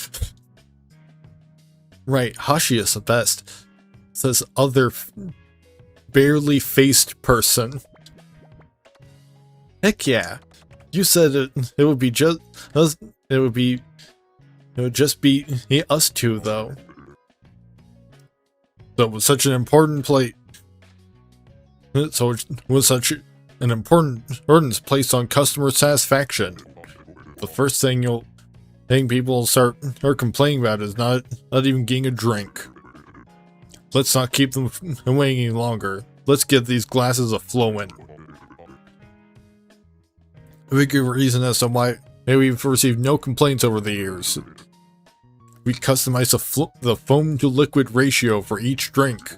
Right, Hashi is the best. Says other barely faced person. Heck yeah. You said it would be just us. It would just be us two though. So it was such an important place. So it was such an important importance placed on customer satisfaction. The first thing people start complaining about is not even getting a drink. Let's not keep them waiting any longer. Let's get these glasses a flowing. A big reason as to why we've received no complaints over the years. We customize the foam to liquid ratio for each drink.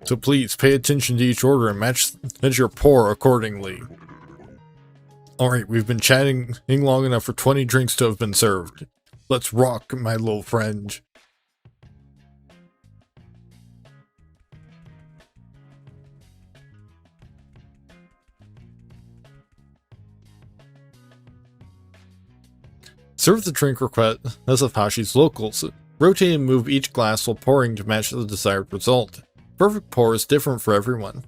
So please pay attention to each order and match your pour accordingly. Alright, we've been chatting long enough for 20 drinks to have been served. Let's rock, my little friend. Serve the drink request as of Hashi's locals. Rotate and move each glass while pouring to match the desired result. Perfect pour is different for everyone.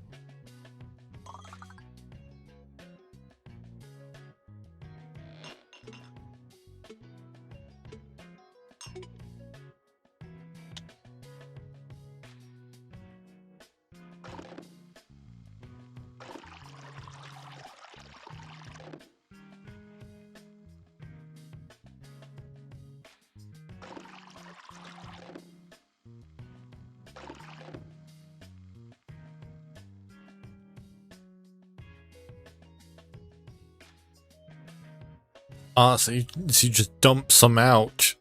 Ah, so you just dump some out.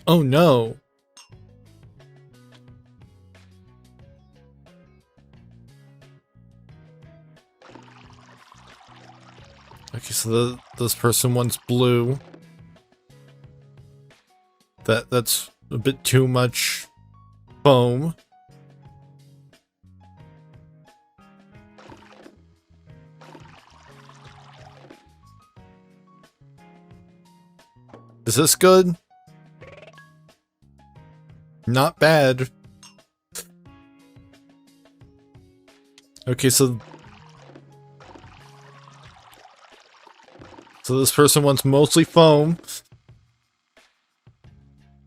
Oh no. Okay, so this person wants blue. That's a bit too much foam. Is this good? Not bad. Okay, so this person wants mostly foam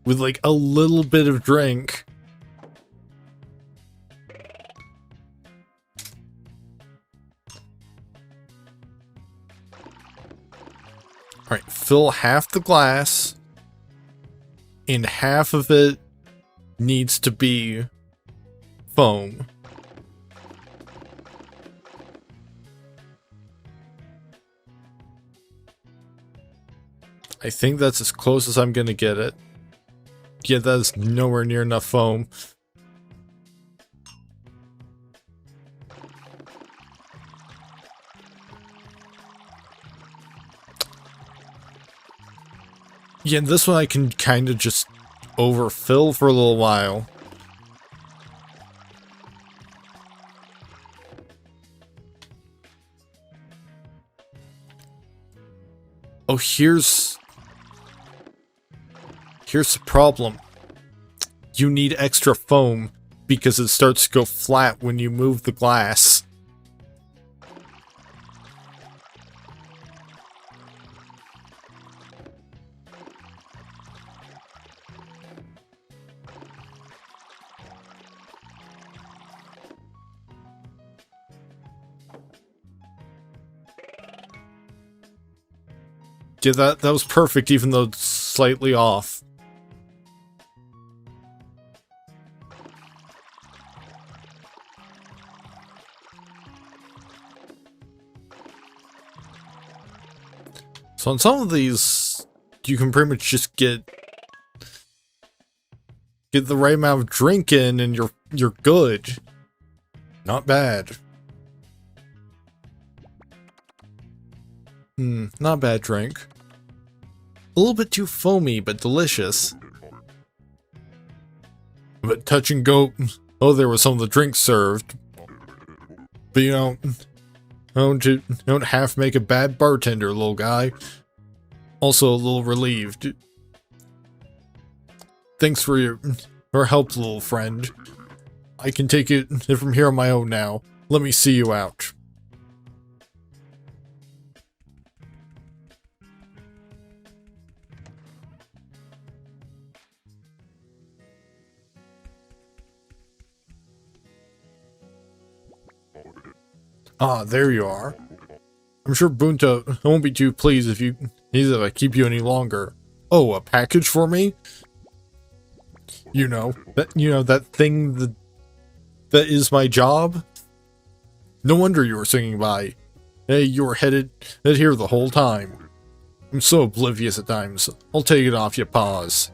with like a little bit of drink. Alright, fill half the glass, and half of it needs to be foam. I think that's as close as I'm gonna get it. Yeah, that is nowhere near enough foam. Yeah, this one I can kind of just overfill for a little while. Oh, here's the problem. You need extra foam because it starts to go flat when you move the glass. Yeah, that was perfect, even though it's slightly off. So on some of these, you can pretty much just get the right amount of drink in, and you're good. Not bad. Not a bad drink. A little bit too foamy, but delicious. But touch and go. Oh, there was some of the drinks served. But you know, don't half make a bad bartender, little guy. Also a little relieved. Thanks for your help, little friend. I can take it from here on my own now. Let me see you out. Ah, there you are. I'm sure Bunta won't be too pleased if I keep you any longer. Oh, a package for me? You know that thing that is my job? No wonder you were singing by. Hey, you were headed here the whole time. I'm so oblivious at times. I'll take it off your paws.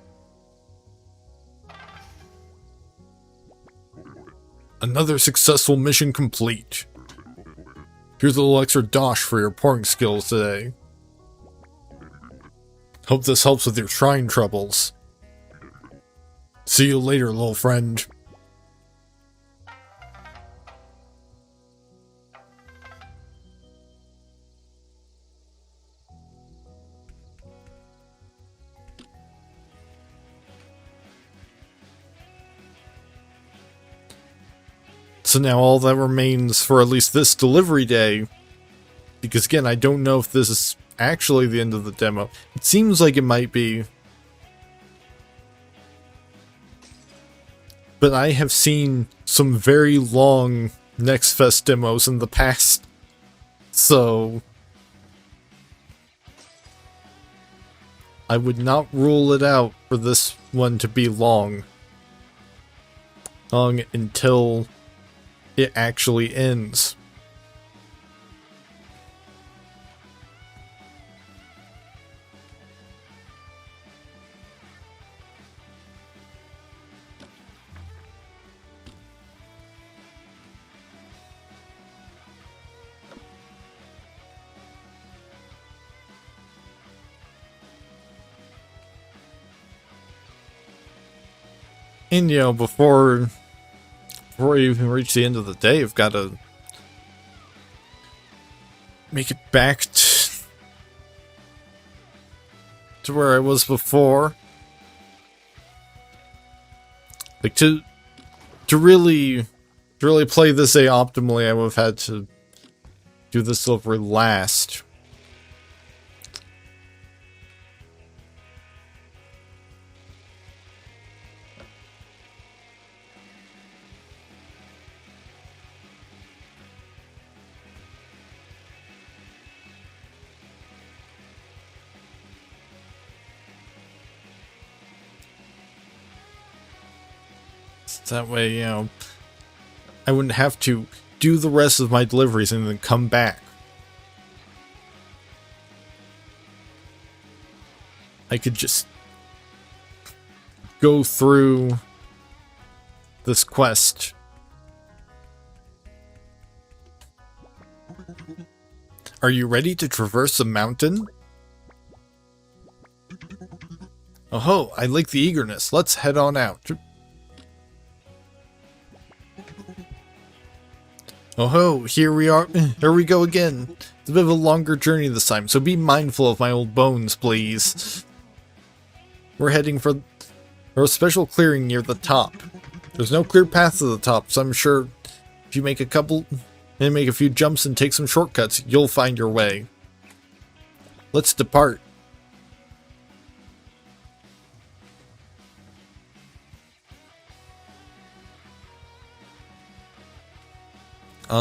Another successful mission complete. Here's a little extra dosh for your pouring skills today. Hope this helps with your shrine troubles. See you later, little friend. So now all that remains for at least this delivery day, because again, I don't know if this is actually the end of the demo. It seems like it might be. But I have seen some very long Next Fest demos in the past, so I would not rule it out for this one to be long until it actually ends. And you know, before we even reach the end of the day, I've got to make it back to where I was before. Like to really play this day optimally, I would have had to do this over last. That way, you know, I wouldn't have to do the rest of my deliveries and then come back. I could just go through this quest. Are you ready to traverse the mountain? Oh ho, I like the eagerness. Let's head on out. Oh ho, here we are. Here we go again. It's a bit of a longer journey this time, so be mindful of my old bones, please. We're heading for a special clearing near the top. There's no clear path to the top, so I'm sure if you make a few jumps and take some shortcuts, you'll find your way. Let's depart.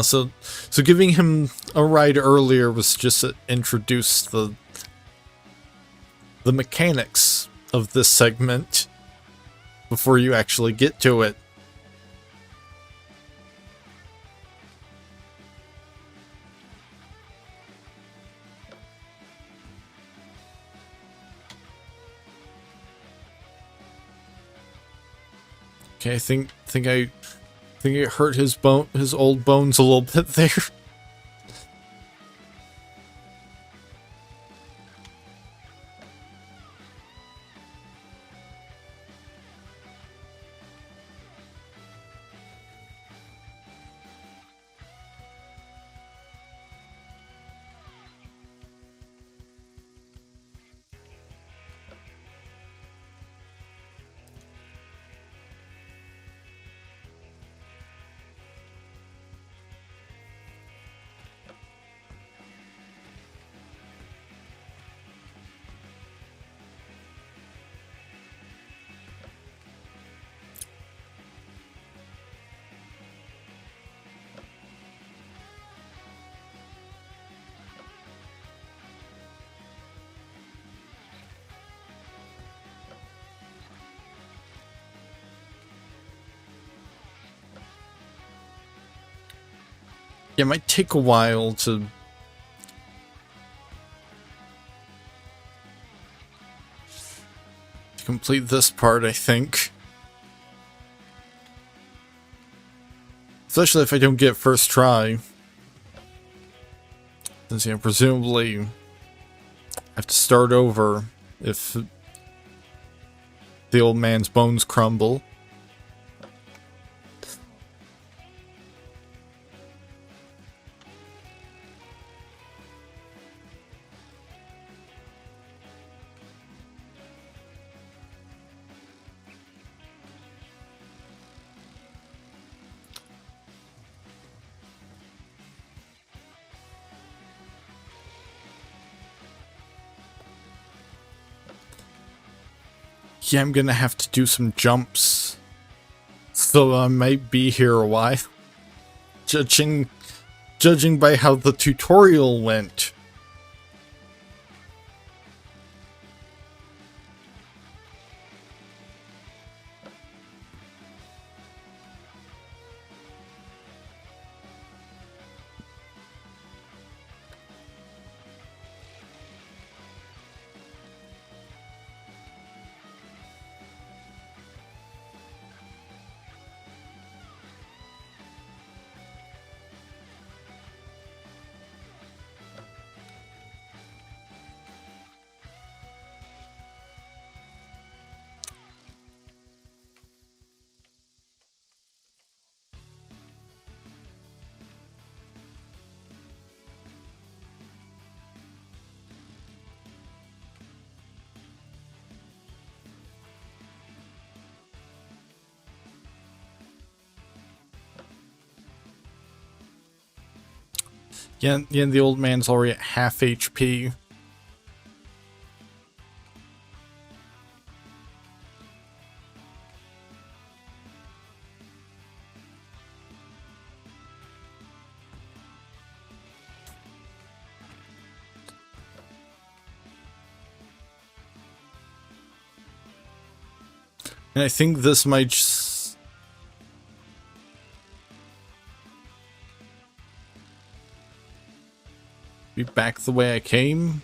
So giving him a ride earlier was just to introduce the mechanics of this segment before you actually get to it. Okay, I think it hurt his old bones a little bit there. Yeah, it might take a while to complete this part, I think. Especially if I don't get first try. Since, presumably I have to start over if the old man's bones crumble. Yeah, I'm gonna have to do some jumps. So I might be here a while. Judging by how the tutorial went. Yeah, the old man's already at half HP. And I think this might just... be back the way I came.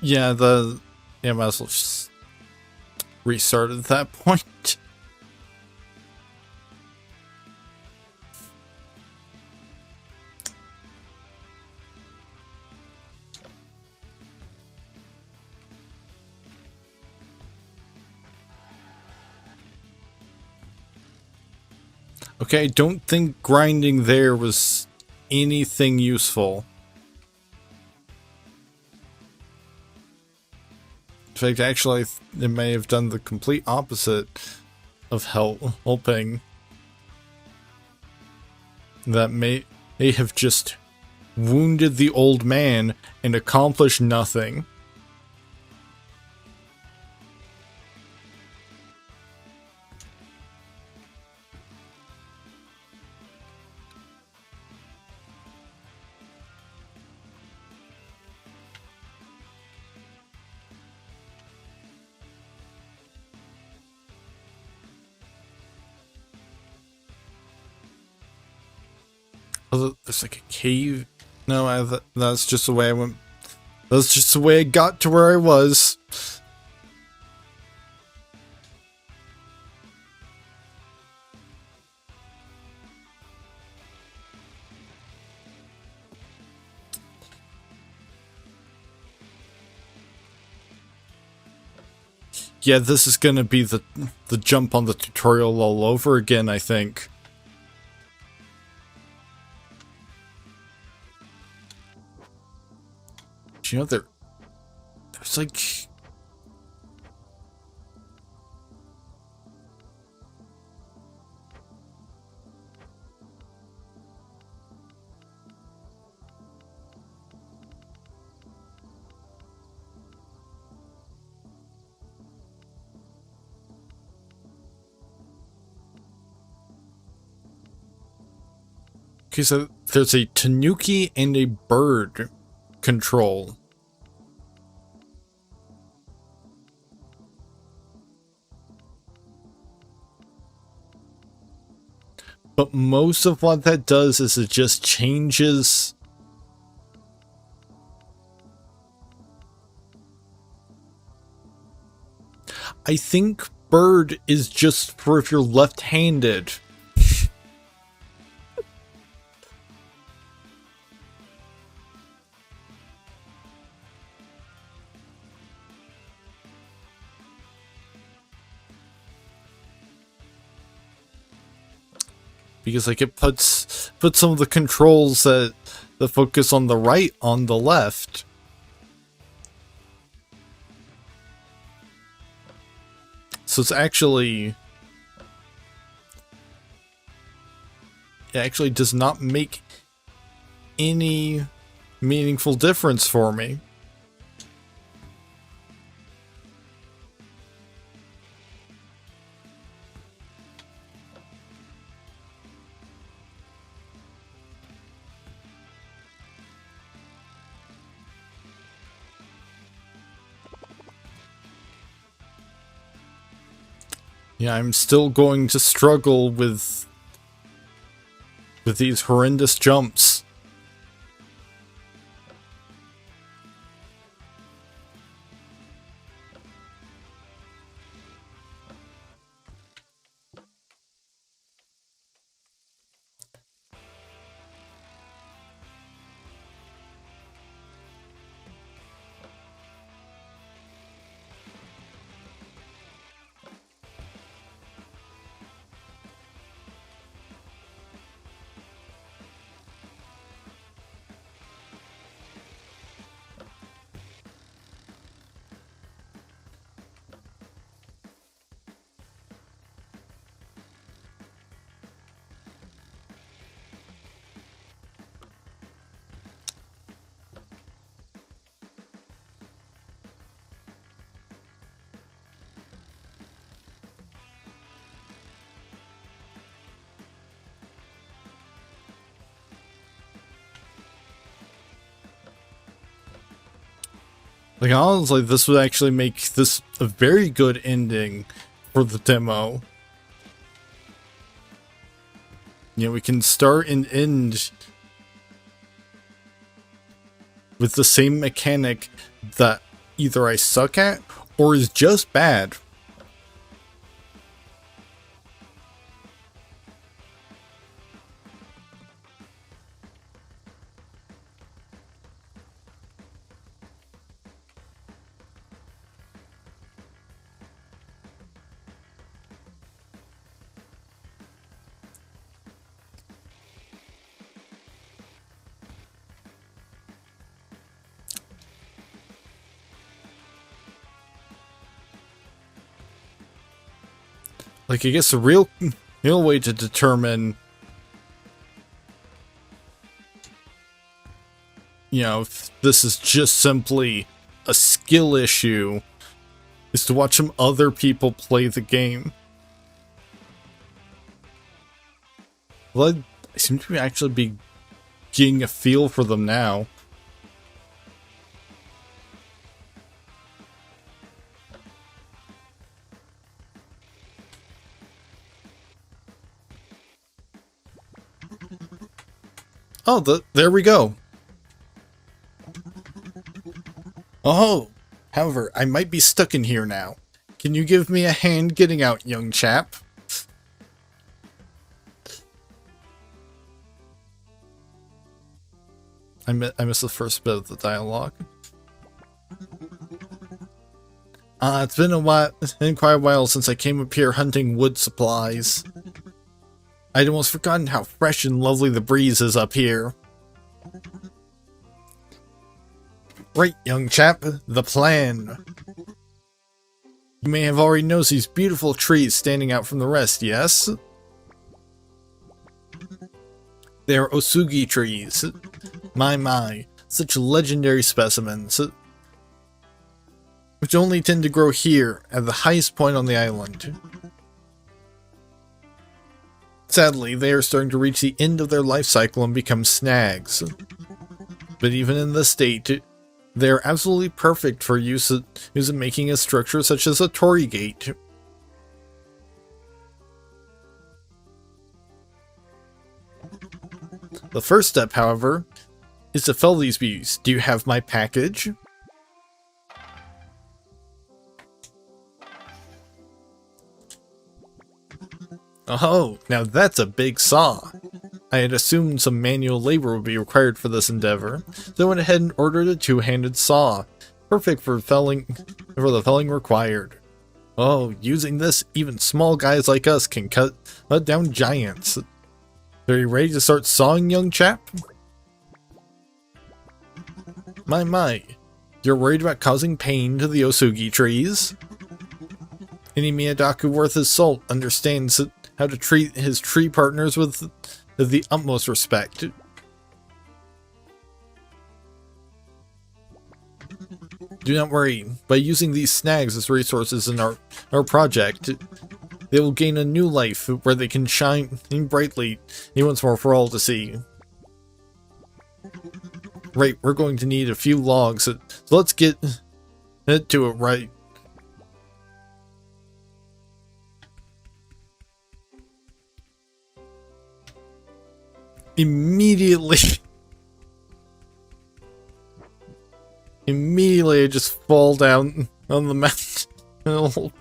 Yeah, might as well just restart at that point. Okay, I don't think grinding there was anything useful. In fact, actually, it may have done the complete opposite of helping. That may have just wounded the old man and accomplished nothing. Oh, there's like a cave. No, that's just the way I went. That's just the way I got to where I was. Yeah, this is gonna be the jump on the tutorial all over again, I think. You know, there's like... Okay, so there's a Tanuki and a bird control. But most of what that does is it just changes... I think bird is just for if you're left-handed. Because like it puts some of the controls that focus on the right on the left. So it's actually... It actually does not make any meaningful difference for me. Yeah, I'm still going to struggle with these horrendous jumps. Like, honestly, this would actually make this a very good ending for the demo. You know, we can start and end with the same mechanic that either I suck at or is just bad. Like, I guess the real way to determine, you know, if this is just simply a skill issue is to watch some other people play the game. Well, I seem to actually be getting a feel for them now. Oh, there we go. Oh, however, I might be stuck in here now. Can you give me a hand getting out, young chap? I missed the first bit of the dialogue. It's been a while, quite a while since I came up here hunting wood supplies. I'd almost forgotten how fresh and lovely the breeze is up here. Right, young chap, the plan. You may have already noticed these beautiful trees standing out from the rest, yes? They are Osugi trees. My, such legendary specimens. Which only tend to grow here, at the highest point on the island. Sadly, they are starting to reach the end of their life cycle and become snags. But even in this state, they are absolutely perfect for use in making a structure such as a torii gate. The first step, however, is to fell these bees. Do you have my package? Oh, now that's a big saw. I had assumed some manual labor would be required for this endeavor, so I went ahead and ordered a two-handed saw, perfect for the felling required. Oh, using this, even small guys like us can cut down giants. Are you ready to start sawing, young chap? My, you're worried about causing pain to the Osugi trees? Any Miyadaku worth his salt understands how to treat his tree partners with the utmost respect. Do not worry, by using these snags as resources in our project, they will gain a new life where they can shine brightly once more for all to see. Right, we're going to need a few logs, so let's get to it right. Immediately I just fall down on the mountain.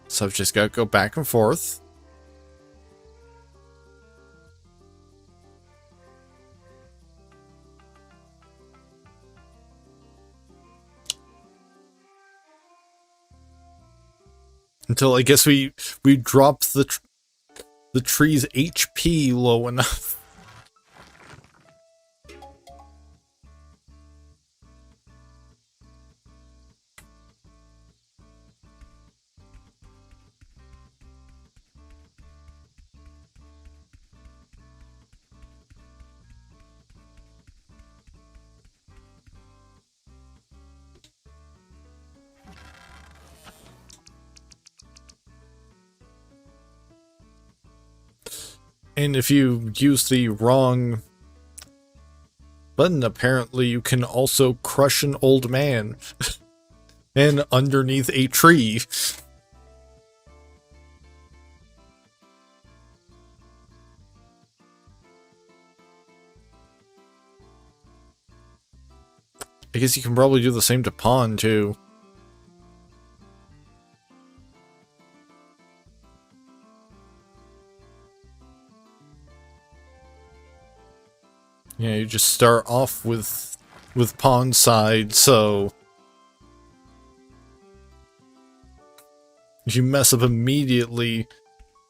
So I've just got to go back and forth. Until I guess we drop the tree's HP low enough. And if you use the wrong button, apparently you can also crush an old man. And underneath a tree. I guess you can probably do the same to Pawn, too. Yeah, you just start off with Pawn's side, so if you mess up immediately,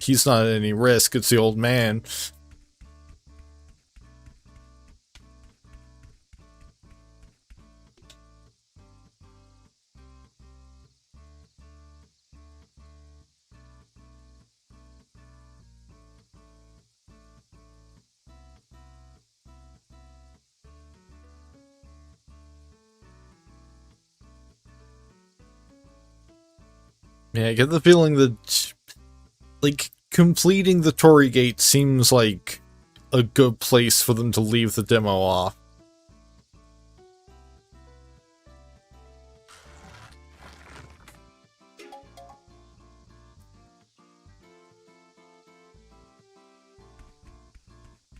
he's not at any risk, it's the old man. Yeah, I get the feeling that, like, completing the Torii Gate seems like a good place for them to leave the demo off.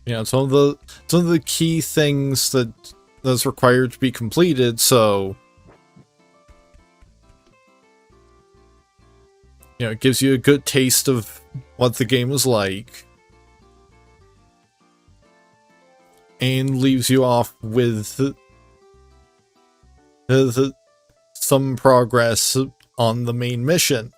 Yeah, some of the key things that's required to be completed, so you know, it gives you a good taste of what the game is like. And leaves you off with some progress on the main mission.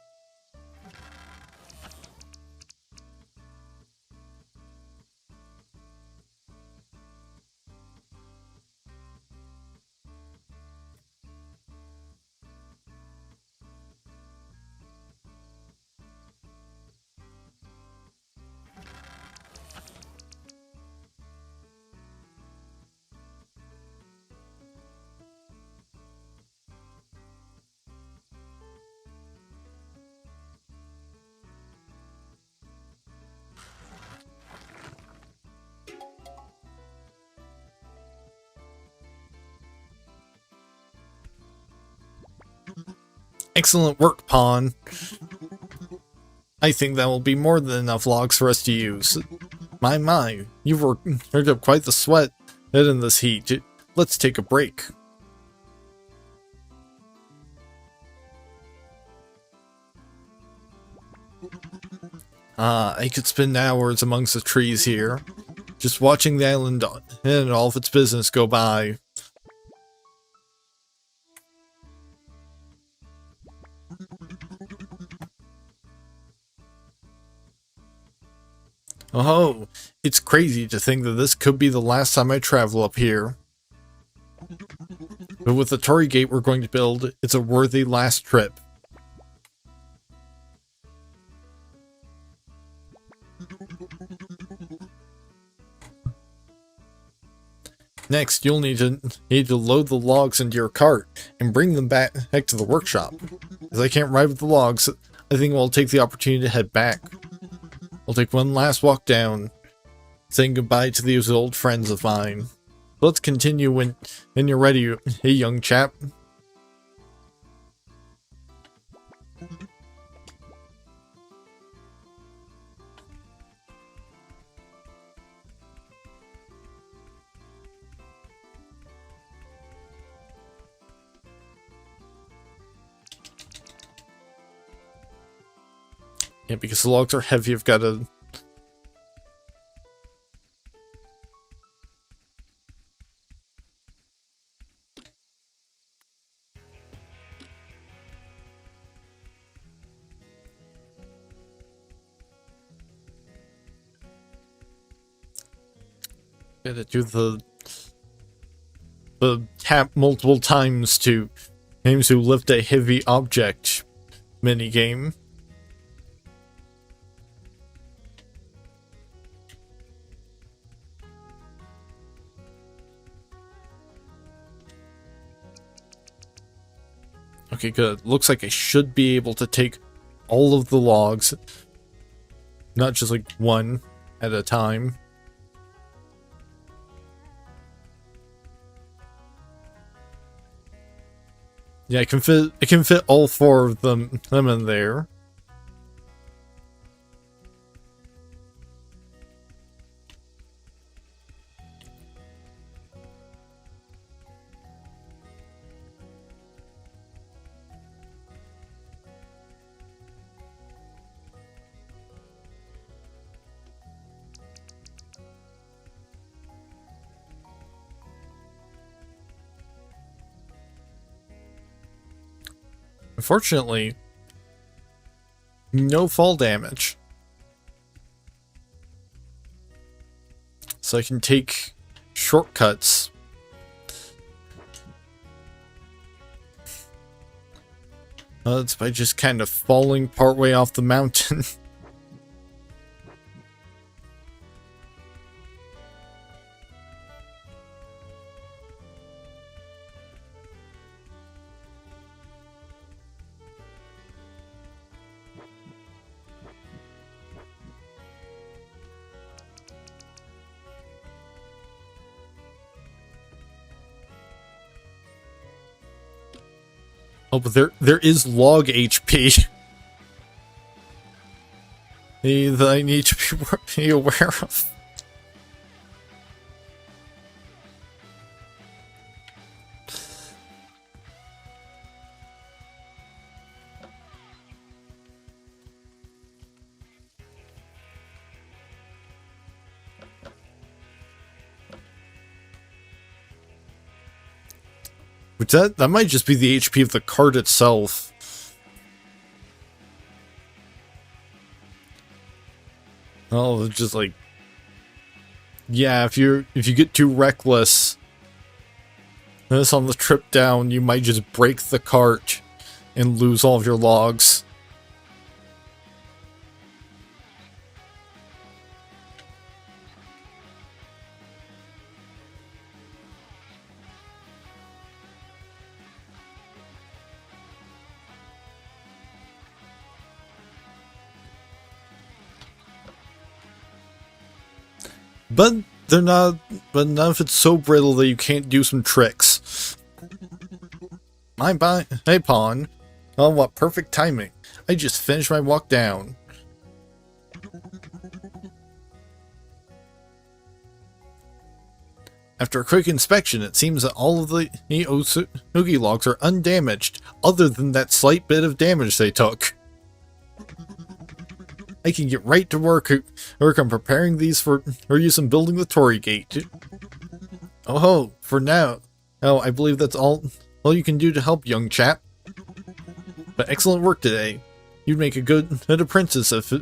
Excellent work, Pawn. I think that will be more than enough logs for us to use. My, you've worked up quite the sweat in this heat. Let's take a break. I could spend hours amongst the trees here, just watching the island and all of its business go by. Oh, it's crazy to think that this could be the last time I travel up here. But with the Torii Gate we're going to build, it's a worthy last trip. Next, you'll need to load the logs into your cart and bring them back to the workshop. As I can't ride with the logs, I think we'll take the opportunity to head back. I'll take one last walk down, saying goodbye to these old friends of mine. Let's continue when you're ready, hey young chap. Yeah, because the logs are heavy, I've got to... Gotta do the tap multiple times to aims to lift a heavy object minigame. Okay, good. Looks like I should be able to take all of the logs, not just like one at a time. Yeah, it can fit all four of them in there. Unfortunately, no fall damage. So I can take shortcuts. That's by just kind of falling partway off the mountain. Oh, but there is log HP. That I need to be aware of. Which that might just be the HP of the card itself. Oh, it's just like, yeah, if you get too reckless, this on the trip down, you might just break the cart and lose all of your logs. But they're not. But none of it's so brittle that you can't do some tricks. Hey, Pawn. Oh, what perfect timing! I just finished my walk down. After a quick inspection, it seems that all of the TANUKI logs are undamaged, other than that slight bit of damage they took. I can get right to work on preparing these for use in building the Torii Gate. Oh ho, for now. Oh, I believe that's all you can do to help, young chap. But excellent work today. You'd make a good apprentice if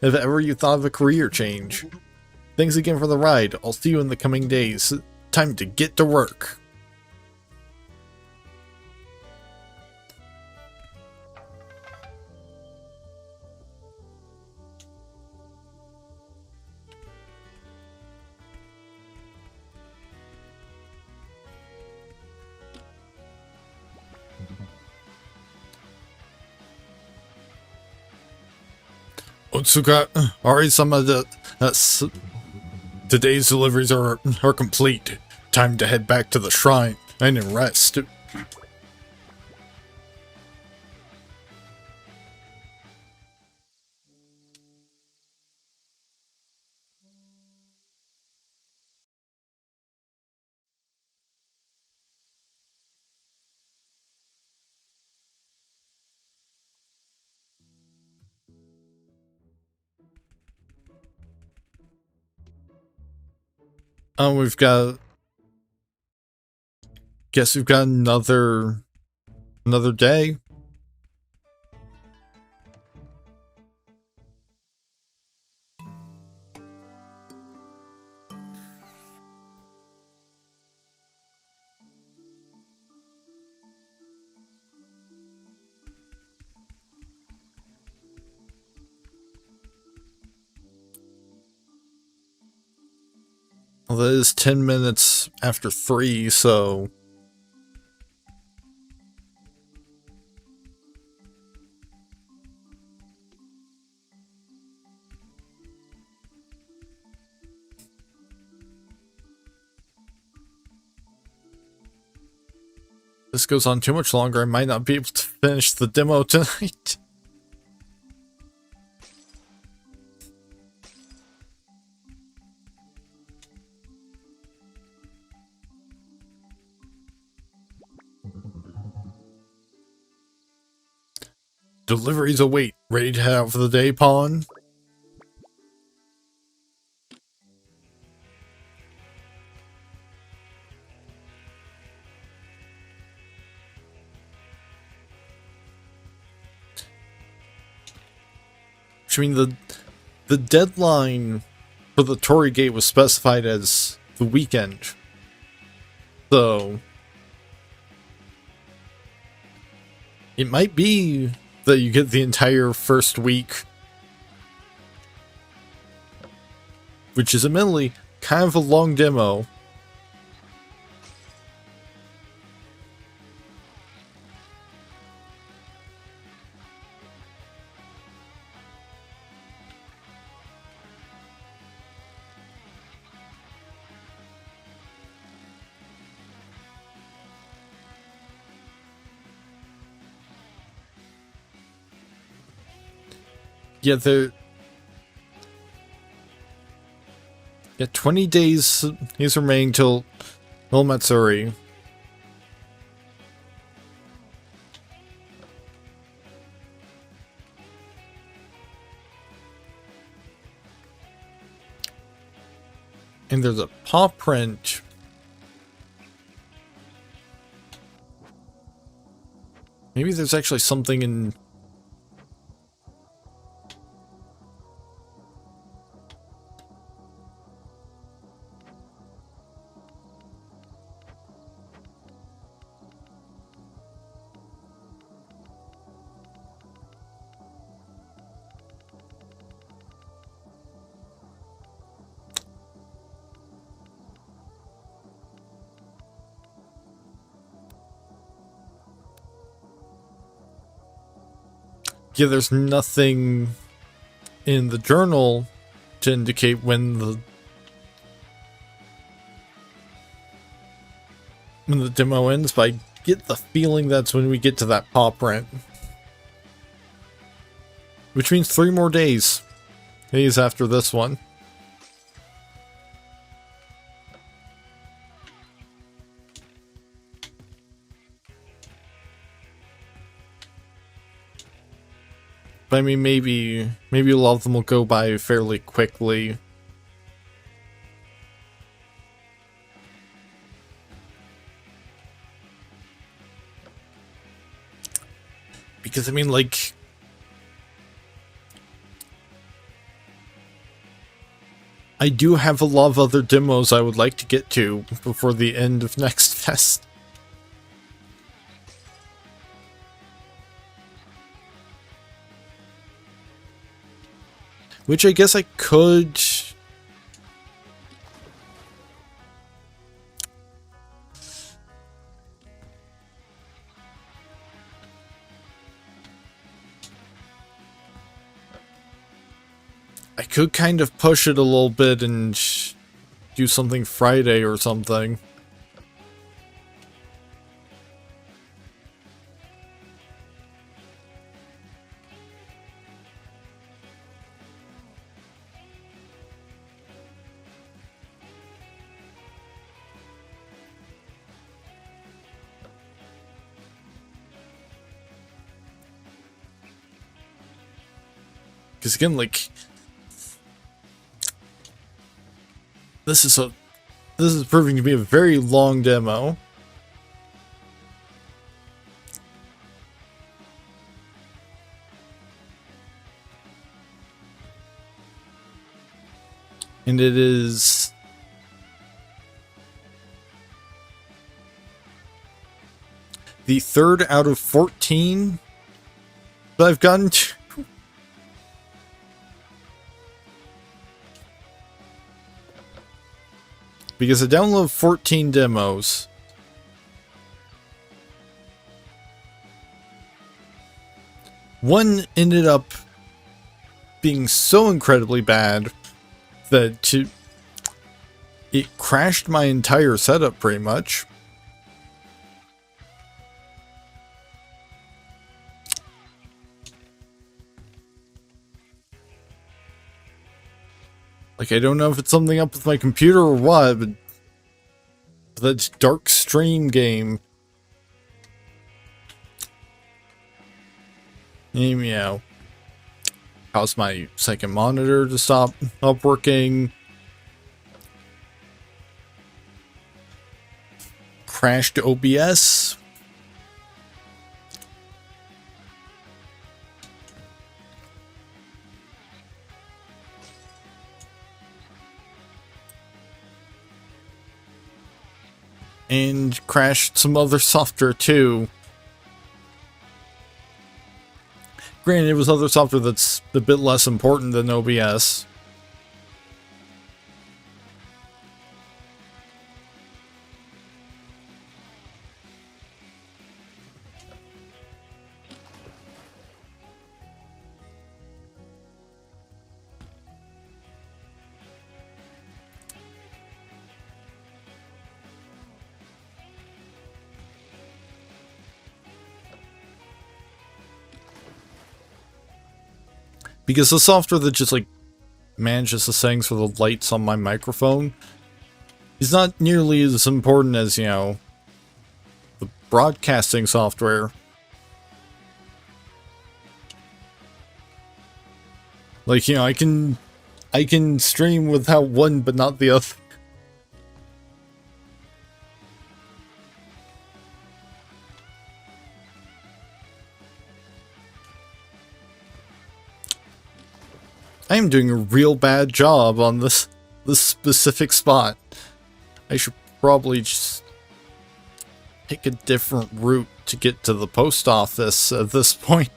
ever you thought of a career change. Thanks again for the ride. I'll see you in the coming days. Time to get to work. Otsuka, alright, some of today's deliveries are complete. Time to head back to the shrine and rest. We've got. Guess we've got another day. Well, that is 10 minutes after 3, so... this goes on too much longer, I might not be able to finish the demo tonight. Deliveries await. Ready to have the day, Pawn? I mean, the deadline for the Torii Gate was specified as the weekend. So it might be that you get the entire first week, which is admittedly kind of a long demo. Yeah, 20 days is remaining till Matsuri. And there's a paw print. Maybe there's actually something in... Yeah, there's nothing in the journal to indicate when the demo ends, but I get the feeling that's when we get to that paw print. Which means 3 more days. Days after this one. But I mean, maybe a lot of them will go by fairly quickly. Because I mean, like, I do have a lot of other demos I would like to get to before the end of next fest. Which I guess I could... I could kind of push it a little bit and do something Friday or something. Because again, like, this is proving to be a very long demo. And it is the 3rd out of 14 that I've gotten to. Because I downloaded 14 demos. One ended up being so incredibly bad that it crashed my entire setup pretty much. Like, I don't know if it's something up with my computer or what, but that dark stream game. Meow. Caused my second monitor to stop working. Crashed OBS. And crashed some other software too. Granted, it was other software that's a bit less important than OBS. Because the software that just, like, manages the settings for the lights on my microphone is not nearly as important as, you know, the broadcasting software. Like, you know, I can stream without one but not the other. I am doing a real bad job on this specific spot. I should probably just take a different route to get to the post office at this point.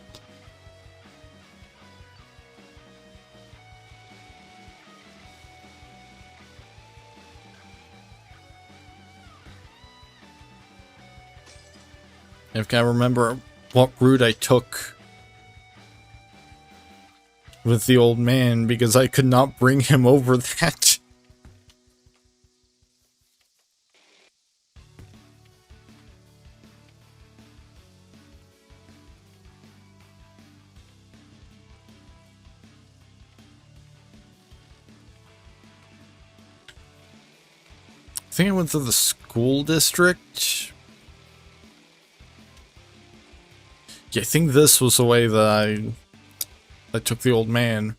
I've got to remember what route I took with the old man, because I could not bring him over that. I think I went through the school district. Yeah, I think this was the way that I took the old man.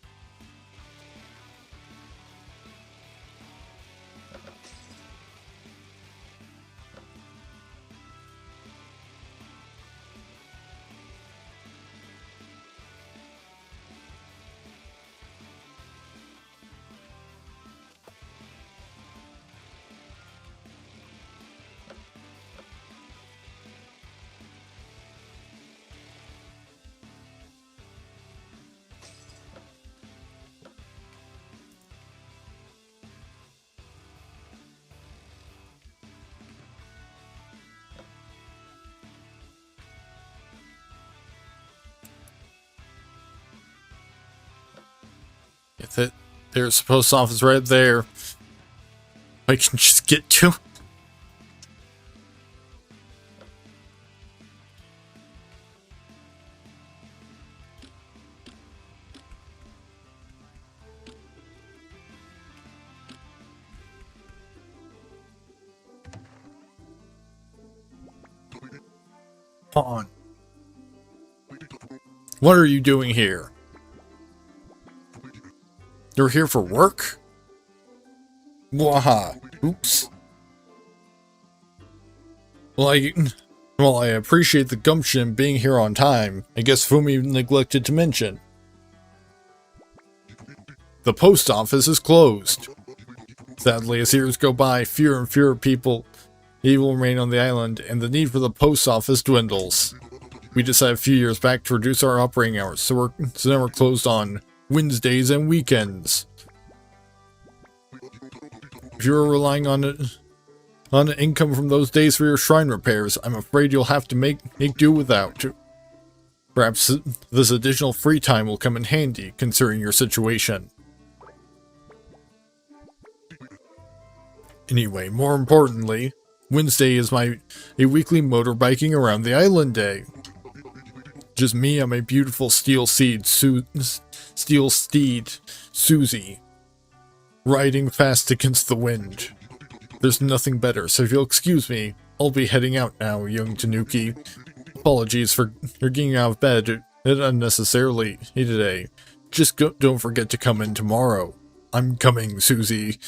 There's a post office right there. I can just get to. On. What are you doing here? You're here for work? Waha. Oops. Well, I appreciate the gumption being here on time. I guess Fumi neglected to mention. The post office is closed. Sadly, as years go by, fewer and fewer people will remain on the island, and the need for the post office dwindles. We decided a few years back to reduce our operating hours, so now we're closed on Wednesdays and weekends. If you're relying on income from those days for your shrine repairs, I'm afraid you'll have to make do without. Perhaps this additional free time will come in handy, considering your situation. Anyway, more importantly, Wednesday is a weekly motorbiking around the island day. Just me and my beautiful steel steed, Susie. riding fast against the wind. There's nothing better, so if you'll excuse me, I'll be heading out now, young Tanuki. Apologies for getting out of bed unnecessarily today. Just don't forget to come in tomorrow. I'm coming, Susie.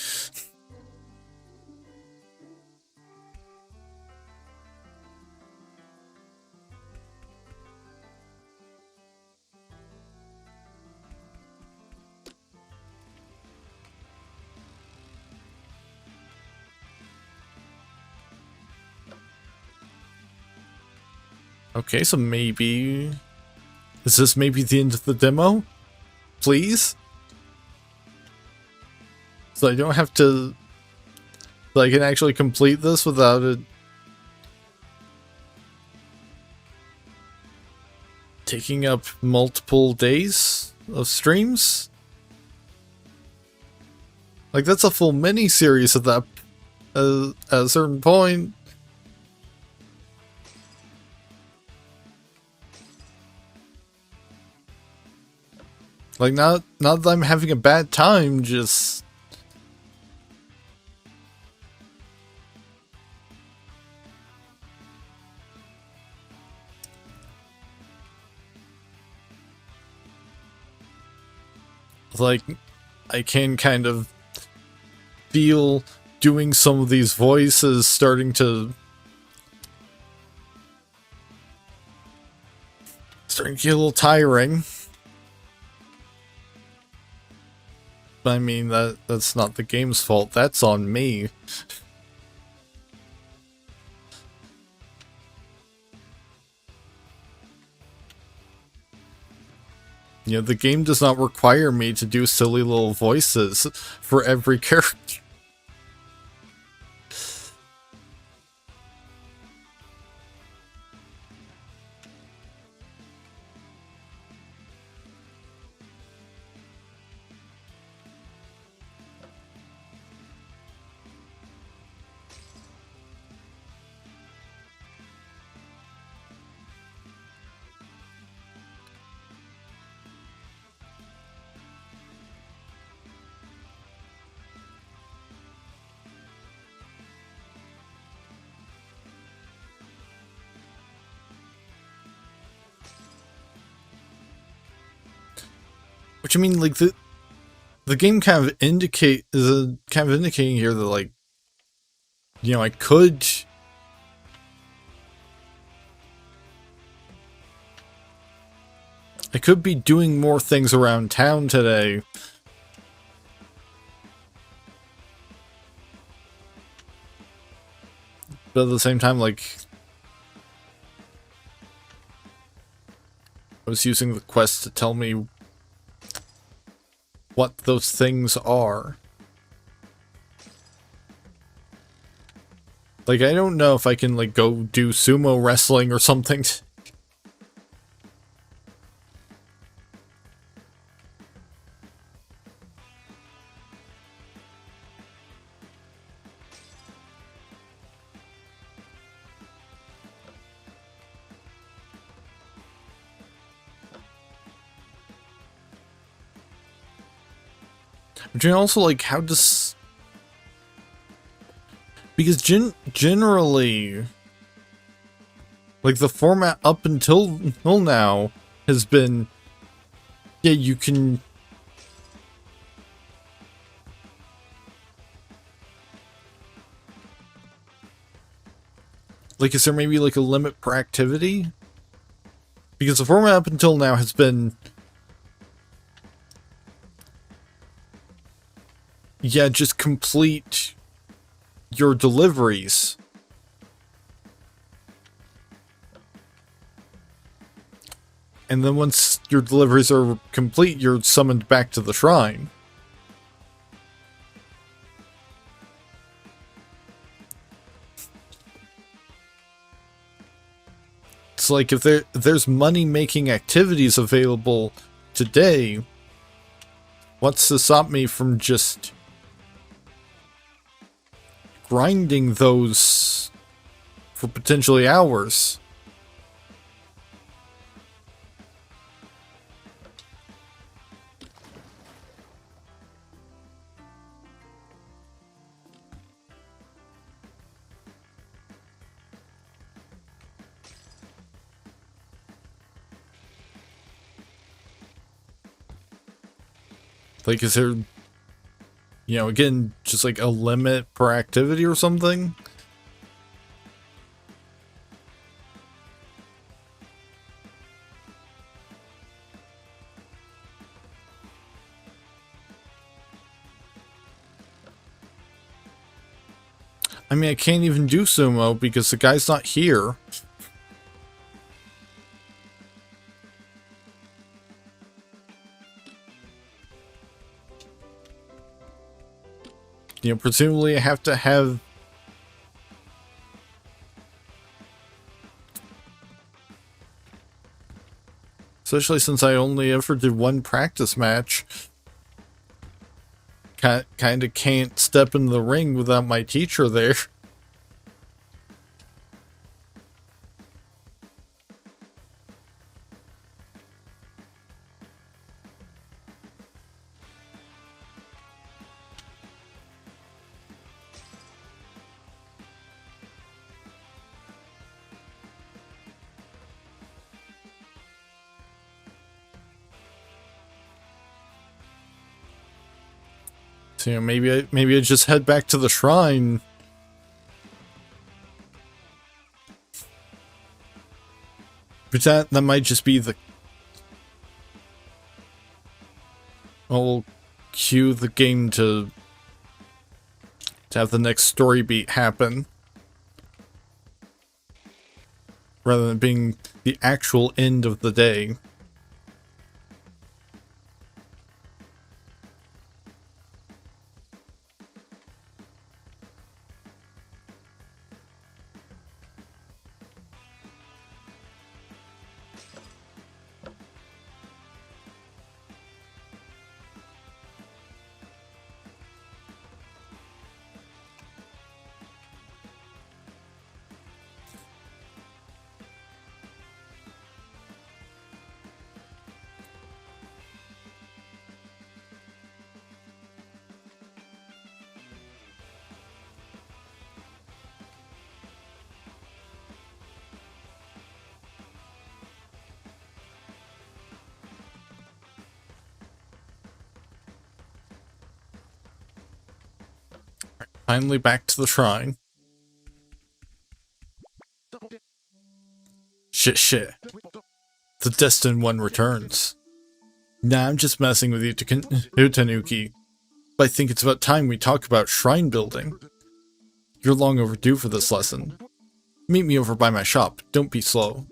Okay, so maybe... Is this maybe the end of the demo? Please? So I don't have to... So I can actually complete this without it... taking up multiple days of streams? Like, that's a full mini-series at that... at a certain point. Like, not that I'm having a bad time, just... Like, I can kind of feel doing some of these voices starting to get a little tiring. I mean, that's not the game's fault, that's on me. You know, the game does not require me to do silly little voices for every character. Which, I mean, like, the game kind of indicating here that, like, you know, I could be doing more things around town today. But at the same time, like, I was using the quest to tell me what those things are. Like, I don't know if I can, like, go do sumo wrestling or something. But you know, also, like, how does... Because generally, like, the format up until now has been, yeah, you can... Like, is there maybe, like, a limit per activity? Because the format up until now has been... Yeah, just complete your deliveries. And then once your deliveries are complete, you're summoned back to the shrine. It's like if there's money-making activities available today, what's to stop me from just grinding those for potentially hours? Like, is there, again, just like a limit per activity or something? I mean, I can't even do sumo because the guy's not here. Presumably I have to have... Especially since I only ever did one practice match. Kinda can't step in the ring without my teacher there. So, maybe I just head back to the shrine. But that might just be the... I'll cue the game to have the next story beat happen. Rather than being the actual end of the day. Finally back to the shrine. Shit. The destined one returns. Nah, I'm just messing with you, Tanuki. But I think it's about time we talk about shrine building. You're long overdue for this lesson. Meet me over by my shop. Don't be slow.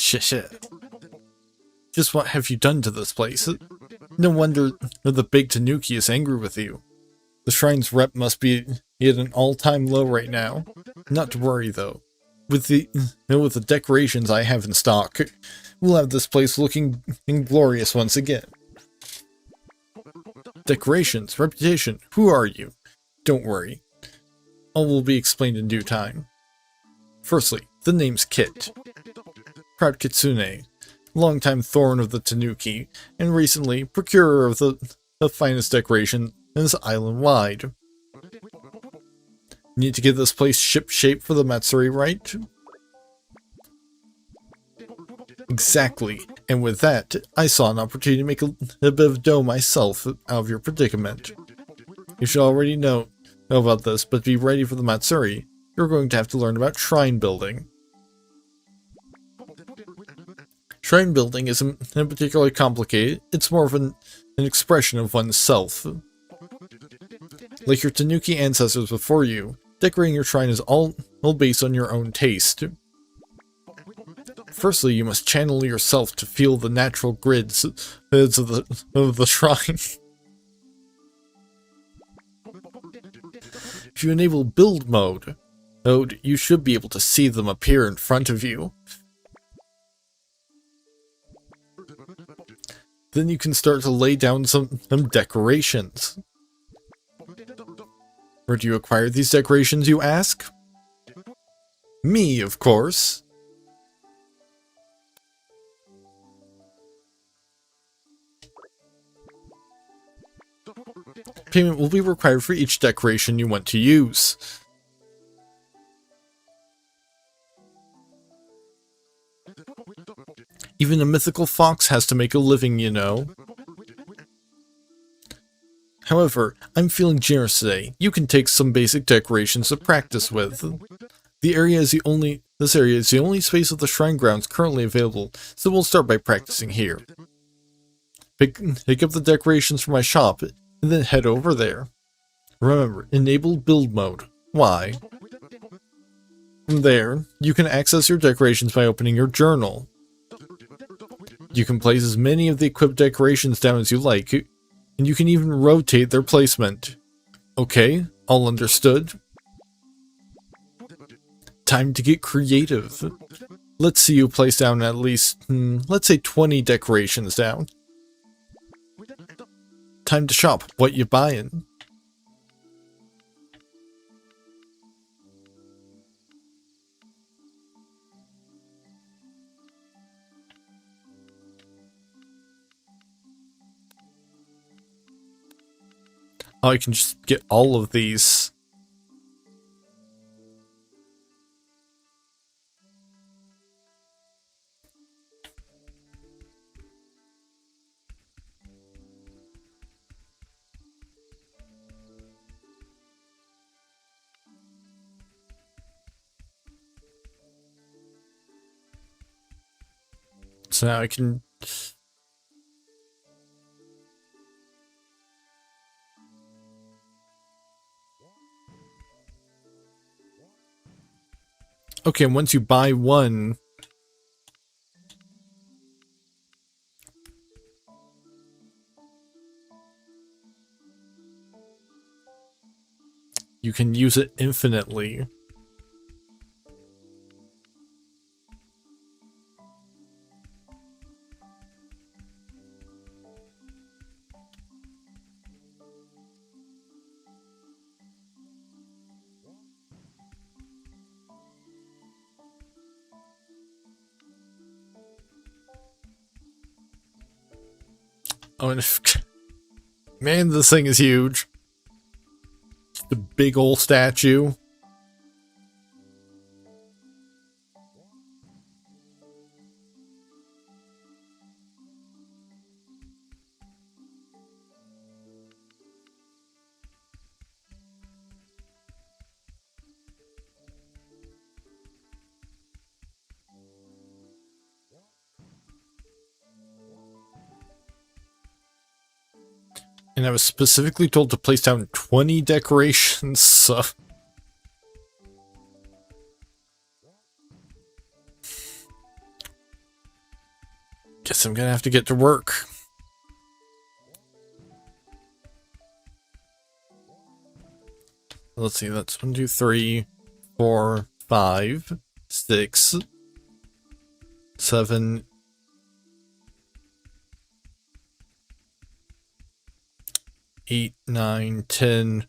Shit. Just what have you done to this place? No wonder the big Tanuki is angry with you. The shrine's rep must be at an all-time low right now. Not to worry though. With the decorations I have in stock, we'll have this place looking glorious once again. Decorations, reputation, who are you? Don't worry. All will be explained in due time. Firstly, the name's Kit. Proud Kitsune, longtime thorn of the Tanuki, and recently procurer of the finest decoration in this island wide. Need to get this place ship-shape for the Matsuri, right? Exactly, and with that, I saw an opportunity to make a bit of dough myself out of your predicament. You should already know about this, but to be ready for the Matsuri, you're going to have to learn about shrine building. Shrine building isn't particularly complicated, it's more of an expression of oneself. Like your Tanuki ancestors before you, decorating your shrine is all based on your own taste. Firstly, you must channel yourself to feel the natural grids of the shrine. If you enable build mode, you should be able to see them appear in front of you. Then you can start to lay down some decorations. Where do you acquire these decorations, you ask? Me, of course. Payment will be required for each decoration you want to use. Even a mythical fox has to make a living, you know. However, I'm feeling generous today. You can take some basic decorations to practice with. This area is the only space of the shrine grounds currently available, so we'll start by practicing here. Pick up the decorations from my shop, and then head over there. Remember, enable build mode. Why? From there, you can access your decorations by opening your journal. You can place as many of the equipped decorations down as you like, and you can even rotate their placement. Okay, all understood? Time to get creative. Let's see you place down at least, let's say 20 decorations down. Time to shop. What you buying? Oh, I can just get all of these. So now I can... Okay, once you buy one... you can use it infinitely. Oh, and if, man, this thing is huge. The big old statue. And I was specifically told to place down 20 decorations, so... guess I'm gonna have to get to work. Let's see, that's 1, 2, 3, 4, 5, 6, 7, 8, 9, 10,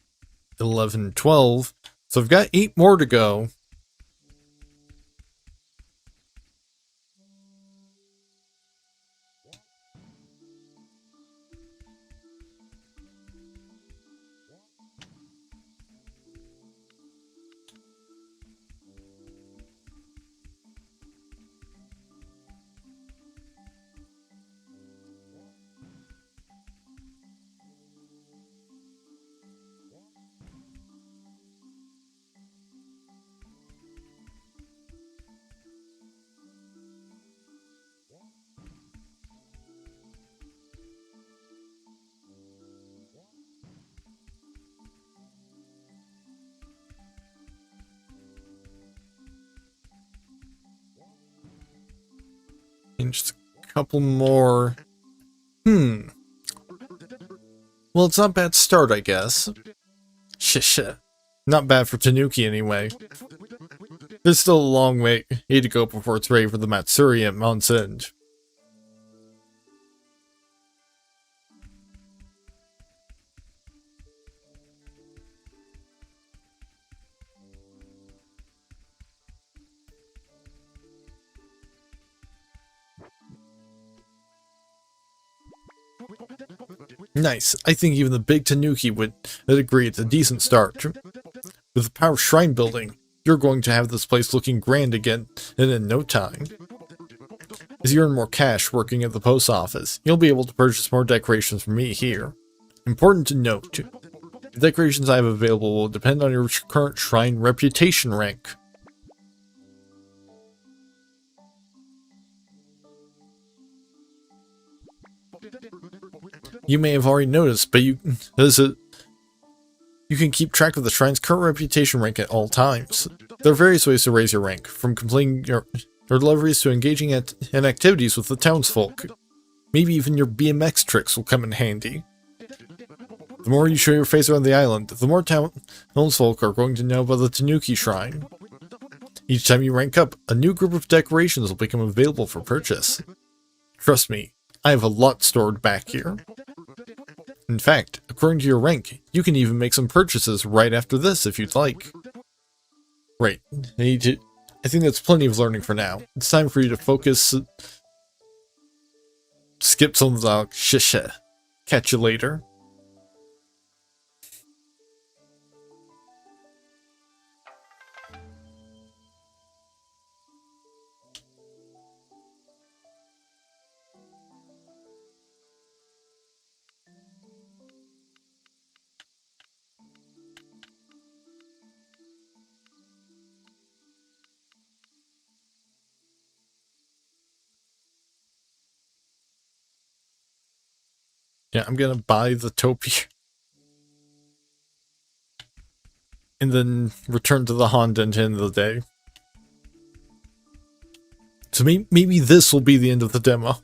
11, 12. So I've got 8 more to go. And just a couple more. Well, it's not a bad start, I guess. Shit. Not bad for Tanuki, anyway. There's still a long way to go before it's ready for the Matsuri at Mountain's End. Nice. I think even the big Tanuki would agree it's a decent start. With the power of shrine building, you're going to have this place looking grand again, and in no time. As you earn more cash working at the post office, you'll be able to purchase more decorations from me here. Important to note, the decorations I have available will depend on your current shrine reputation rank. You may have already noticed, but you can keep track of the shrine's current reputation rank at all times. There are various ways to raise your rank, from completing your deliveries to engaging in activities with the townsfolk. Maybe even your BMX tricks will come in handy. The more you show your face around the island, the more townsfolk are going to know about the Tanuki Shrine. Each time you rank up, a new group of decorations will become available for purchase. Trust me, I have a lot stored back here. In fact, according to your rank, you can even make some purchases right after this if you'd like. Right, I think that's plenty of learning for now. It's time for you to focus. Skip some of the shisha. Catch you later. Yeah, I'm gonna buy the Topi. And then return to the Honda at the end of the day. So maybe this will be the end of the demo.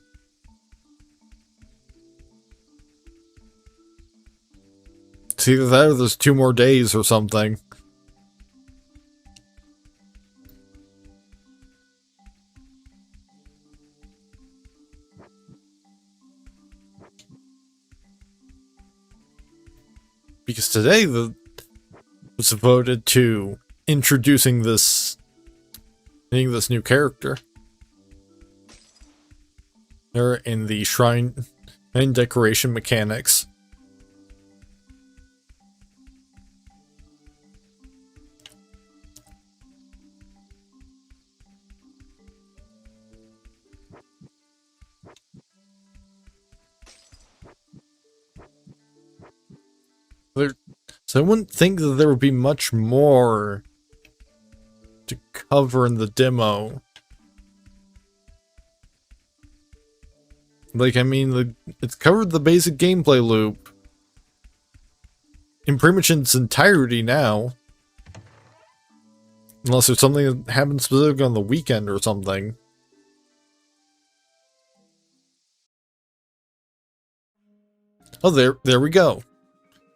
It's either that or there's 2 more days or something. Because today was devoted to introducing this new character. They're in the shrine and decoration mechanics. So I wouldn't think that there would be much more to cover in the demo. Like, I mean, it's covered the basic gameplay loop in pretty much its entirety now. Unless there's something that happens specifically on the weekend or something. Oh, there we go.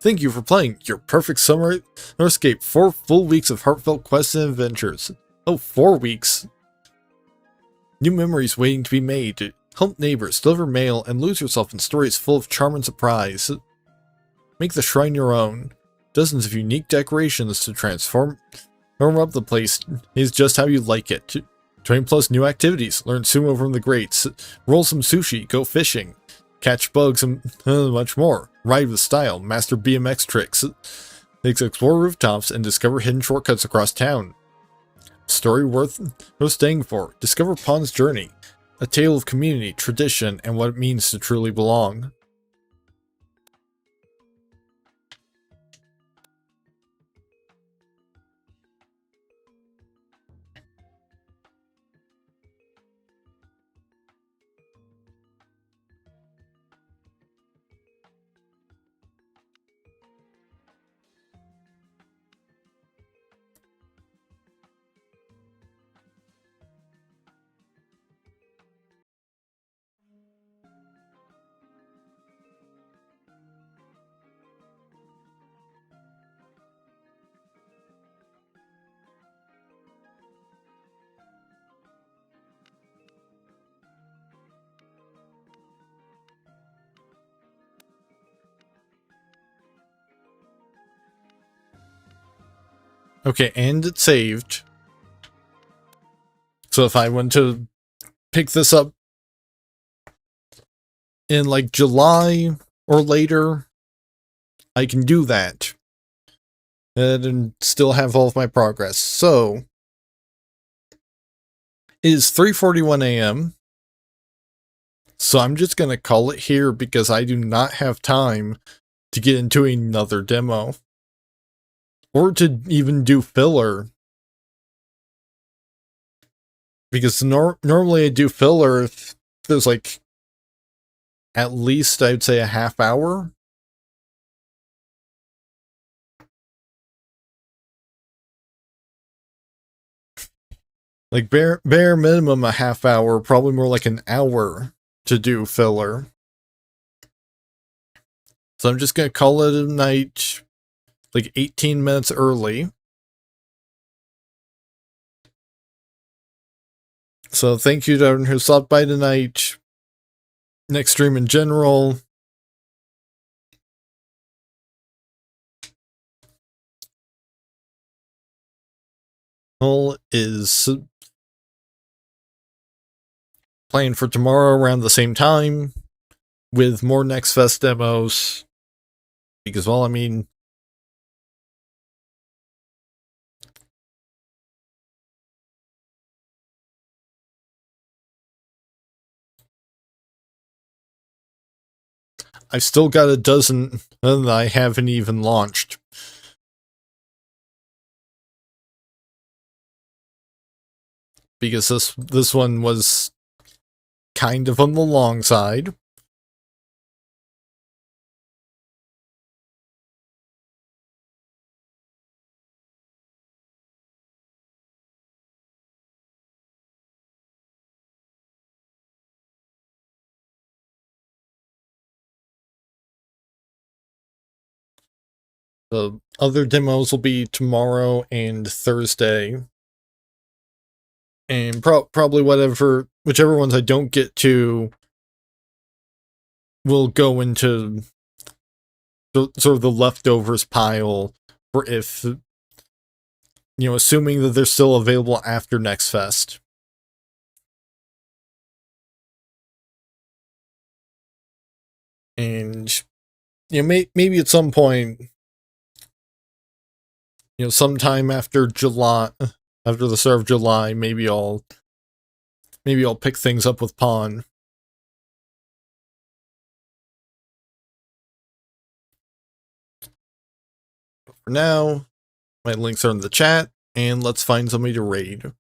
Thank you for playing your perfect summer escape. 4 full weeks of heartfelt quests and adventures. Oh, 4 weeks. New memories waiting to be made. Help neighbors, deliver mail, and lose yourself in stories full of charm and surprise. Make the shrine your own. Dozens of unique decorations to transform up the place is just how you like it. 20 plus new activities. Learn sumo from the greats. Roll some sushi. Go fishing. Catch bugs and much more. Ride with style. Master BMX tricks. Explore rooftops and discover hidden shortcuts across town. Story worth staying for. Discover Pawn's journey. A tale of community, tradition, and what it means to truly belong. Okay, and it's saved. So if I went to pick this up in like July or later, I can do that. And still have all of my progress. So, it is 3:41 a.m. So I'm just going to call it here because I do not have time to get into another demo. Or to even do filler. Because normally I do filler if there's like at least I'd say a half hour. Like bare minimum a half hour, probably more like an hour to do filler. So I'm just gonna call it a night, like 18 minutes early. So thank you to everyone who stopped by tonight. Next stream in general. Is playing for tomorrow around the same time with more Next Fest demos. Because, well, I mean, I've still got a dozen that I haven't even launched. Because this one was kind of on the long side. The other demos will be tomorrow and Thursday. And probably whichever ones I don't get to will go into sort of the leftovers pile for if, assuming that they're still available after Next Fest. And, maybe at some point, sometime after July, after the start of July, maybe I'll pick things up with Pawn. But for now, my links are in the chat, and let's find somebody to raid.